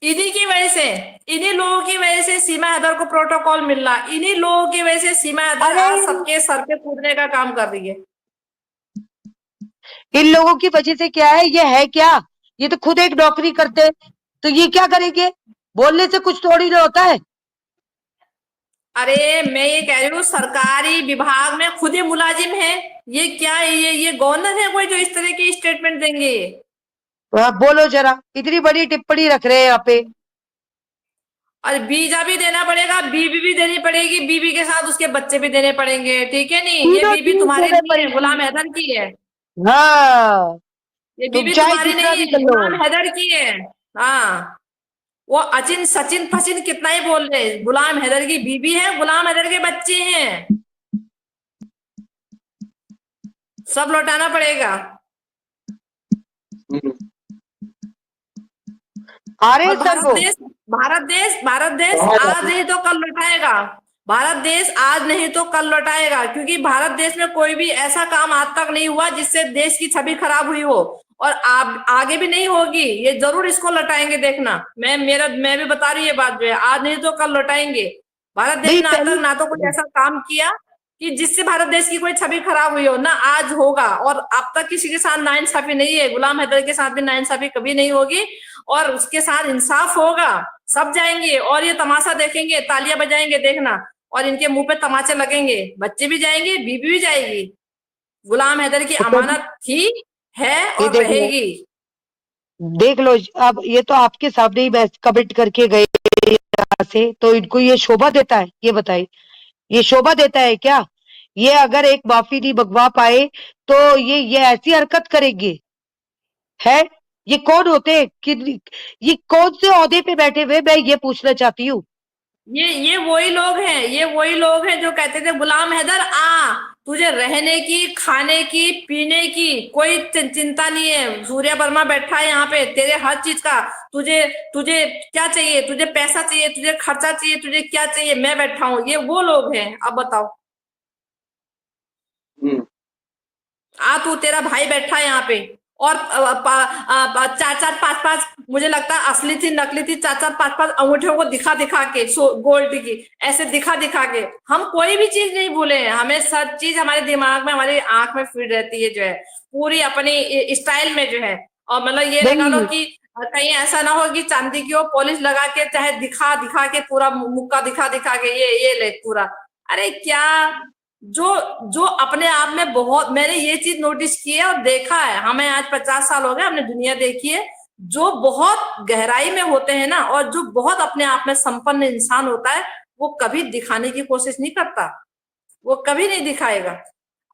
इन्हीं की वजह से, इन्हीं लोगों की वजह से सीमा हैदर को प्रोटोकॉल मिल रहा, इन्हीं लोगों की वजह से सीमा हैदर अरे आज सबके सर पे कूदने का काम कर रही है। इन लोगों की वजह से क्या है, ये है क्या, ये तो खुद एक नौकरी करते हैं, तो ये क्या करेंगे, बोलने से कुछ थोड़ी ना होता है। अरे मैं ये कह रही हूँ, सरकारी विभाग में खुद ही मुलाजिम है, ये क्या है, ये गवर्नर है कोई जो इस तरह की स्टेटमेंट देंगे? बोलो जरा, इतनी बड़ी टिप्पणी रख रहे हैं यहाँ पे। और वीजा भी देना पड़ेगा, बीबी भी देनी पड़ेगी, बीबी के साथ उसके बच्चे भी देने पड़ेंगे, ठीक है नहीं? ये तीनों बीबी चीज तुम्हारी देने नहीं है, पड़ेगी। गुलाम हैदर की है। हाँ, ये तुम बीबी चाहे तुम्हारी जितना नहीं भी है, कर लो। गुलाम हैदर की है। हाँ, वो अचिन सचिन फचिन कितना ही बोल रहे, गुलाम हैदर की बीबी है, गुलाम हैदर के बच्चे हैं, सब लौटाना पड़ेगा। हम्म, अरे और सर वो भारत देश कहा आज जाता नहीं तो कल लौटाएगा। भारत देश आज नहीं तो कल लौटाएगा, क्योंकि भारत देश में कोई भी ऐसा काम आज तक नहीं हुआ जिससे देश की छवि खराब हुई हो, और आगे भी नहीं होगी। ये जरूर इसको लौटाएंगे, देखना। मैं भी बता रही हूँ, ये बात जो है, आज नहीं तो कल लौटाएंगे। भारत देश नहीं ने आज पहली, तक ना तो कोई ऐसा काम किया कि जिससे भारत देश की कोई छवि खराब हुई हो, ना आज होगा, और अब तक किसी के साथ नाइंसाफी नहीं है। गुलाम हैदर के साथ भी नाइंसाफी कभी नहीं होगी, और उसके साथ इंसाफ होगा। सब जाएंगे और ये तमाशा देखेंगे, तालियां बजाएंगे, देखना। और इनके मुंह पे तमाचे लगेंगे, बच्चे भी जाएंगे, बीबी भी जाएगी। गुलाम हैदर की अमानत थी, है ये और देख लो, रहेगी। देख लो, अब ये तो आपके सामने ही मैं कमेंट करके गए यहाँ से, तो इनको ये शोभा देता है, ये बताइए, ये शोभा देता है क्या? ये अगर एक माफी नहीं मंगवा पाए तो ये ऐसी हरकत करेंगे? है, ये कौन होते हैं कि, ये कौन से ओहदे पे बैठे हुए, मैं ये पूछना चाहती हूँ। ये वही लोग हैं, ये वही लोग हैं जो कहते थे, गुलाम हैदर आ, तुझे रहने की, खाने की, पीने की कोई चिंता नहीं है। सूर्या वर्मा बैठा है यहाँ पे, तेरे हर चीज का, तुझे तुझे क्या चाहिए, तुझे पैसा चाहिए, तुझे खर्चा चाहिए, तुझे क्या चाहिए, मैं बैठा हूँ। ये वो लोग हैं। अब बताओ, हम्म, आ तू, तेरा भाई बैठा है यहाँ पे, और चार चार पांच पांच, मुझे लगता है असली थी नकली थी, चार चार पांच पांच अंगूठियों को दिखा दिखा के, गोल्ड की ऐसे दिखा दिखा के, हम कोई भी चीज नहीं भूले हैं। हमें सब चीज हमारे दिमाग में, हमारी आंख में फिट रहती है, जो है पूरी अपनी स्टाइल में, जो है। और मतलब ये लगा लो नहीं, कि कहीं ऐसा ना हो कि चांदी की वो पॉलिश लगा के, चाहे दिखा दिखा के, पूरा मुक्का दिखा दिखा के, ये ले पूरा। अरे क्या, जो जो अपने आप में बहुत, मैंने ये चीज नोटिस की है और देखा है, हमें आज 50 साल हो गए, हमने दुनिया देखी है। जो बहुत गहराई में होते हैं ना, और जो बहुत अपने आप में संपन्न इंसान होता है, वो कभी दिखाने की कोशिश नहीं करता, वो कभी नहीं दिखाएगा।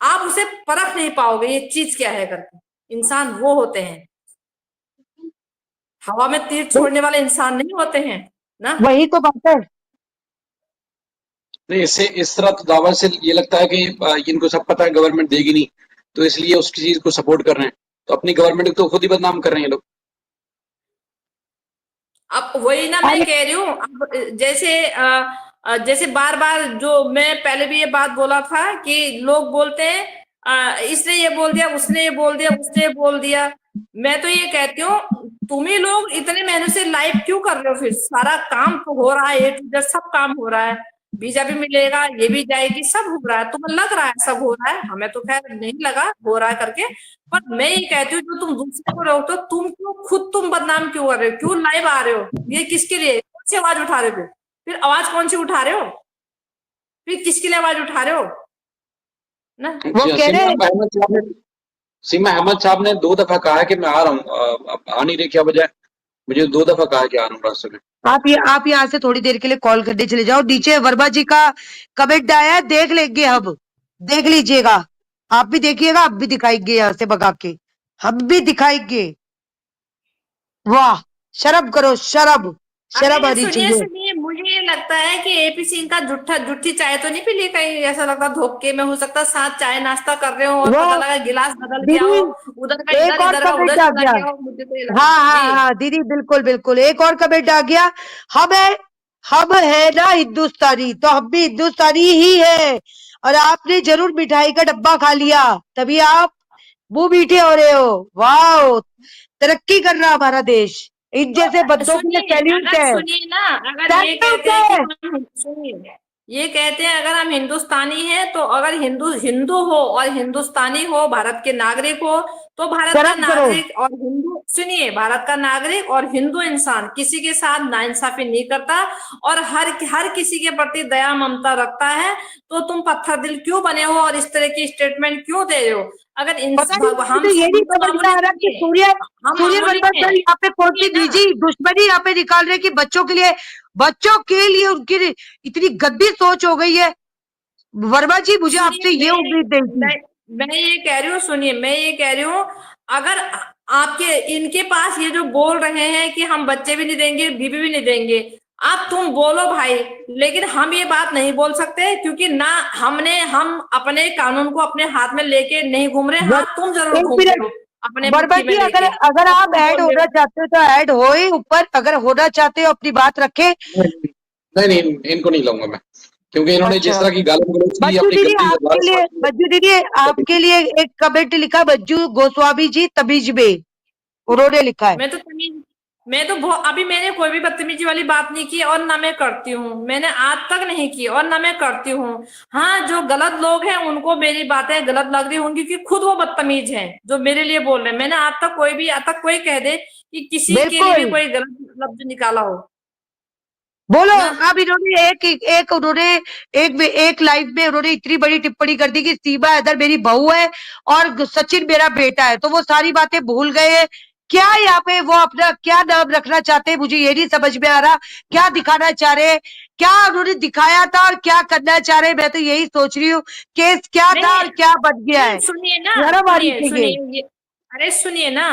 आप उसे परख नहीं पाओगे ये चीज क्या है करके। इंसान वो होते हैं, हवा में तीर छोड़ने वाले इंसान नहीं होते हैं ना। वही तो बात है। नहीं, इससे इस तरह तो दावा से ये लगता है कि इनको सब पता है गवर्नमेंट देगी नहीं, तो इसलिए उसकी चीज को सपोर्ट कर रहे हैं, तो अपनी गवर्नमेंट को तो खुद ही बदनाम कर रहे हैं ये लोग। अब वही ना मैं कह रही हूँ, अब जैसे बार बार, जो मैं पहले भी ये बात बोला था कि लोग बोलते हैं इसने ये बोल दिया, उसने ये बोल दिया, उसने ये बोल दिया। मैं तो ये कहती हूँ, तुम ही लोग इतने मेहनत से लाइव क्यों कर रहे हो? फिर सारा काम तो हो रहा है, A to Z सब काम हो रहा है, वीजा भी मिलेगा, ये भी जाएगी, सब हो रहा है, तुम्हें लग रहा है सब हो रहा है, हमें तो खैर नहीं लगा हो रहा है करके। पर मैं ये कहती हूँ, जो तुम दूसरे को रोकते हो, तुम बदनाम क्यों कर रहे हो? क्यों लाइव आ रहे हो? ये किसके लिए? कौन सी आवाज उठा रहे हो? फिर आवाज कौन सी उठा रहे हो? फिर किसके लिए आवाज उठा रहे हो ना? वो कह रहे सीमा अहमद साहब ने 2 दफा कहा है कि मैं आ रहा हूँ, आ नहीं रहे, क्या वजह है? मुझे 2 दफा कहा कि आ रहा हूँ रास्ते में। आप यहाँ से थोड़ी देर के लिए कॉल करने चले जाओ। नीचे वर्मा जी का कमेंट आया है, देख लेंगे हम, देख लीजिएगा, आप भी देखिएगा, आप भी दिखाएंगे यहाँ से भगा के, हम भी दिखाएंगे। वाह, शर्म करो, शर्म शर्म अरे आनी सुनिए चाहिए। सुनिए, मुझे ये लगता है कि AP सिंह का जुट्ठी चाय तो नहीं पी ली कहीं? ऐसा लगता धोखे में, हो सकता है साथ चाय नाश्ता कर रहे हो और वो पता लगा गिलास बदल गया दीदी, हो, उधर का एक इधर, और इधर का उधर कमेंट आ चला गया। गया हो, मुझे तो ये लगा हाँ हाँ जी। हाँ दीदी, बिल्कुल बिल्कुल, एक और कमेंट आ गया। हम है ना हिंदुस्तानी, तो हम भी हिंदुस्तानी ही है, और आपने जरूर मिठाई का डब्बा खा लिया, तभी आप मुंह मीठे हो रहे हो। वाह, तरक्की कर रहा हमारा देश, इन जैसे तो बंदों के लिए सुनिए, सैल्यूट अगर है, सुनिए ना, अगर ये सैल्यूट कहते हैं कि है। हम सुनिए, ये कहते हैं अगर हम हिंदुस्तानी हैं, तो अगर हिंदू हिंदू हो और हिंदुस्तानी हो, भारत के नागरिक हो, तो भारत का शर्म करो। नागरिक और हिंदू, सुनिए, भारत का नागरिक और हिंदू इंसान किसी के साथ नाइंसाफी नहीं करता और हर किसी के प्रति दया ममता रखता है। तो तुम पत्थर दिल क्यों बने हो और इस तरह की स्टेटमेंट क्यों दे रहे हो? अगर पता नहीं, मुझे हम तो ये नहीं तो समझ में मामूली आ रहा कि नहीं है, हम सूर्य मामूली वर्मा हैं, सर यहाँ पे कौन सी सुनिए ना। निजी दुश्मनी यहाँ पे निकाल रहे हैं कि बच्चों के लिए उनकी इतनी गंदी सोच हो गई है। वर्मा जी, मुझे सुनिए, आपसे ये उम्मीद नहीं थी। मैं ये कह रही हूँ, सुनिए, मैं ये कह रही हूँ, अगर आपके इनके पास ये जो बोल रहे हैं कि हम बच्चे भी नहीं देंगे, बीबी भी नहीं देंगे, आप तुम बोलो भाई, लेकिन हम ये बात नहीं बोल सकते, क्योंकि ना हम अपने कानून को अपने हाथ में लेके नहीं घूम रहे। हाँ, वर, तुम जरूर एक घूम रहे मिनट, हो अपने वर्मा मुट्ठी में जी, अगर लेके, अगर तो आप तुम ऐड बोल रहे होना हो। चाहते हो तो ऐड होए ऊपर, अगर होना चाहते हो अपनी बात रखे। नहीं नहीं, इनको नहीं लाऊंगा मैं, क्योंकि इन्होंने जिस अच्छा, तरह की गाली गलौज की, बच्चू अपनी दीदी गंदी आपके जबान लिए, बच्चू दीदी आपके लिए एक कमेंट लिखा, बच्चू गोस्वामी जी तमीज में, उन्होंने लिखा है। मैं तो तमीज मैं तो बहुत, अभी मैंने कोई भी बदतमीजी वाली बात नहीं की और ना मैं करती हूँ, मैंने आज तक नहीं की और ना मैं करती हूँ। हाँ, जो गलत लोग हैं उनको मेरी बातें गलत लग रही होंगी, क्योंकि खुद वो बदतमीज हैं जो मेरे लिए बोल रहे हैं। मैंने आज तक कोई कह दे कि किसी के लिए भी बिल्कुल, कोई गलत लफ्ज निकाला हो बोलो। ना। अब इन्होंने एक लाइव में उन्होंने इतनी बड़ी टिप्पणी कर दी कि सीमा हैदर मेरी बहू है और सचिन मेरा बेटा है, तो वो सारी बातें भूल गए हैं। क्या यहाँ पे वो अपना क्या नाम रखना चाहते हैं, मुझे ये नहीं समझ में आ रहा। क्या दिखाना चाह रहे हैं, क्या उन्होंने दिखाया था और क्या करना चाह रहे हैं, मैं तो यही सोच रही हूँ, केस क्या था नहीं और क्या बन गया नहीं, है। सुनिए ना, शर्म आनी सुनिए चाहिए। सुनिए ये, अरे सुनिए ना,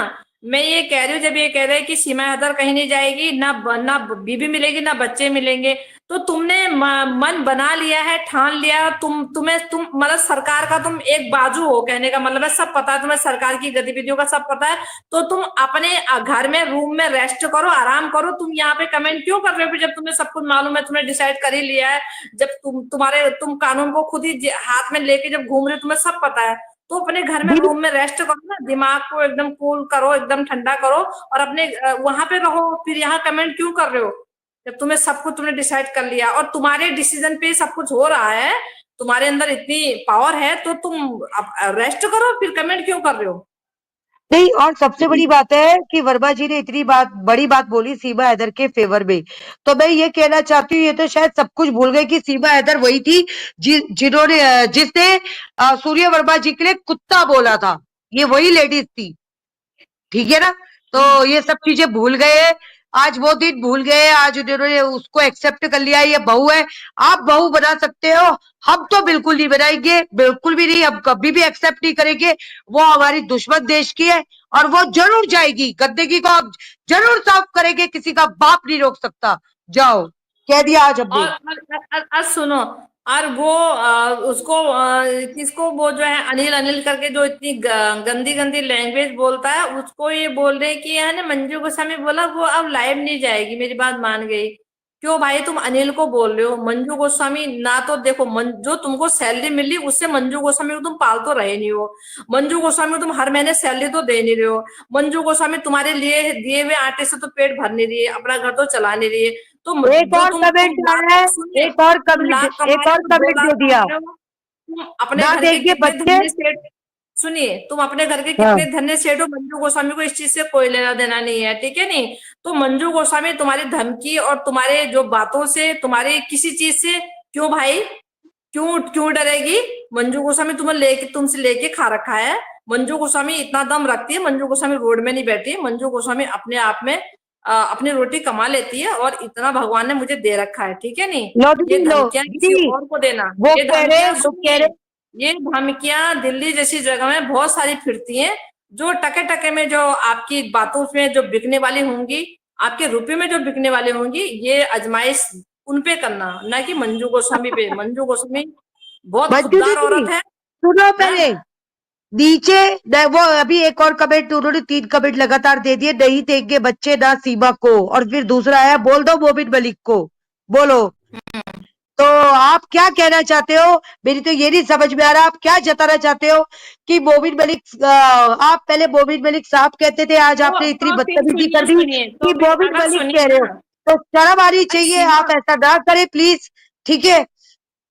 मैं ये कह रही हूँ, जब ये कह रहे हैं कि सीमा हैदर कहीं नहीं जाएगी, ना बीबी मिलेगी ना बच्चे मिलेंगे, तो तुमने मन बना लिया है, ठान लिया, तुम मतलब सरकार का तुम एक बाजू हो, कहने का मतलब है, सब पता है तुम्हें, सरकार की गतिविधियों का सब पता है, तो तुम अपने घर में रूम में रेस्ट करो, आराम करो। तुम यहाँ पे कमेंट क्यों कर रहे हो? जब तुम्हें सब कुछ मालूम है, तुमने डिसाइड कर ही लिया है, जब तुम कानून को खुद ही हाथ में लेके जब घूम रहे हो, तुम्हें सब पता है, तो अपने घर में दीदी, रूम में रेस्ट करो ना, दिमाग को एकदम कूल करो, एकदम ठंडा करो और अपने वहां पे रहो। फिर यहाँ कमेंट क्यों कर रहे हो? जब तुम्हें सब कुछ तुमने डिसाइड कर लिया और तुम्हारे डिसीजन पे सब कुछ हो रहा है, तुम्हारे अंदर इतनी पावर है, तो तुम अब रेस्ट करो, फिर कमेंट क्यों कर रहे हो? नहीं, और सबसे बड़ी बात है कि वर्मा जी ने इतनी बड़ी बात बोली सीमा हैदर के फेवर में, तो मैं ये कहना चाहती हूँ, ये तो शायद सब कुछ भूल गए कि सीमा हैदर वही थी जिसने सूर्य वर्मा जी के लिए कुत्ता बोला था, ये वही लेडीज थी, ठीक है ना। तो ये सब चीजें भूल गए हैं, आज वो दिन भूल गए, आज उन्होंने उसको एक्सेप्ट कर लिया, ये बहू है। आप बहू बना सकते हो, हम तो बिल्कुल नहीं बनाएंगे, बिल्कुल भी नहीं, हम कभी भी एक्सेप्ट नहीं करेंगे। वो हमारी दुश्मन देश की है और वो जरूर जाएगी, गंदगी को आप जरूर साफ करेंगे, किसी का बाप नहीं रोक सकता। जाओ, कह दिया आज हमने। और सुनो, और वो उसको किसको, वो जो है अनिल अनिल करके जो इतनी गंदी गंदी लैंग्वेज बोलता है, उसको ये बोल रहे हैं कि है ना, मंजू गोस्वामी बोला वो अब लाइव नहीं जाएगी, मेरी बात मान गई। क्यों भाई तुम अनिल को बोल रहे हो? मंजू गोस्वामी ना तो देखो जो तुमको सैलरी मिली उससे मंजू गोस्वामी को तुम पाल तो रहे नहीं हो। मंजू गोस्वामी को तुम हर महीने सैलरी तो दे नहीं रहे हो। मंजू गोस्वामी तुम्हारे लिए दिए हुए आटे से तो पेट भर नहीं रही है, अपना घर तो चला नहीं रही है। तो एक जो और तुम कमेंट लाख आया है, सुनिए, एक और तुम लाख कमेंट, कमा एक रहे और हो, 2 कमेंट लाख दे दिया। कमा रहे हो। तुम अपने ना घर के देखिए कितने बच्चे। धन्य सेठ, सुनिए, तुम अपने घर के हाँ कितने धन्य सेठ हो, मंजू गोस्वामी को इस चीज से कोई लेना देना नहीं है, ठीक है नहीं? तो मंजू गोस्वामी तुम्हारी धमकी और तुम्हारे जो बातों से, तुम्हारी किसी चीज से क्यों भाई, क्यों क्यों डरेगी? मंजू गोस्वामी तुम्हें लेके, तुमसे लेके खा रखा है। मंजू गोस्वामी इतना दम रखती है, मंजू गोस्वामी रोड में नहीं बैठी है। मंजू गोस्वामी अपने आप में अपनी रोटी कमा लेती है, और इतना भगवान ने मुझे दे रखा है, ठीक है नहीं? लो ये दीदी लो धमकियां किसी दीदी, और को देना, वो ये कह रहे धमकियां वो कह सुनिए, रहे ये धमकियां दिल्ली जैसी जगह में बहुत सारी फिरती हैं। जो टके टके में जो आपकी बातों में जो बिकने वाली होंगी, आपके रुपये में जो बिकने वाली होंगी, ये आजमाइश उनपे करना, ना कि मंजू गोस्वामी पे। मंजू गोस्वामी बहुत मंजू खुददार दीदी औरत है। सुनो हाँ? पहले। नीचे वो अभी एक और कमेंट, उन्होंने 3 कमेंट लगातार दे दिए, नहीं देंगे बच्चे ना सीमा को। और फिर दूसरा आया, बोल दो मोबिन मलिक को, बोलो। तो आप क्या कहना चाहते हो? मेरी तो ये नहीं समझ में आ रहा, आप क्या जताना चाहते हो कि मोबिन मलिक, आप पहले मोबिन मलिक साहब कहते थे, आज आपने इतनी तो फिर बदतमीजी कर सुनिए, दी सुनिए, कि तो फिर मोबिन अगर मलिक सुनिए कह रहे हो। ना, तो शर्म आनी अरे चाहिए, सीमा, आप ऐसा ना करें प्लीज। ठीक है,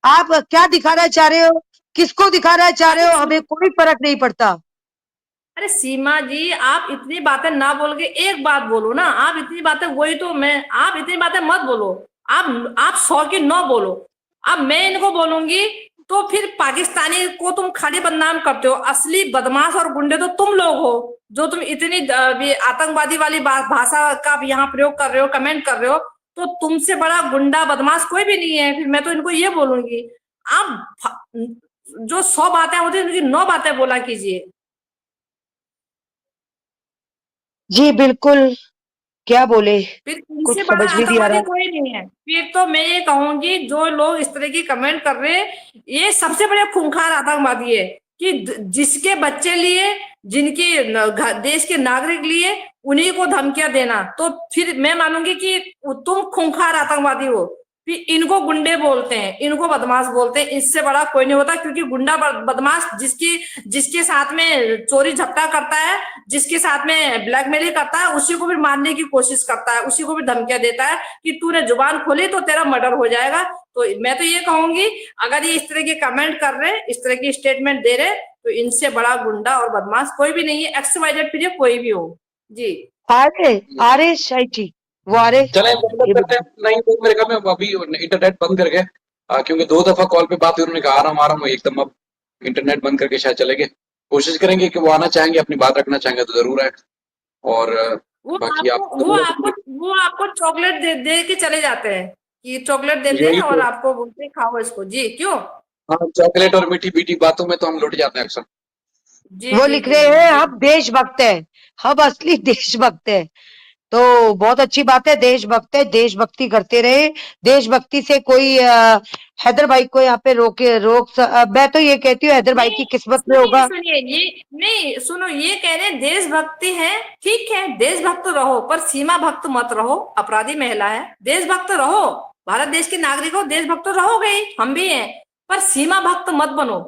आप क्या दिखाना चाह रहे हो, किसको दिखाना चाह रहे अरे हो, हमें कोई फर्क नहीं पड़ता। अरे सीमा जी, आप इतनी बातें ना बोल के एक बात बोलो ना। आप इतनी बातें, वही तो मैं, आप इतनी बातें मत बोलो। आप 100 की 9 बोलो। अब मैं इनको बोलूंगी तो फिर पाकिस्तानी को तुम खाली बदनाम करते हो। असली बदमाश और गुंडे तो तुम लोग हो, जो तुम इतनी ये आतंकवादी वाली भाषा का आप यहाँ प्रयोग कर रहे हो, कमेंट कर रहे हो। तो तुमसे बड़ा गुंडा बदमाश कोई भी नहीं है। फिर मैं तो इनको ये बोलूंगी, आप जो 100 बातें होती है उनकी 9 बातें बोला कीजिए। जी बिल्कुल, क्या बोले, फिर इनसे कुछ बड़ा समझ भी नहीं आ आतंकवादी रहा। कोई नहीं है। फिर तो मैं ये कहूंगी, जो लोग इस तरह की कमेंट कर रहे हैं, ये सबसे बड़े खूंखार आतंकवादी है। कि जिसके बच्चे लिए, जिनके देश के नागरिक लिए, उन्हीं को धमकियां देना, तो फिर मैं मानूंगी कि तुम खूंखार आतंकवादी हो। फिर इनको गुंडे बोलते हैं, इनको बदमाश बोलते हैं, इससे बड़ा कोई नहीं होता। क्योंकि गुंडा बदमाश जिसके साथ में चोरी झपटा करता है, जिसके साथ में ब्लैकमेलिंग करता है, उसी को भी मारने की कोशिश करता है, उसी को भी धमकियां देता है कि तूने जुबान खोली तो तेरा मर्डर हो जाएगा। तो मैं तो ये कहूंगी, अगर ये इस तरह के कमेंट कर रहे, इस तरह की स्टेटमेंट दे रहे, तो इनसे बड़ा गुंडा और बदमाश कोई भी नहीं है। XYZ फिर ये कोई भी हो। जी आ रहे शाही जी, वो आ रहे। चले बंद करते हैं। नहीं तो मेरे ख्याल में अभी इंटरनेट बंद करके, क्योंकि 2 दफा कॉल पे बात हुई, उन्होंने कहा आ रहा हूँ एकदम। अब इंटरनेट बंद करके शायद चले गए। कोशिश करेंगे कि वो आना चाहेंगे, अपनी बात रखना चाहेंगे तो जरूर आए। और वो बाकी आपको आप वो आपको वो आपको चॉकलेट दे के चले जाते हैं, कि चॉकलेट देते यही हैं और तो, आपको बोलते हैं खाओ इसको। जी क्यों? हाँ, चॉकलेट और मीठी मीठी बातों में तो हम लुट जाते हैं अक्सर। जी वो जी लिख जी रहे जी हैं जी। हम देशभक्त हैं, हम असली देशभक्त हैं। तो बहुत अच्छी बात है, देशभक्त है, देशभक्ति करते रहे। देशभक्ति से कोई हैदर भाई को यहाँ पे मैं तो ये कहती हूँ हैदर भाई नहीं, की किस्मत में सुनिए होगा। सुनिए, ये नहीं, सुनो, ये कह रहे हैं देशभक्ति है, ठीक है, देशभक्त रहो, पर सीमा भक्त मत रहो। अपराधी महिला है, देशभक्त रहो, भारत देश के नागरिक हो, देशभक्त तो रहोगे ही, हम भी हैं। पर सीमा भक्त मत बनो,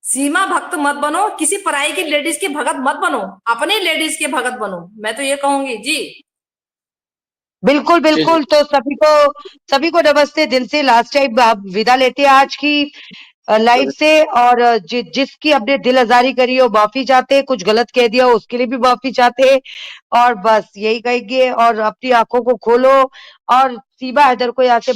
सीमा भक्त मत बनो, किसी पराई की लेडीज के भगत मत बनो, अपनी लेडीज के भगत बनो। मैं तो ये कहूंगी जी। बिल्कुल जी जी। बिल्कुल। तो सभी को नमस्ते दिल से। लास्ट टाइम आप विदा लेते हैं आज की लाइव से। और जिसकी हमने दिल आजारी करी हो माफी चाहते हैं, कुछ गलत कह दिया हो उसके लिए भी माफी चाहते हैं। और बस यही कहेंगे, और अपनी आंखों को खोलो और सीमा हैदर को यहाँ से